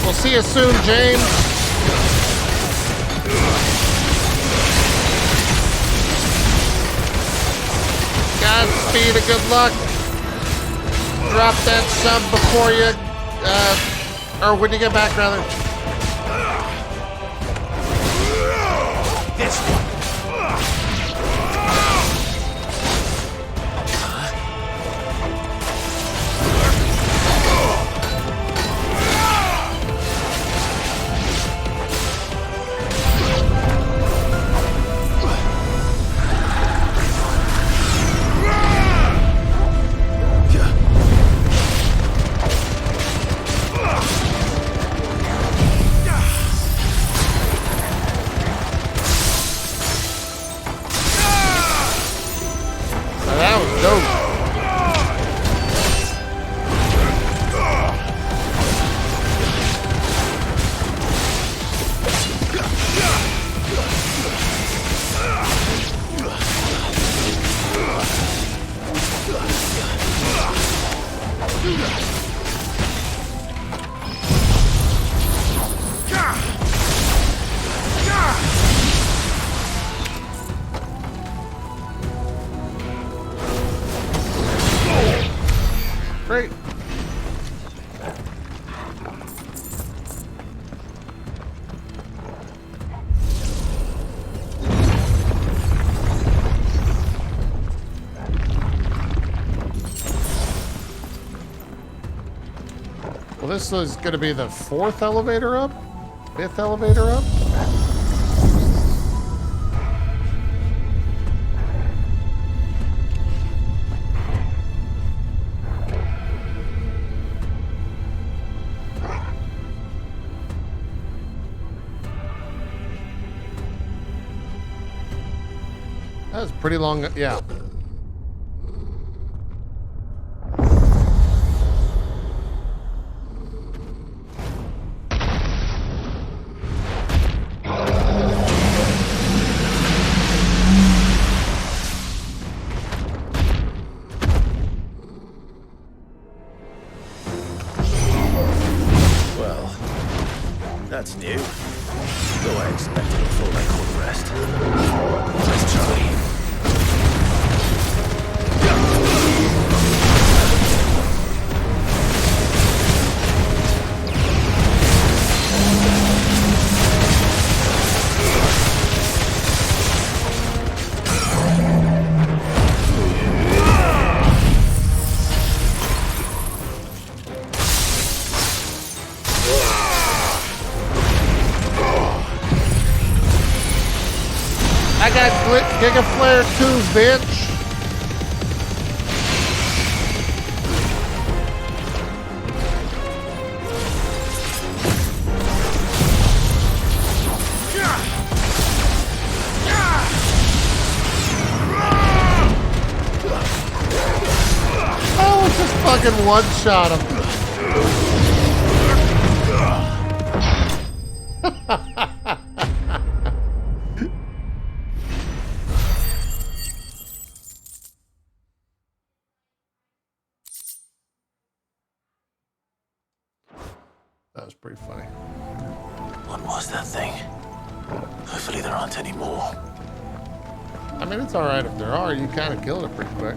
We'll see you soon, James. Godspeed and good luck. Drop that sub before you, or when you get back, rather. This one. Great. Well, this is going to be the 4th elevator up? 5th elevator up? That was pretty long, yeah. Well, that's new. Though I expected a full record rest. Let's try. I got Giga Flare 2s, bitch. Oh, just fucking one-shot him. That was pretty funny. What was that thing? Hopefully there aren't any more. I mean, it's alright if there are. You kind of killed it pretty quick.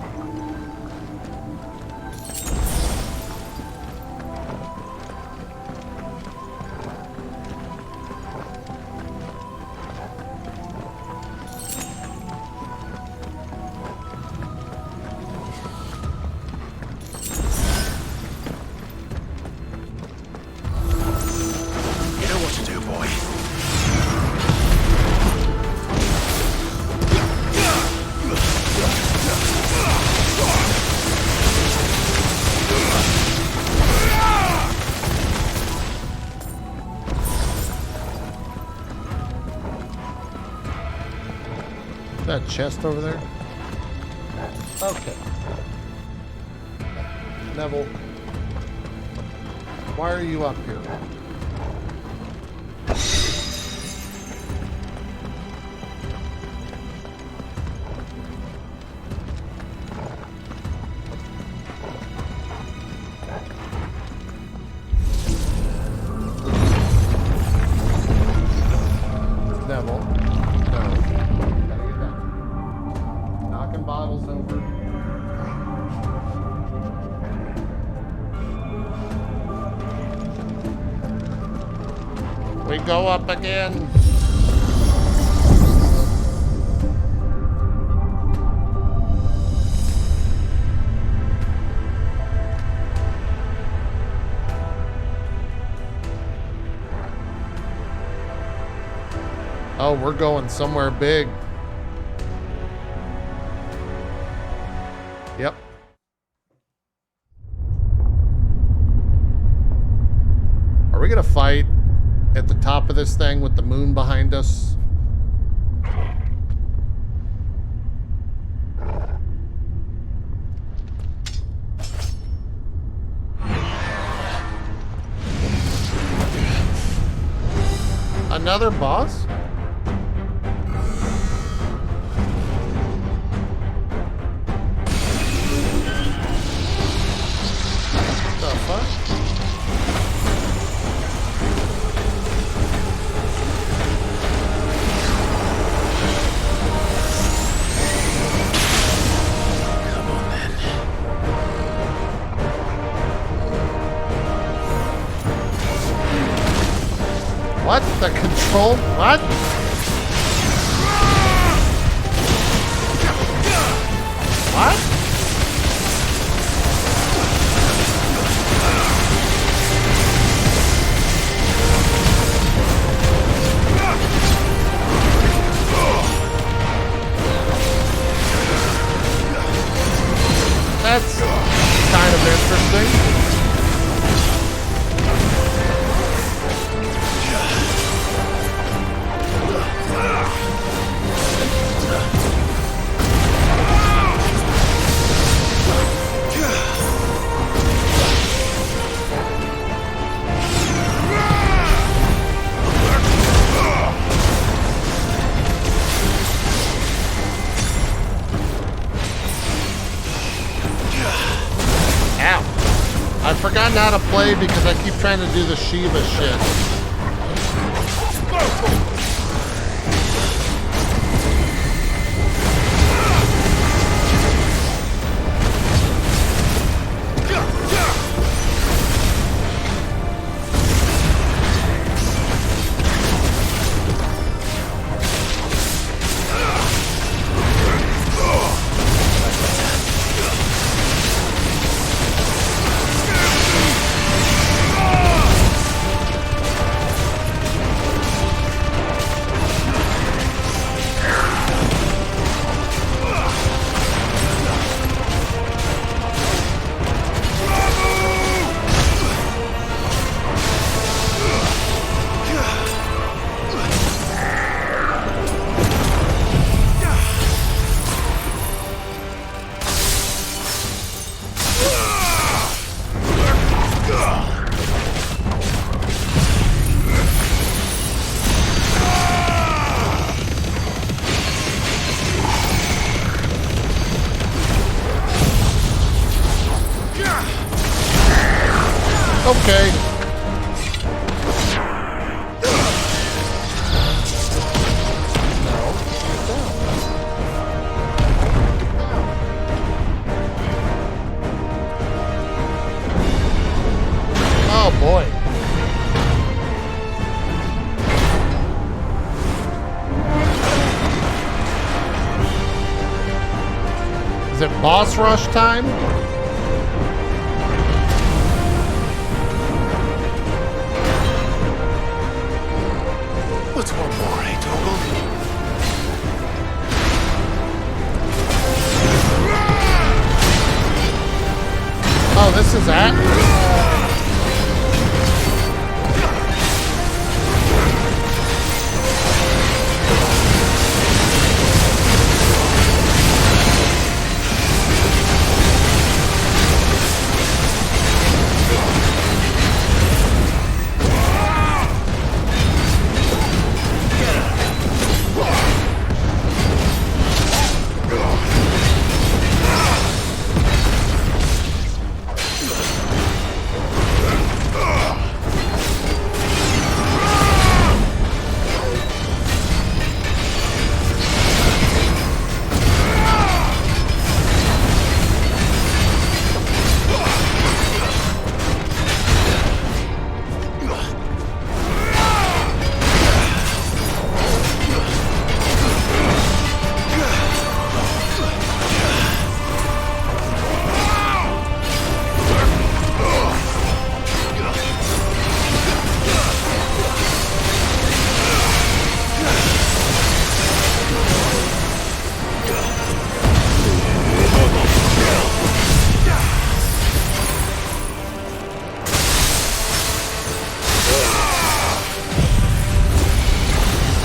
That chest over there? Okay. Neville, why are you up here? Neville, no. Gotta get down. Knocking bottles over. We go up again. Oh, we're going somewhere big. Yep. Are we gonna fight at the top of this thing with the moon behind us? Another boss? The fuck? What? The control? What? What? That's kind of interesting. I've forgotten how to play because I keep trying to do the Shiva shit. Okay. Oh boy. Is it boss rush time? What's one more, eh, Toggle? Oh, this is that?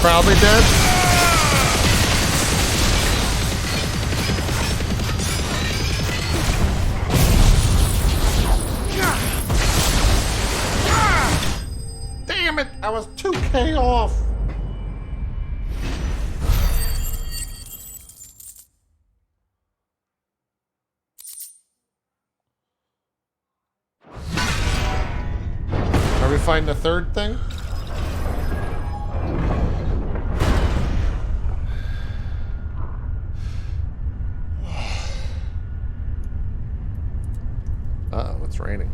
Probably dead. Damn it! I was 2K off. Are we finding the third thing? Uh-oh, it's raining.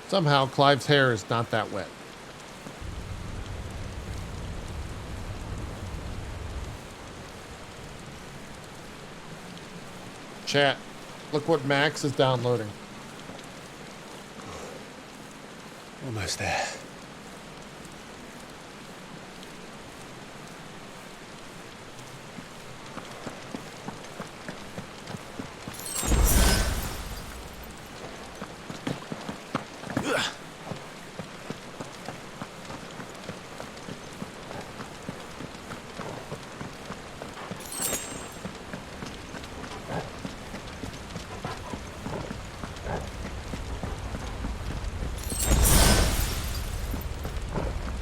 Somehow, Clive's hair is not that wet. Chat, look what Max is downloading. Almost there.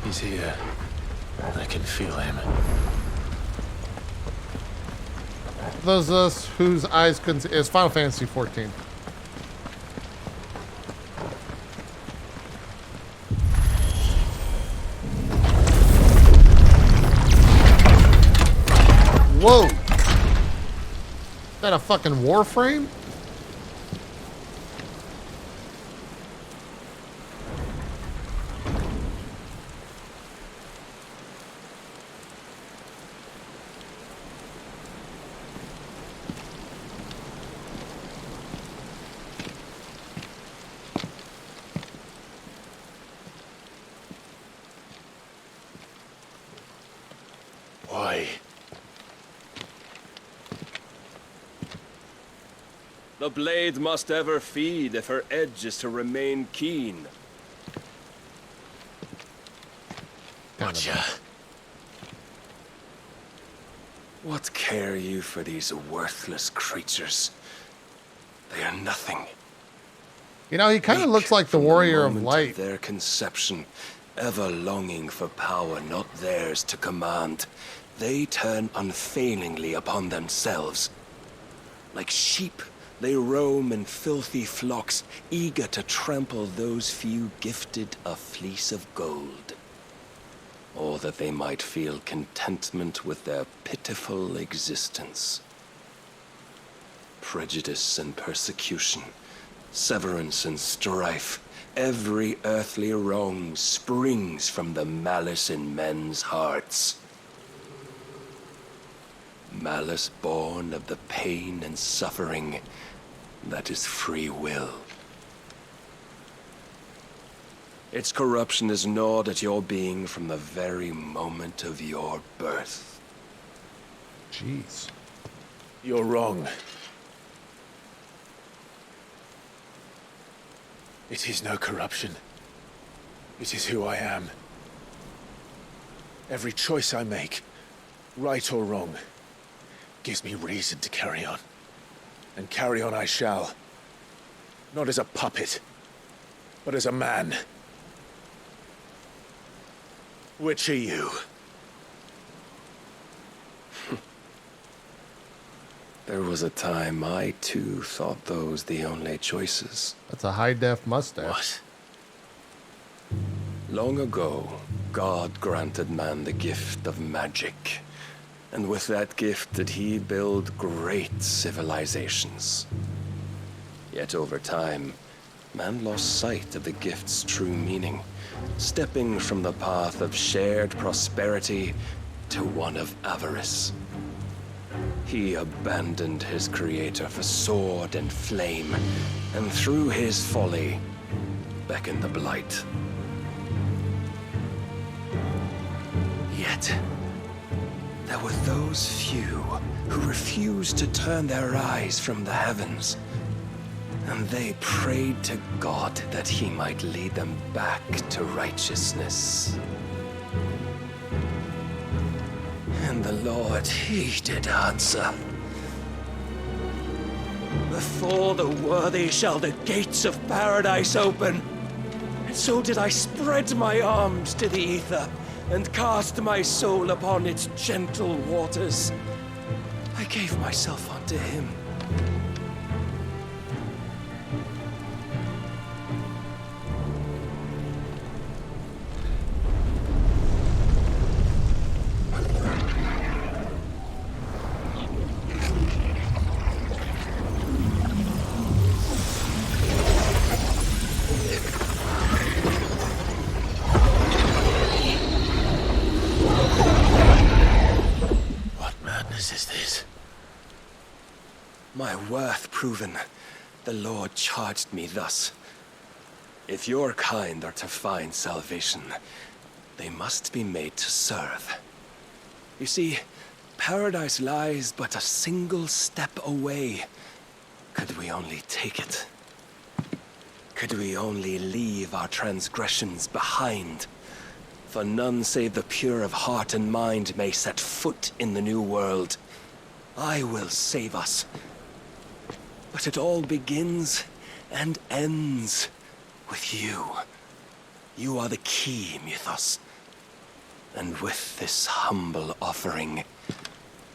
He's here. I can feel him. Those of us whose eyes couldn't see, it's Final Fantasy XIV. Whoa! Is that a fucking Warframe? Why? The blade must ever feed if her edge is to remain keen. Gotcha. What care you for these worthless creatures? They are nothing. You know, he kind of looks like the Warrior of Light. Their conception, ever longing for power not theirs to command, they turn unfailingly upon themselves. Like sheep, they roam in filthy flocks, eager to trample those few gifted a fleece of gold. Or that they might feel contentment with their pitiful existence. Prejudice and persecution, severance and strife, every earthly wrong springs from the malice in men's hearts. Malice born of the pain and suffering that is free will. Its corruption is gnawed at your being from the very moment of your birth. Jeez. You're wrong. It is no corruption. It is who I am. Every choice I make, right or wrong, gives me reason to carry on. And carry on I shall. Not as a puppet, but as a man. Which are you? There was a time I too thought those the only choices. That's a high-def mustache. What? Long ago, God granted man the gift of magic. And with that gift did he build great civilizations. Yet over time, man lost sight of the gift's true meaning, stepping from the path of shared prosperity to one of avarice. He abandoned his creator for sword and flame, and through his folly, beckon the blight. Yet, there were those few who refused to turn their eyes from the heavens, and they prayed to God that he might lead them back to righteousness. And the Lord, he did answer. Before the worthy shall the gates of paradise open. And so did I spread my arms to the ether, and cast my soul upon its gentle waters. I gave myself unto him. My worth proven, the Lord charged me thus. If your kind are to find salvation, they must be made to serve. You see, paradise lies but a single step away. Could we only take it? Could we only leave our transgressions behind? For none save the pure of heart and mind may set foot in the new world. I will save us. But it all begins and ends with you. You are the key, Mythos. And with this humble offering,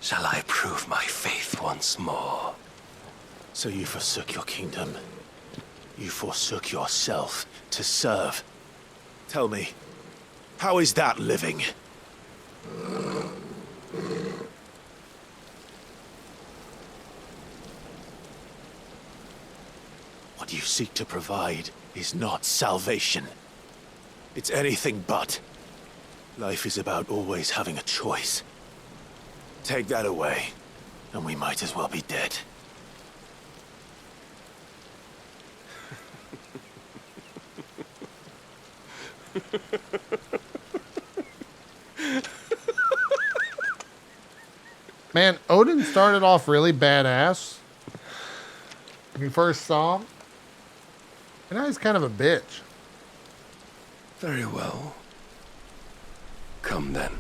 shall I prove my faith once more. So you forsook your kingdom. You forsook yourself to serve. Tell me, how is that living? What you seek to provide is not salvation. It's anything but. Life is about always having a choice. Take that away, and we might as well be dead. Man, Odin started off really badass when you first saw him. And now he's kind of a bitch. Very well. Come then.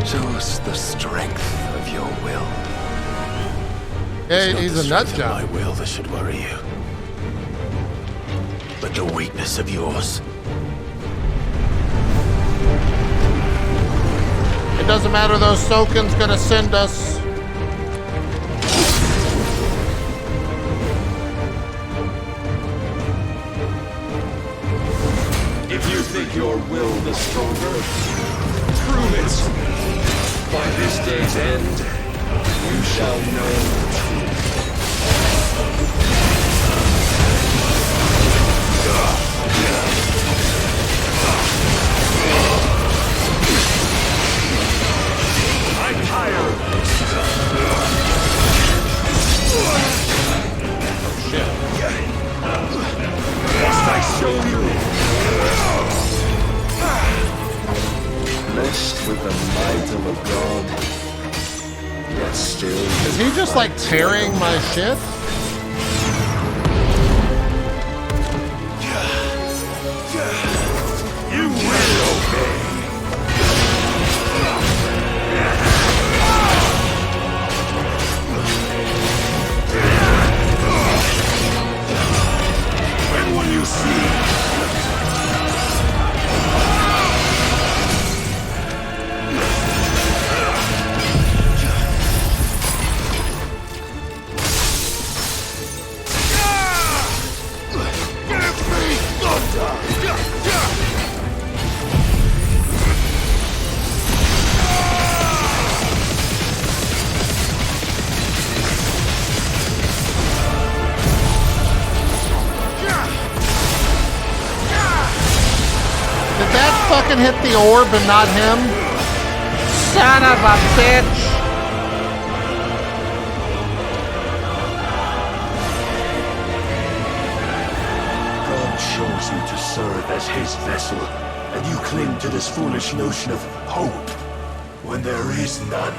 Show us the strength of your will. Hey, he's a nut job. My will that should worry you, but the weakness of yours. It doesn't matter though, Soken's gonna send us. If you think your will the stronger, prove it. By this day's end, you shall know the truth. I'm tired. Oh shit. Must I show you? Blessed with the might of a god, yet still. Is he just like tearing my shit? You will obey. When will you see? Did that fucking hit the orb and not him? Son of a bitch! chose you to serve as his vessel, and you cling to this foolish notion of hope when there is none.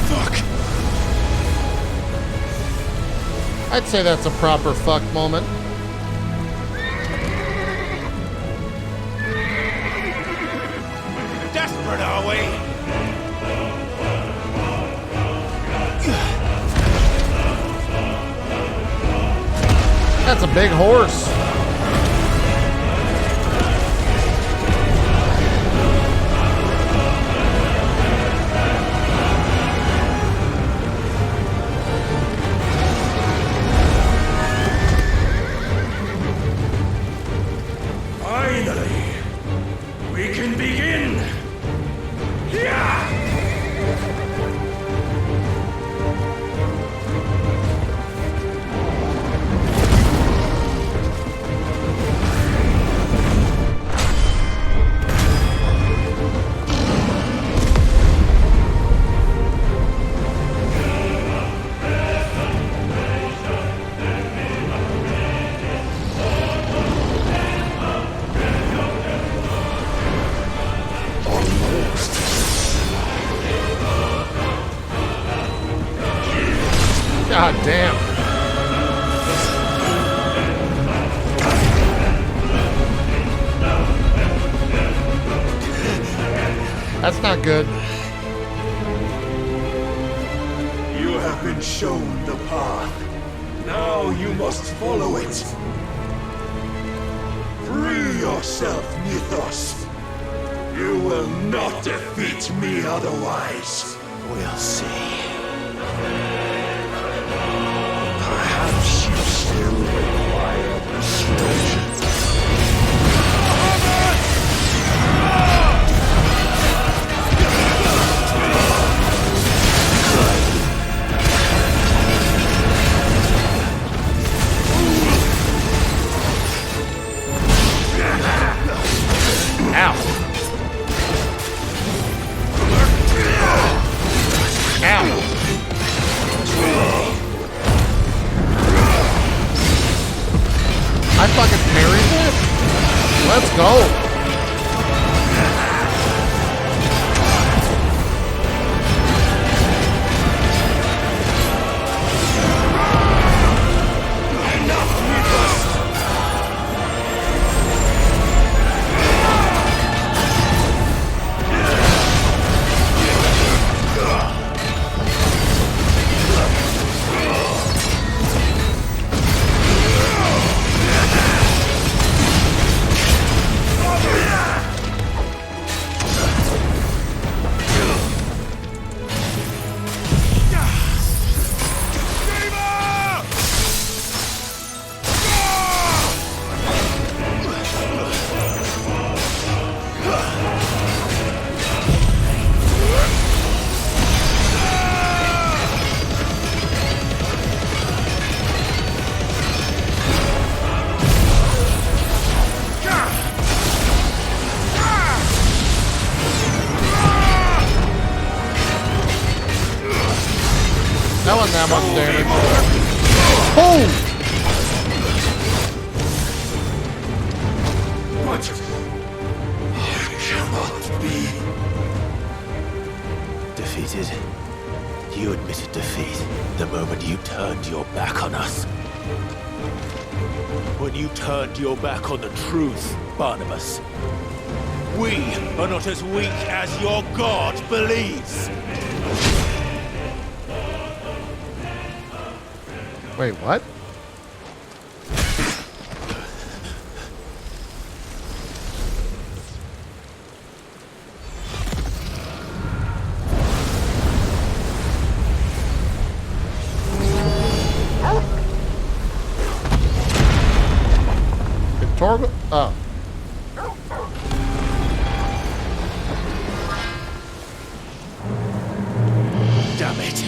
Fuck. I'd say that's a proper fuck moment. Desperate, are we? That's a big horse. Finally, we can begin. Yeah! God damn. That's not good. You have been shown the path. Now you must follow it. Free yourself, Mythos. You will not defeat me otherwise. We'll see. Perhaps you still require persuasion. Ow. Ow. I fucking parried that? Let's go. That wasn't that much damage. Boom! What? I cannot be. Defeated? You admitted defeat the moment you turned your back on us. When you turned your back on the truth, Barnabas. We are not as weak as your god believes. Wait, what? Torgo? Oh. Damn it.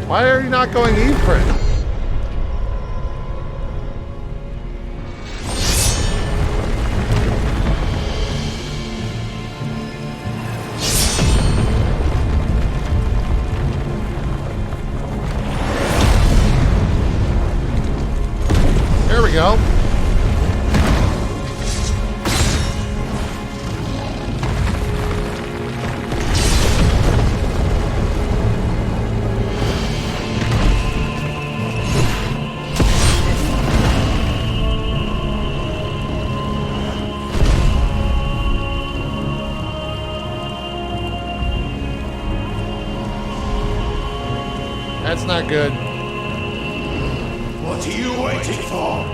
Why are you not going Ifrit? go. That's not good. What are you waiting for?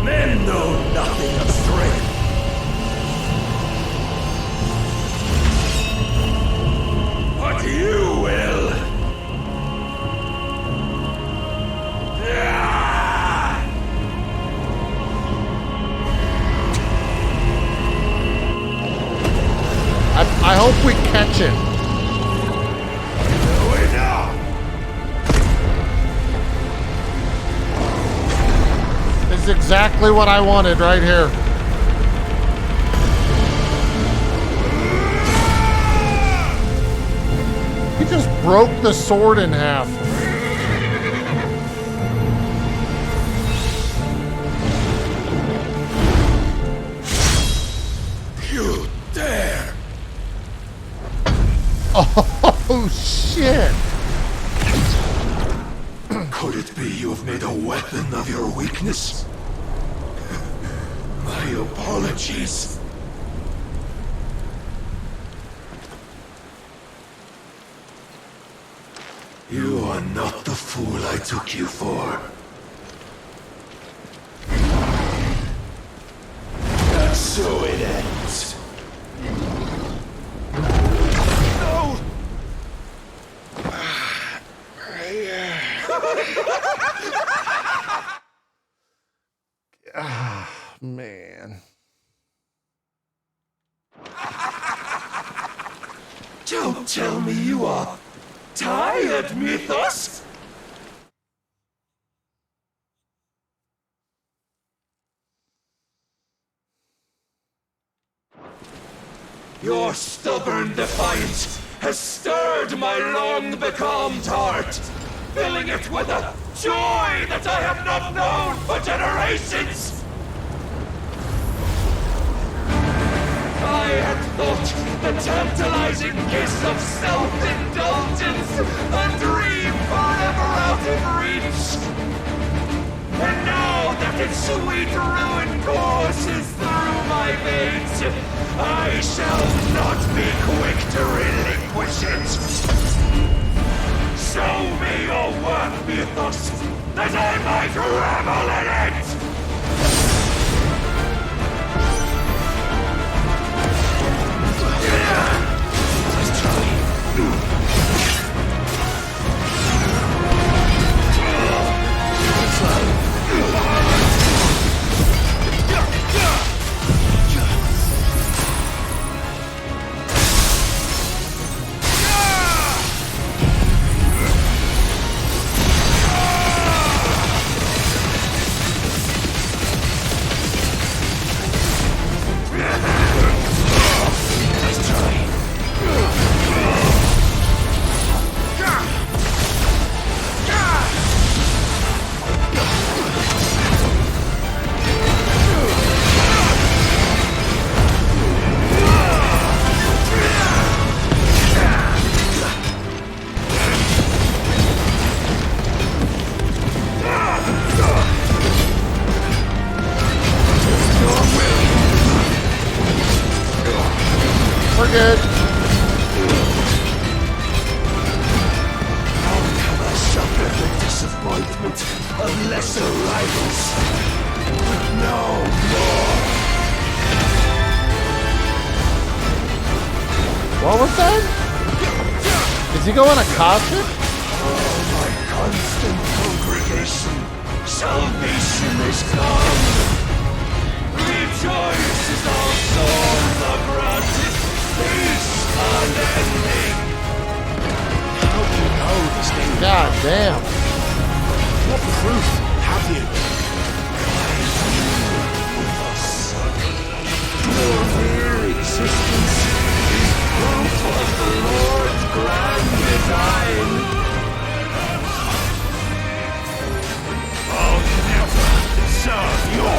Men know nothing of strength. But you will. I hope we catch it. This is exactly what I wanted right here. He just broke the sword in half. You dare! Oh, shit! Could it be you have made a weapon of your weakness? My apologies. You are not the fool I took you for. And so it ends. No! Ah, man. Don't tell me you are tired, Mythos! Your stubborn defiance has stirred my long-becalmed heart, filling it with a joy that I have not known for generations! I had thought the tantalizing kiss of self-indulgence a dream forever out of reach. And now that its sweet ruin courses through my veins, I shall not be quick to relinquish it. Show me your work, Mythos, that I might revel in it! Good. How can I suffer the disappointment of lesser rivals? No more. What was that? Is he going Akashic? Oh, my constant congregation, salvation is come. Rejoice as all souls are granted. Peace unending. How do you know this thing? God damn. What proof have you? With us. Your mere existence is proof of the Lord's grand design. I'll never serve your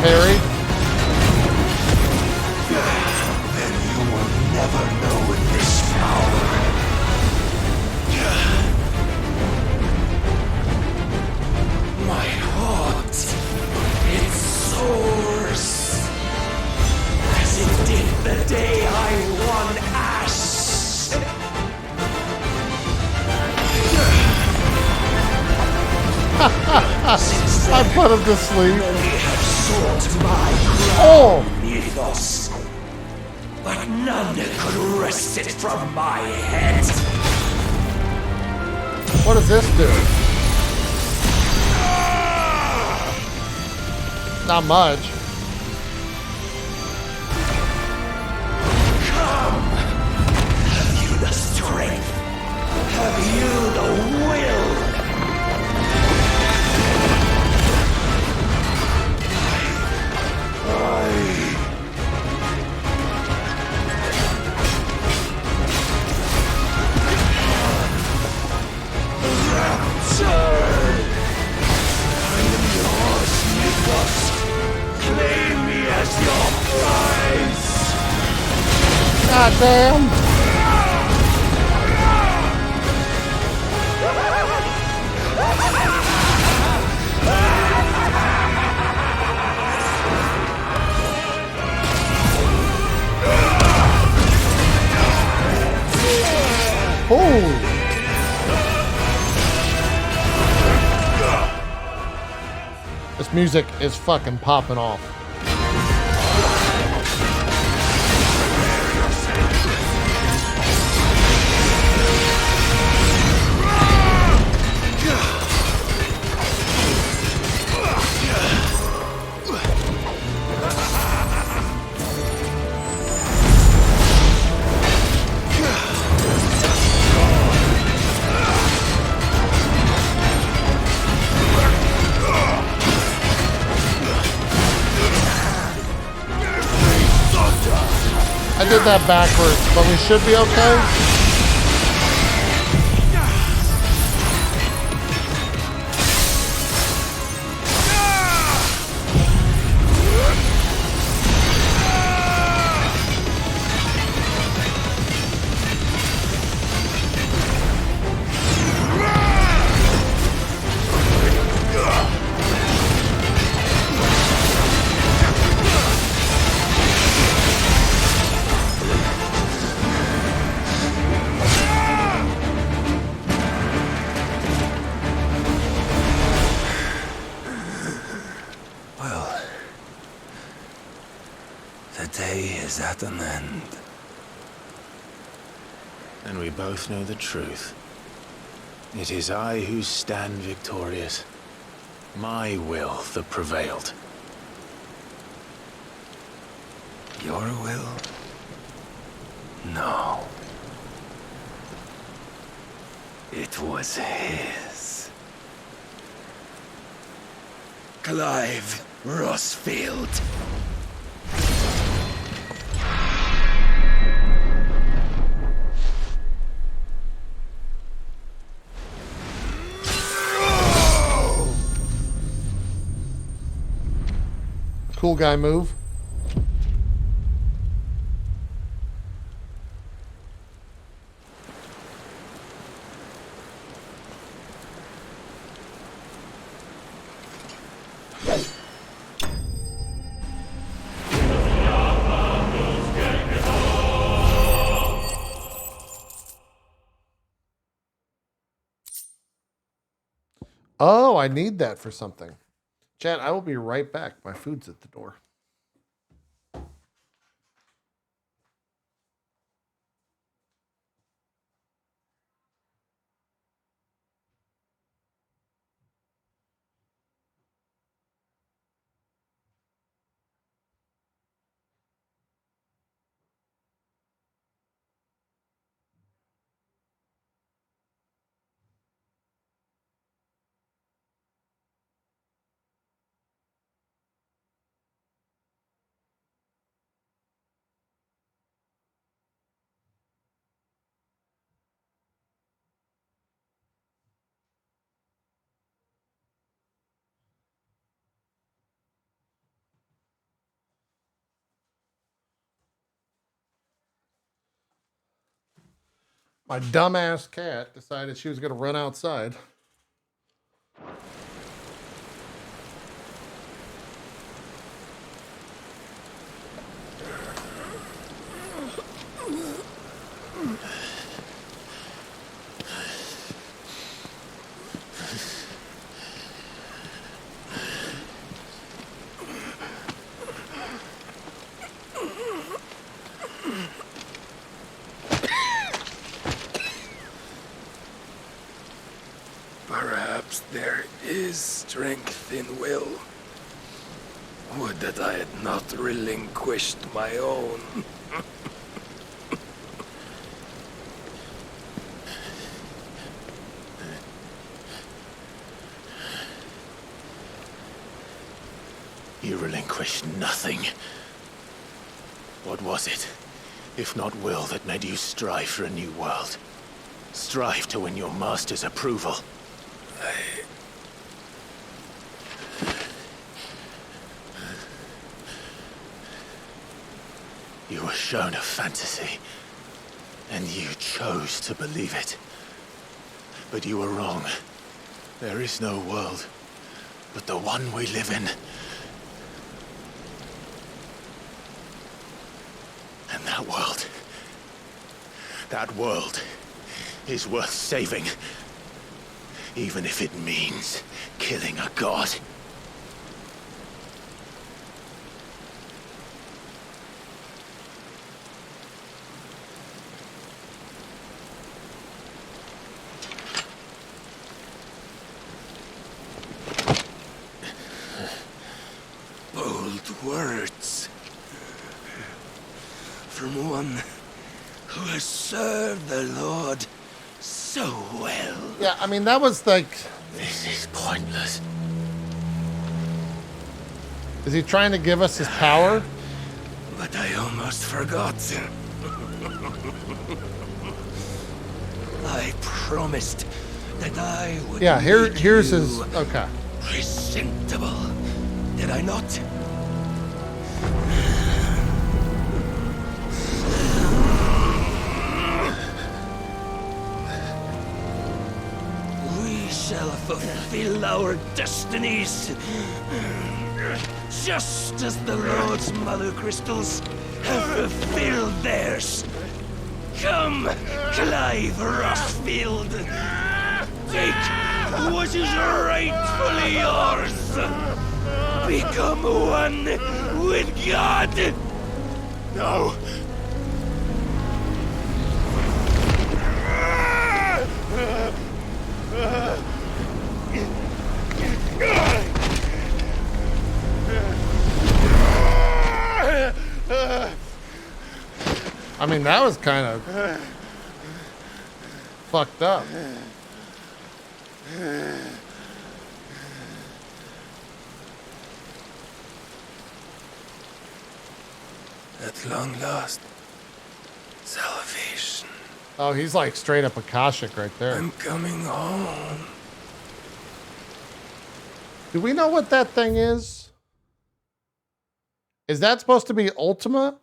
parry. Then you will never know this power. My heart, it soars, as it did the day I won Ash. I put him to sleep. Many have sought my crown, Oh! Ethos, but none could wrest it from my head. What does this do? Not much. Come! Have you the strength? Have you the will? Claim me as your prize! God damn! Oh! This music is fucking popping off. I did that backwards, but we should be okay. Is at an end. And we both know the truth. It is I who stand victorious. My will that prevailed. Your will? No. It was his. Clive Rossfield. Cool guy move. Oh, I need that for something. Chat, I will be right back. My food's at the door. My dumbass cat decided she was going to run outside. Perhaps there is strength in will. Would that I had not relinquished my own. You relinquished nothing. What was it, if not will, that made you strive for a new world? Strive to win your master's approval? You were shown a fantasy, and you chose to believe it. But you were wrong. There is no world but the one we live in. And that world is worth saving. Even if it means killing a god. Bold words. From one who has served the Lord so well. Yeah, I mean, that was like... This is pointless. Is he trying to give us his power? But I almost forgot. I promised that I would. Yeah, here's his... Okay. Presentable. Did I not? We shall fulfill our destinies. Just as the Lord's mother crystals have fulfilled theirs. Come, Clive Rossfield. Take what is rightfully yours. Become one with God. No. I mean, that was kind of fucked up. At long last, salvation. Oh, he's like straight up Akashic right there. I'm coming home. Do we know what that thing is? Is that supposed to be Ultima?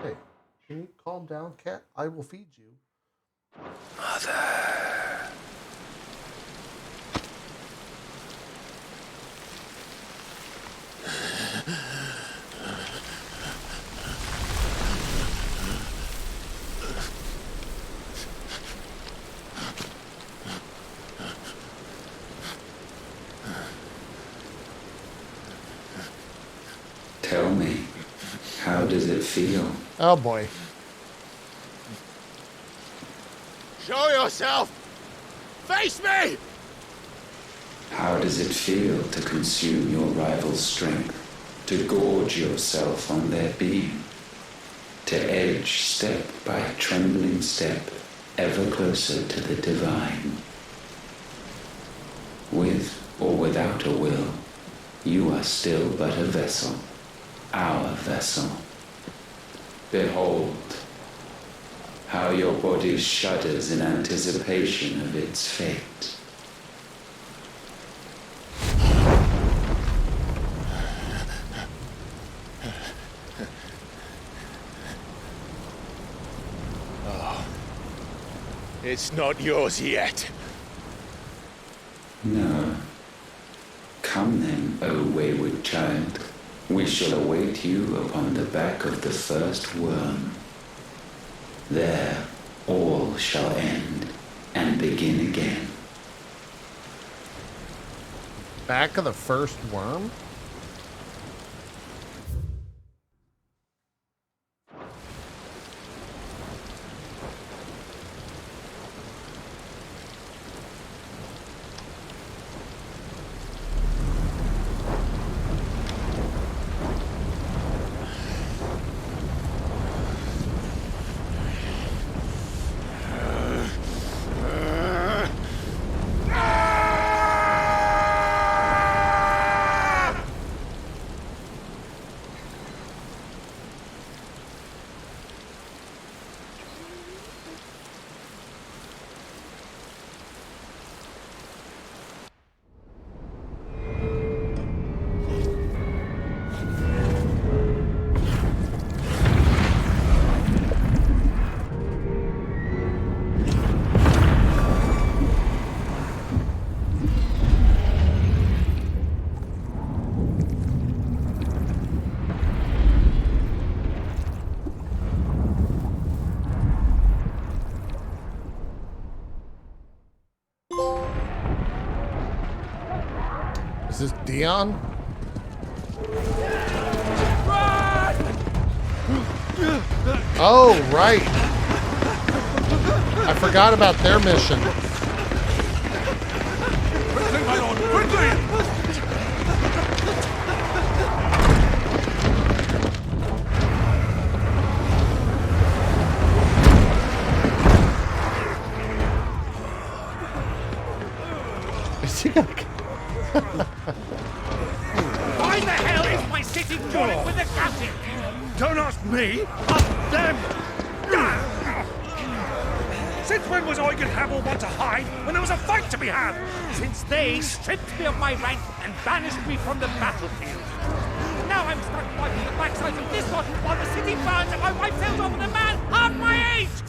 Hey, can you calm down, cat? I will feed you. Mother. Tell me, how does it feel? Oh boy. Show yourself! Face me! How does it feel to consume your rival's strength, to gorge yourself on their beam, to edge step by trembling step ever closer to the divine? With or without a will, you are still but a vessel, our vessel. Behold, how your body shudders in anticipation of its fate. It's not yours yet. No. Come then, O wayward child. We shall await you upon the back of the first worm. There, all shall end and begin again. Back of the first worm? Is this Dion? Oh, right. I forgot about their mission. Quickly, my lord, quickly! Is he gonna... Why the hell is my city crawling with the captain? Don't ask me, ask them! Since when was Eugen Hamel want to hide when there was a fight to be had? Since they stripped me of my rank and banished me from the battlefield. Now I'm stuck wiping the backside of this lot while the city burns and my wife tells over the man half my age!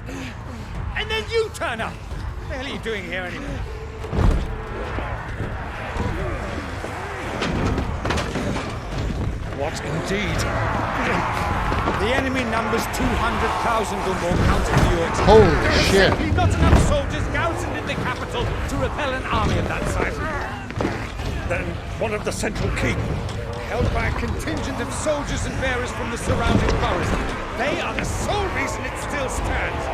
And then you turn up! What the hell are you doing here anyway? What indeed? The enemy numbers 200,000 or more counting the Yorks. Holy There are shit. simply not enough soldiers garrisoned in the capital to repel an army of that size. Then one of the central keep, held by a contingent of soldiers and bearers from the surrounding boroughs. They are the sole reason it still stands.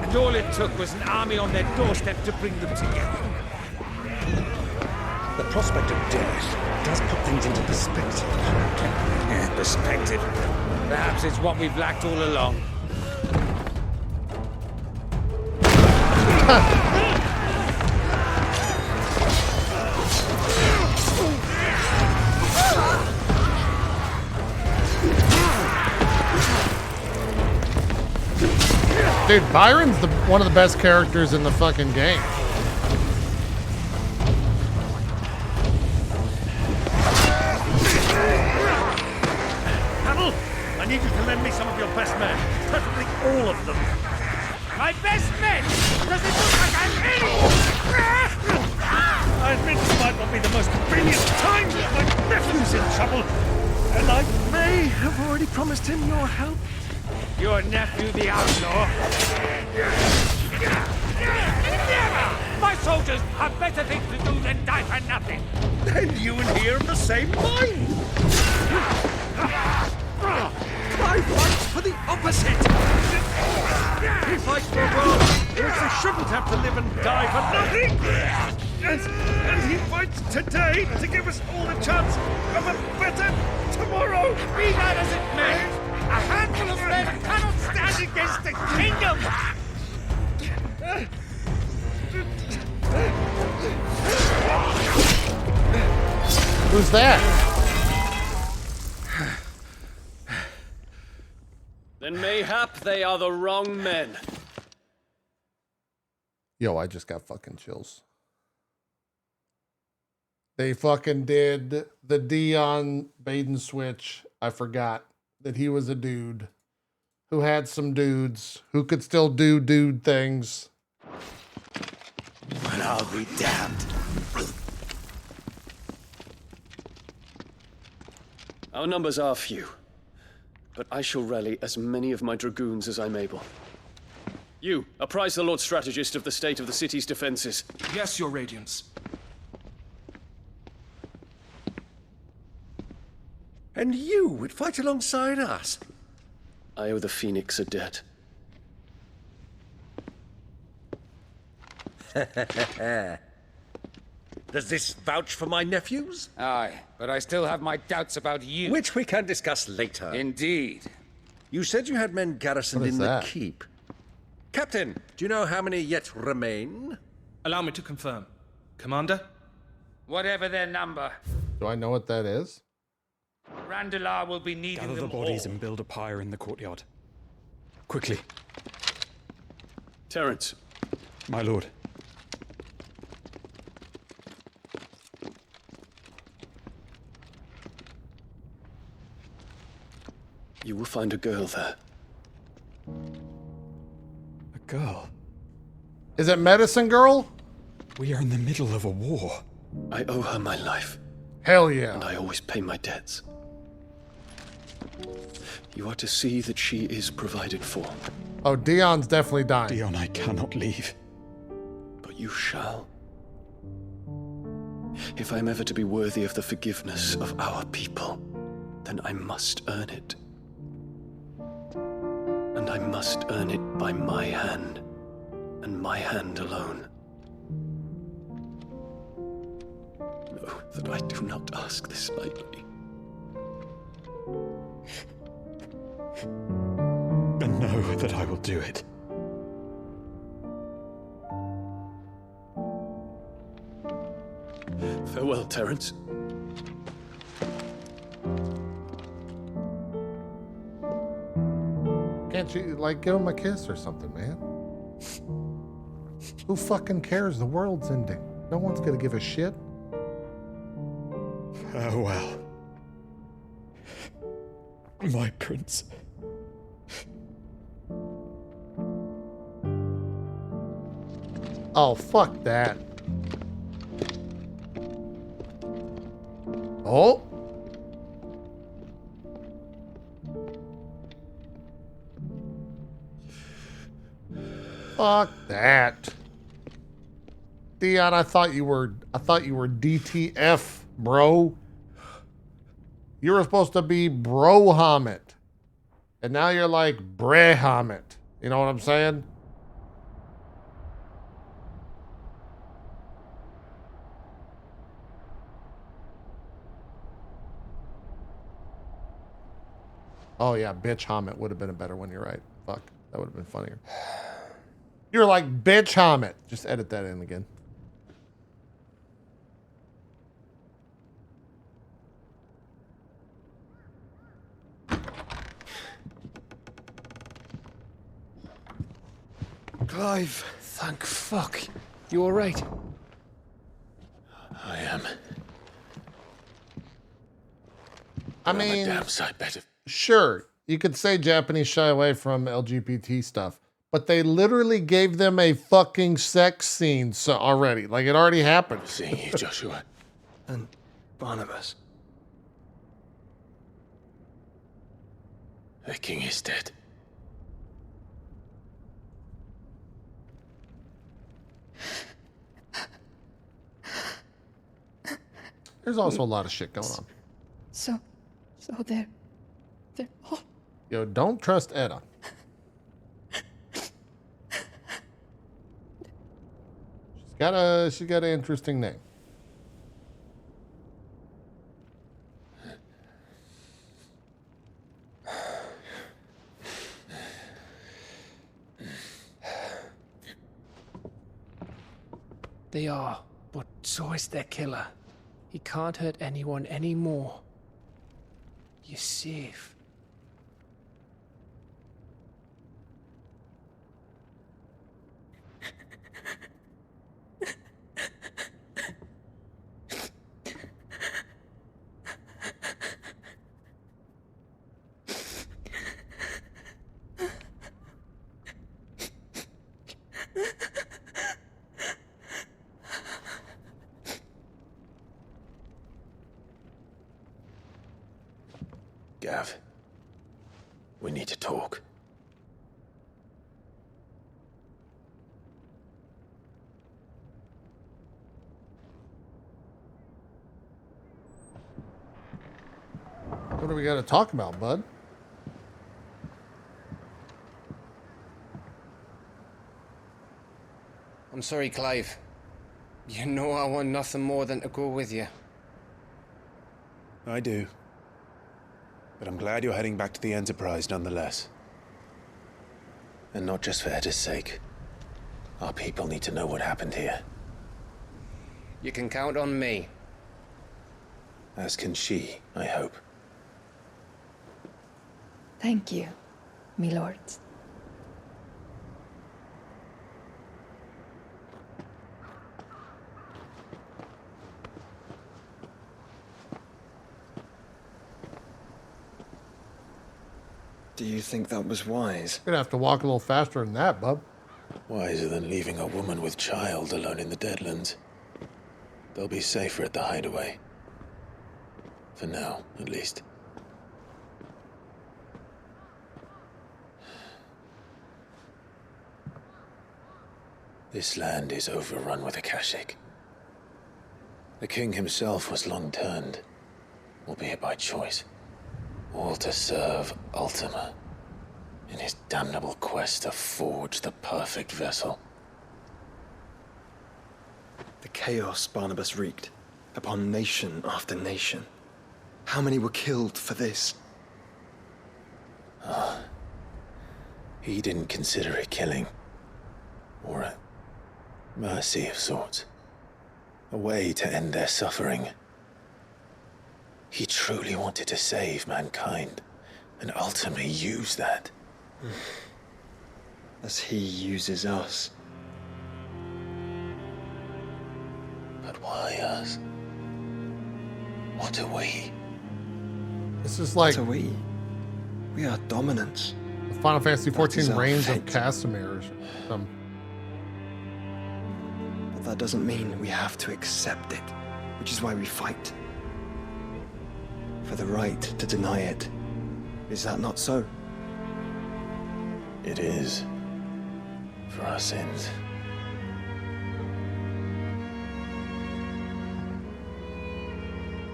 And all it took was an army on their doorstep to bring them together. The prospect of death does put things into perspective. Perspective. Perhaps it's what we've lacked all along. Dude, Byron's one of the best characters in the fucking game. I need you to lend me some of your best men. Preferably all of them. My best men? Does it look like I'm any? I admit this might not be the most convenient time, but my nephew's in trouble. And I may have already promised him your help. Your nephew, the outlaw? Never! My soldiers have better things to do than die for nothing. Then you and he are of the same mind. I fight for the opposite! He fights for a world in which they shouldn't have to live and die for nothing! And he fights today to give us all a chance of a better tomorrow! Be that as it may, a handful of men cannot stand against the kingdom! Who's that? Then mayhap they are the wrong men. Yo, I just got fucking chills. They fucking did the Dion bait and switch. I forgot that he was a dude who had some dudes, who could still do dude things. But I'll be damned. Our numbers are few, but I shall rally as many of my dragoons as I'm able. You, apprise the Lord Strategist of the state of the city's defenses. Yes, Your Radiance. And you would fight alongside us? I owe the Phoenix a debt. Does this vouch for my nephews? Aye, but I still have my doubts about you. Which we can discuss later. Indeed. You said you had men garrisoned What is in that? the keep. Captain, do you know how many yet remain? Allow me to confirm. Commander? Whatever their number, Do I know what that is? Randalar will be needing Gather the them bodies all. and build a pyre in the courtyard. Quickly. Terence. My lord. You will find a girl there. A girl? Is it Medicine Girl? We are in the middle of a war. I owe her my life. Hell yeah. And I always pay my debts. You are to see that she is provided for. Oh, Dion's definitely dying. Dion, I cannot leave. But you shall. If I'm ever to be worthy of the forgiveness of our people, then I must earn it. And I must earn it by my hand, and my hand alone. Know that I do not ask this lightly. And know that I will do it. Farewell, Terence. Can't you, like, give him a kiss or something, man? Who fucking cares? The world's ending. No one's gonna give a shit. Farewell. My prince. Oh, fuck that. Oh. Fuck that. Dion, I thought you were DTF, bro. You were supposed to be Brohamit. And now you're like Brehamit. You know what I'm saying? Oh yeah, bitch Hamit would have been a better one, you're right. Fuck, that would have been funnier. You're like bitch Hamit. Just edit that in again. Clive. Thank fuck. You alright? I am. I I'm mean, a damn sight better. Sure, you could say Japanese shy away from LGBT stuff, but they literally gave them a fucking sex scene already. Like, it already happened. Seeing you, Joshua. And Barnabas. The king is dead. There's also a lot of shit going on. So they're all... Yo, don't trust Edda. She's got an interesting name. They are, but so is their killer. He can't hurt anyone anymore. You're safe. Gav. We need to talk. What do we got to talk about, bud? I'm sorry, Clive. You know I want nothing more than to go with you. I do. But I'm glad you're heading back to the Enterprise nonetheless. And not just for Etta's sake. Our people need to know what happened here. You can count on me. As can she, I hope. Thank you, me lords. Do you think that was wise? You're gonna have to walk a little faster than that, bub. Wiser than leaving a woman with child alone in the Deadlands. They'll be safer at the hideaway. For now, at least. This land is overrun with Akashic. The king himself was long turned, albeit by choice, all to serve Ultima in his damnable quest to forge the perfect vessel. The chaos Barnabas wreaked upon nation after nation. How many were killed for this? He didn't consider it killing, or a mercy of sorts. A way to end their suffering. He truly wanted to save mankind, and ultimately use that. As he uses us. But why us? What are we? This is like... What are we? We are dominance. The Final Fantasy That is XIV our Reigns of fate. Casimir or something. But that doesn't mean we have to accept it, which is why we fight. For the right to deny it. Is that not so? It is. For our sins.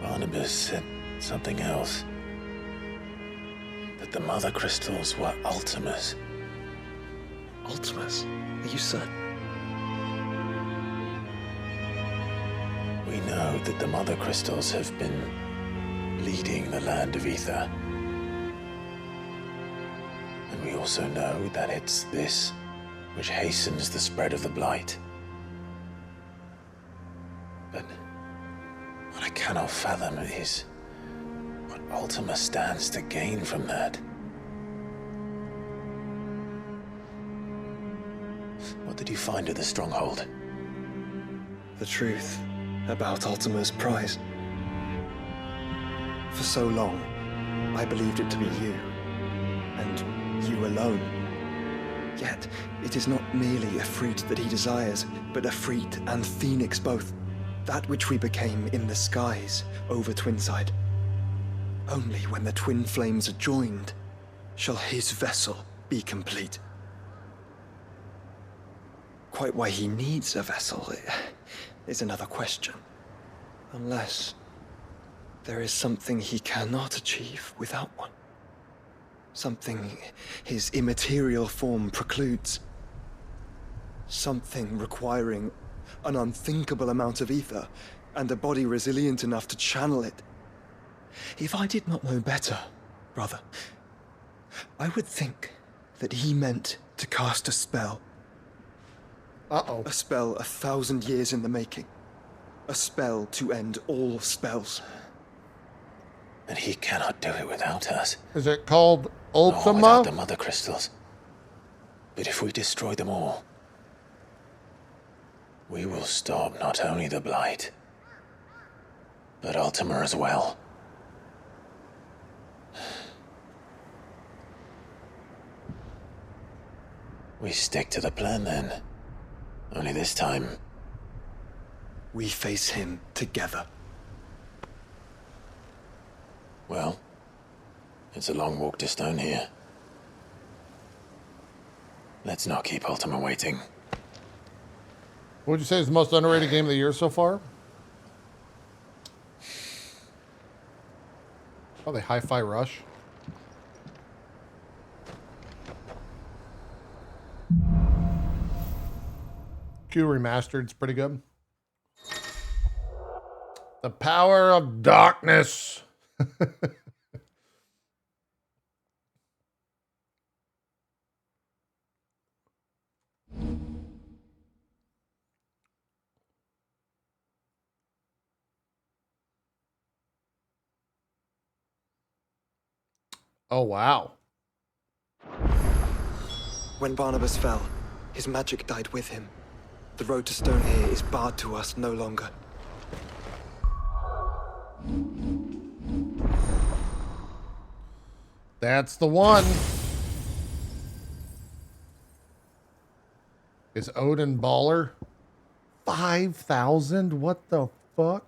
Barnabas said something else. That the Mother Crystals were Ultimas. Ultimas? Are you certain? We know that the Mother Crystals have been leading the land of Ether. And we also know that it's this which hastens the spread of the Blight. But what I cannot fathom is what Ultima stands to gain from that. What did you find at the Stronghold? The truth about Ultima's prize. For so long, I believed it to be you, and you alone. Yet, it is not merely a fruit that he desires, but a fruit and phoenix both. That which we became in the skies over Twinside. Only when the twin flames are joined shall his vessel be complete. Quite why he needs a vessel is another question. Unless there is something he cannot achieve without one. Something his immaterial form precludes. Something requiring an unthinkable amount of ether and a body resilient enough to channel it. If I did not know better, brother, I would think that he meant to cast a spell. Uh-oh. A spell 1,000 years in the making. A spell to end all spells. And he cannot do it without us. Is it called Ultima? Nor without the Mother Crystals. But if we destroy them all, we will stop not only the Blight, but Ultima as well. We stick to the plan then. Only this time, we face him together. Well, It's a long walk to stone here. Let's not keep Ultima waiting. What would you say is the most underrated game of the year so far? Probably Hi-Fi Rush. Q Remastered's pretty good. The Power of Darkness. Oh, wow. When Barnabas fell, his magic died with him. The road to stone here is barred to us no longer. That's the one. Is Odin baller? 5,000? What the fuck?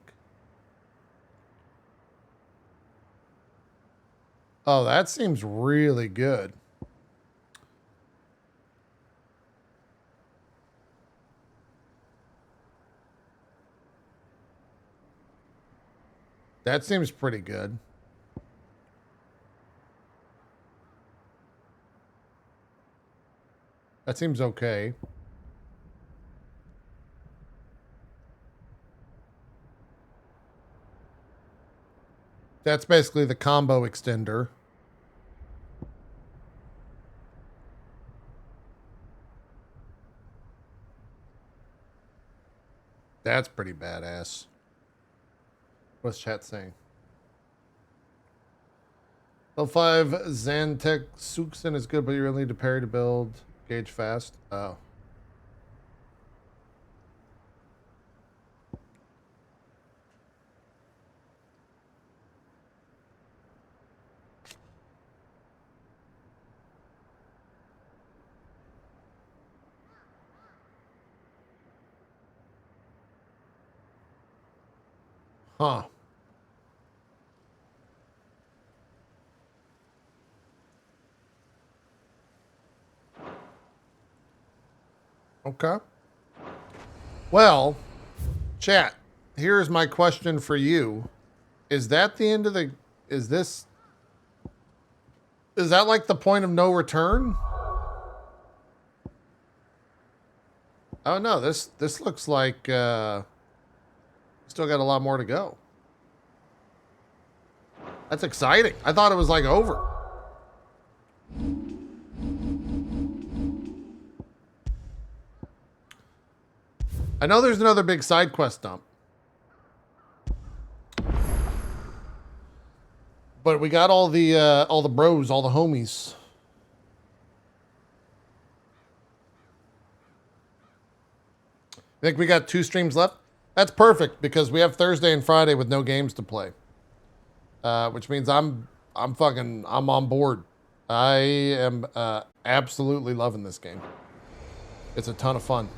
Oh, that seems really good. That seems pretty good. That seems okay. That's basically the combo extender. That's pretty badass. What's chat saying? L5 Xantec Suxin is good, but you really need to parry to build gauge fast. Oh. Huh. Okay. Well, chat, here's my question for you. Is that the end of the... Is that like the point of no return? Oh no, this looks like still got a lot more to go. That's exciting. I thought it was like over. I know there's another big side quest dump. But we got all the bros, all the homies. I think we got 2 streams left. That's perfect because we have Thursday and Friday with no games to play. Which means I'm on board. I am absolutely loving this game. It's a ton of fun.